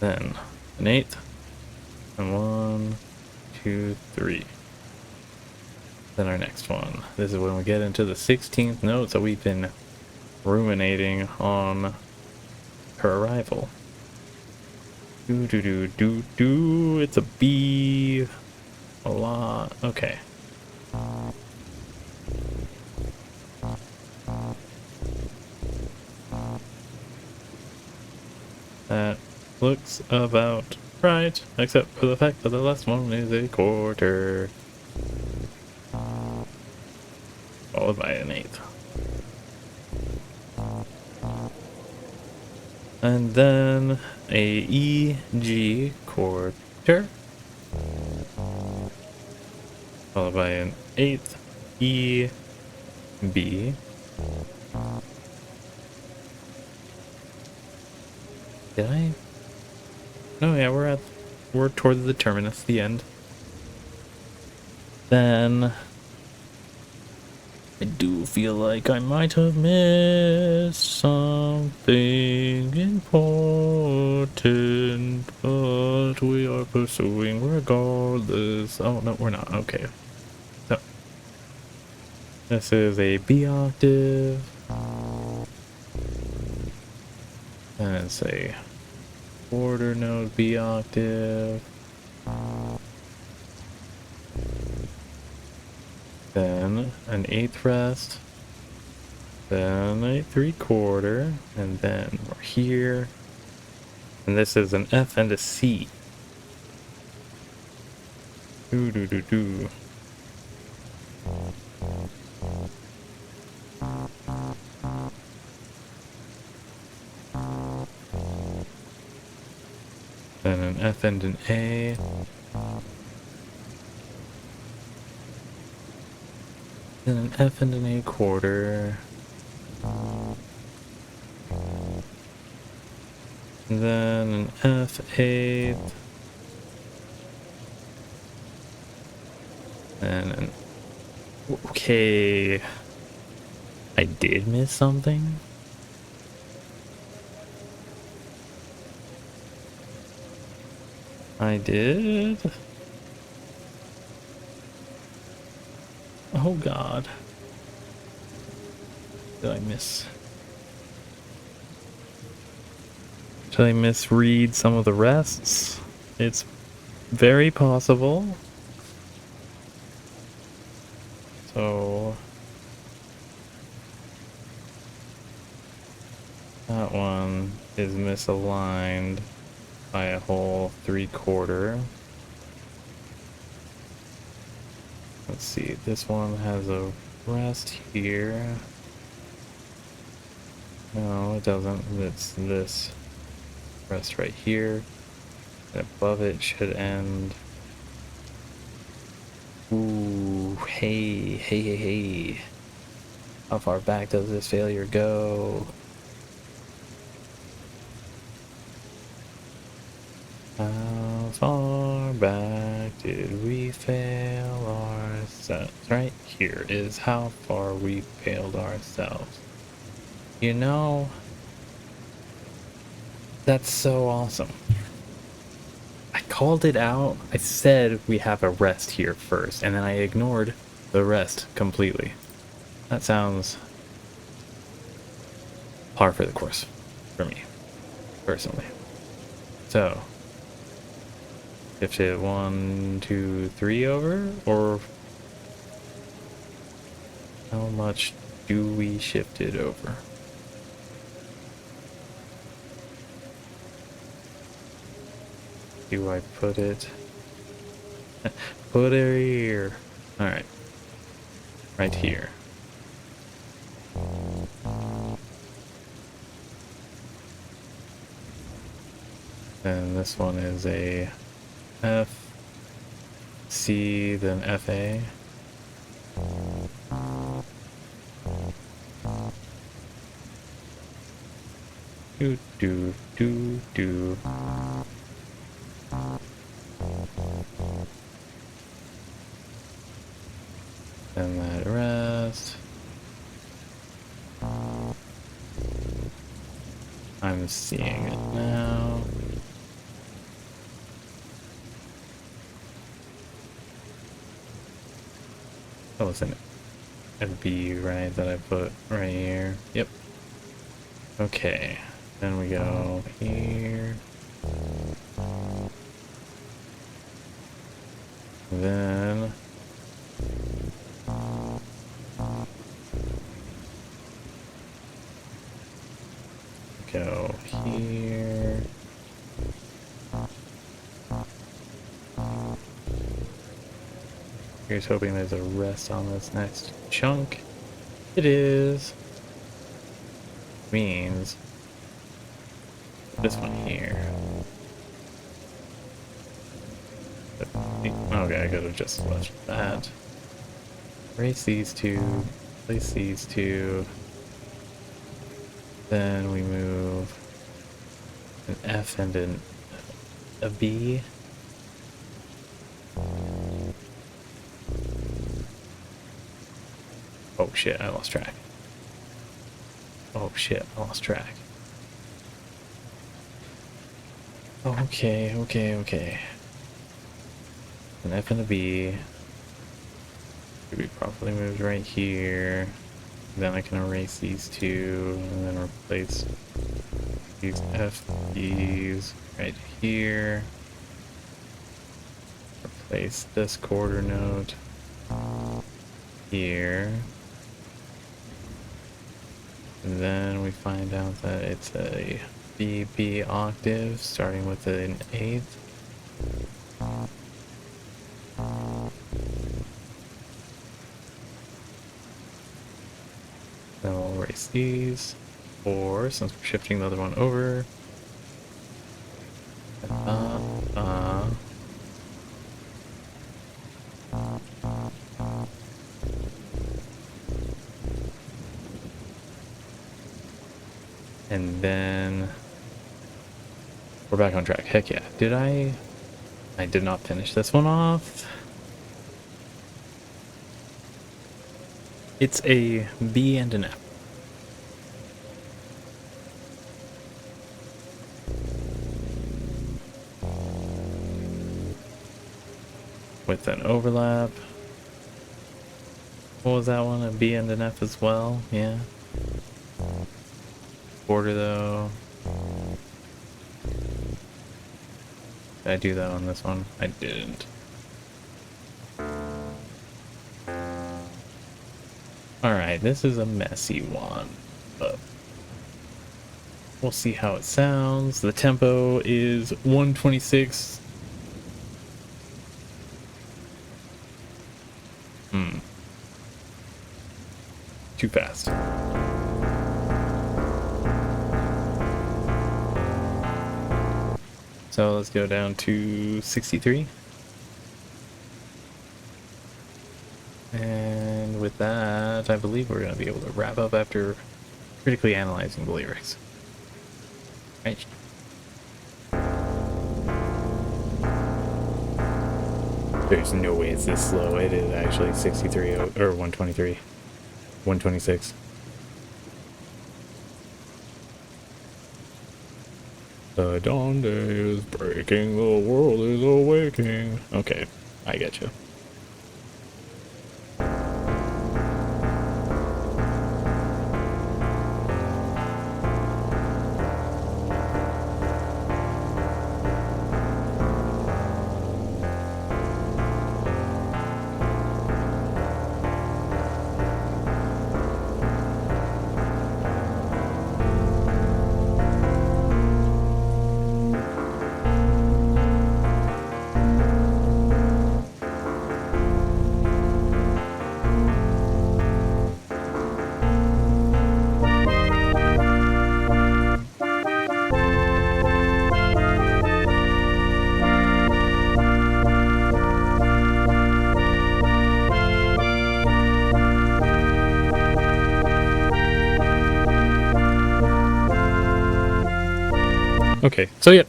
Then an eighth, and 1, 2, 3. Then our next one. This is when we get into the 16th note, so we've been ruminating on her arrival. Do do do do do. It's a B. A lot. Okay. That looks about right, except for the fact that the last one is a quarter. Followed by an eighth. And then a E, G quarter. Followed by an eighth, E, B. Did I? No, yeah, we're towards the terminus, the end. Then I do feel like I might have missed something important, but we are pursuing regardless. Oh, no, we're not. Okay. So, this is a B octave. And it's a quarter note B octave. Then an eighth rest, then a 3/4, and then we're here, and this is an F and a C. Do do do do. Then an F and an A. Then an F and an A quarter. And then an F eighth. And an... Okay. I did miss something? I did? Oh god. Did I misread some of the rests? It's very possible. So that one is misaligned by a whole 3/4. Let's see, this one has a rest here. No, it doesn't. It's this rest right here. And above it should end. Ooh, hey, hey, hey, hey. How far back does this failure go? How far back did we fail ourselves? Right here is how far we failed ourselves. You know, that's so awesome. I called it out. I said we have a rest here first, and then I ignored the rest completely. That sounds par for the course for me, personally. So, shift it 1, 2, 3 over, or how much do we shift it over? Do I put it? Put it here. Alright. Right here. And this one is a F, C, then FA. Do, do, do, do. And that rest. I'm seeing it now. That was a B, right, that I put right here. Yep. Okay. Then we go here. Then go here. Here's hoping there's a rest on this next chunk. It is. Means this one here. Okay, I could have just left that. Erase these two, place these two. Then we move an F and a B. Oh shit, I lost track. Oh shit, I lost track. Okay, okay, okay. An F and a B. Should be properly moved right here. Then I can erase these two and then replace these FBs right here. Replace this quarter note here. And then we find out that it's a BB octave starting with an eighth. Then we'll erase these, or since we're shifting the other one over, and then we're back on track. Heck yeah. I did not finish this one off. It's a B and an F. With an overlap. What was that one? A B and an F as well? Yeah. Border though. Did I do that on this one? I didn't. Alright, this is a messy one, but we'll see how it sounds. The tempo is 126. Too fast. So let's go down to 63. And with that, I believe we're going to be able to wrap up after critically analyzing the lyrics. Right. There's no way it's this slow. It is actually 63 or 123. 126. The dawn day is breaking, the world is awaking. Okay, I get you. Okay, so yeah,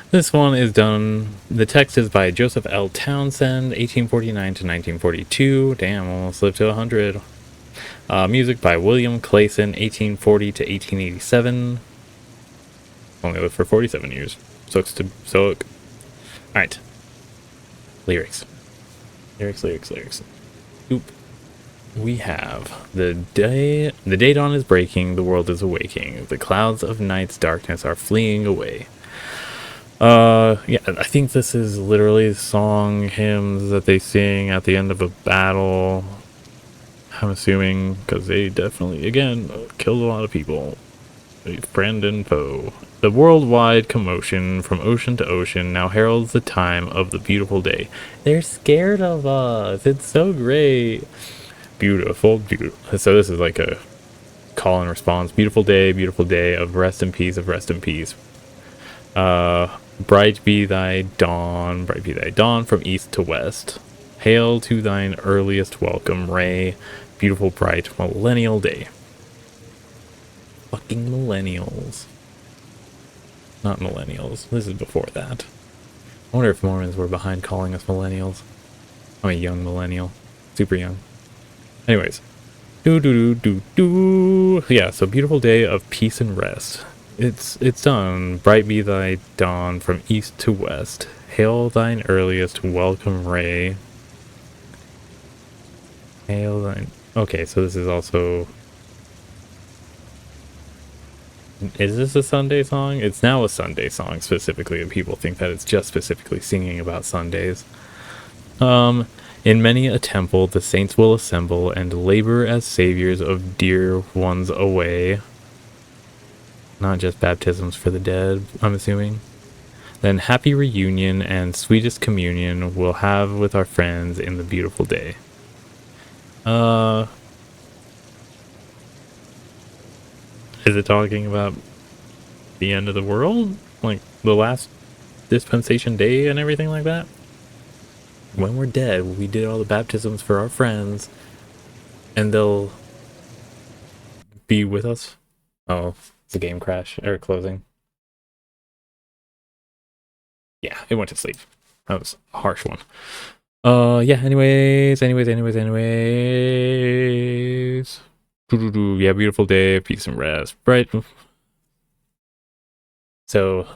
this one is done. The text is by Joseph L. Townsend, 1849 to 1942. Damn, almost lived to 100. Music by William Clayson, 1840 to 1887. Only lived for 47 years. Alright. Lyrics. Oop. We have the day dawn is breaking, the world is awaking, the clouds of night's darkness are fleeing away. Yeah, I think this is literally song hymns that they sing at the end of a battle. I'm assuming, because they definitely, again, killed a lot of people. Friend and foe. The worldwide commotion from ocean to ocean now heralds the time of the beautiful day. They're scared of us. It's so great. Beautiful. So this is like a call and response. Beautiful day of rest and peace, bright be thy dawn from east to west. Hail to thine earliest welcome ray, beautiful bright millennial day. Fucking millennials. Not millennials. This is before that. I wonder if Mormons were behind calling us millennials. I'm a young millennial. Super young. Anyways. Yeah, so beautiful day of peace and rest. It's done. Bright be thy dawn from east to west. Hail thine earliest welcome ray. Hail thine... Okay, so this is also... Is this a Sunday song? It's now a Sunday song specifically, and people think that it's just specifically singing about Sundays. In many a temple the saints will assemble and labor as saviors of dear ones away. Not just baptisms for the dead, I'm assuming. Then happy reunion and sweetest communion we'll have with our friends in the beautiful day. Is it talking about the end of the world? Like the last dispensation day and everything like that? When we're dead, we did all the baptisms for our friends, and they'll be with us. Oh, it's a game crash or closing. Yeah, it went to sleep. That was a harsh one. Yeah, anyways. Yeah, beautiful day, peace and rest. Right. So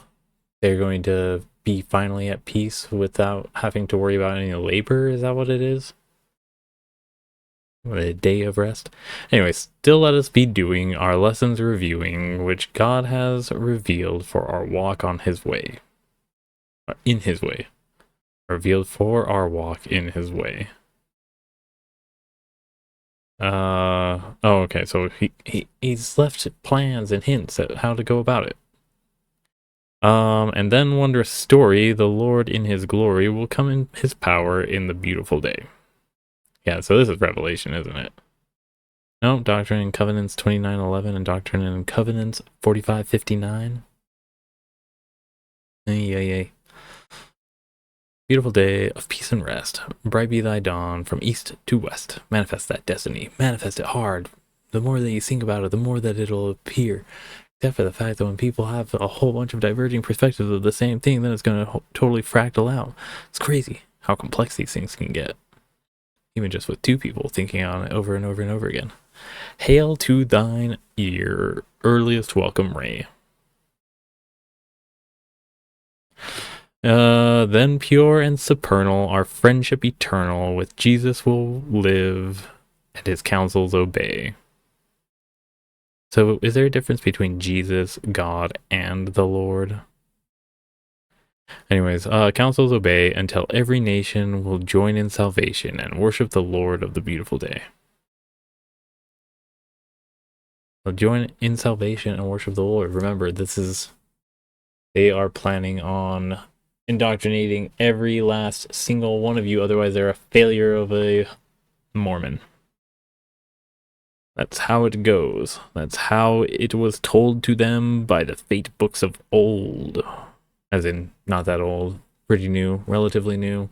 they're going to be finally at peace without having to worry about any labor. Is that what it is? A day of rest. Anyways, still let us be doing our lessons reviewing, which God has revealed for our walk on his way. In his way. Revealed for our walk in his way. Oh, okay, so he's left plans and hints at how to go about it. And then wondrous story, the Lord in his glory will come in his power in the beautiful day. Yeah, so this is Revelation, isn't it? No, Doctrine and Covenants 29:11 and Doctrine and Covenants 45:59. Yay. Beautiful day of peace and rest. Bright be thy dawn from east to west. Manifest that destiny. Manifest it hard. The more that you think about it, the more that it'll appear. Except for the fact that when people have a whole bunch of diverging perspectives of the same thing, then it's going to totally fractal out. It's crazy how complex these things can get. Even just with two people thinking on it over and over and over again. Hail to thine ear, earliest welcome ray. Then pure and supernal, our friendship eternal, with Jesus will live, and his counsels obey. So is there a difference between Jesus, God, and the Lord? Anyways, counsels obey until every nation will join in salvation and worship the Lord of the beautiful day. They'll join in salvation and worship the Lord. Remember, they are planning on indoctrinating every last single one of you, otherwise they're a failure of a Mormon. That's how it goes. That's how it was told to them by the fate books of old. As in, not that old, pretty new, relatively new.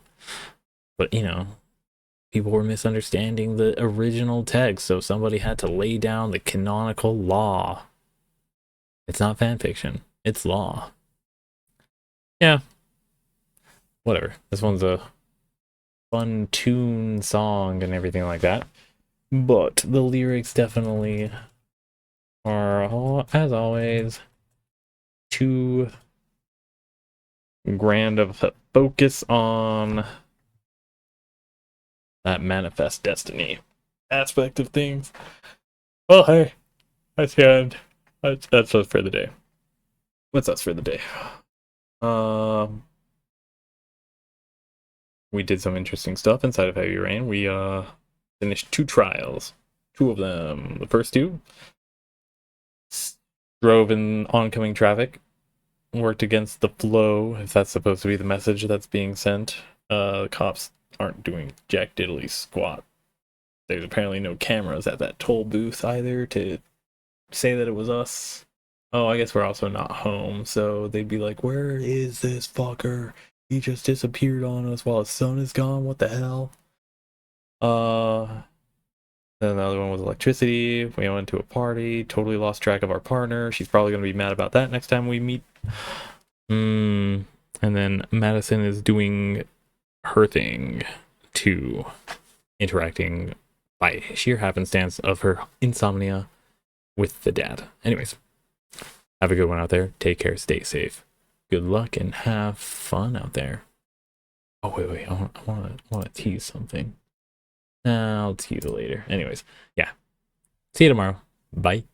But, people were misunderstanding the original text, so somebody had to lay down the canonical law. It's not fan fiction, it's law. Yeah. Whatever. This one's a fun tune song and everything like that. But the lyrics definitely are, as always, too grand of a focus on that manifest destiny aspect of things. Well, hey, that's the end. That's us for the day. What's us for the day? We did some interesting stuff inside of Heavy Rain. We finished 2 trials. 2 of them. The first 2 drove in oncoming traffic, worked against the flow, if that's supposed to be the message that's being sent. The cops aren't doing jack diddly squat. There's apparently no cameras at that toll booth either to say that it was us. Oh, I guess we're also not home, so they'd be like, where is this fucker? He just disappeared on us while his son is gone. What the hell? Then the other one was electricity. We went to a party, totally lost track of our partner. She's probably going to be mad about that next time we meet. And then Madison is doing her thing too, interacting by sheer happenstance of her insomnia with the dad. Anyways, have a good one out there. Take care. Stay safe. Good luck and have fun out there. Oh, wait. I want to tease something. I'll tease it later. Anyways, yeah. See you tomorrow. Bye.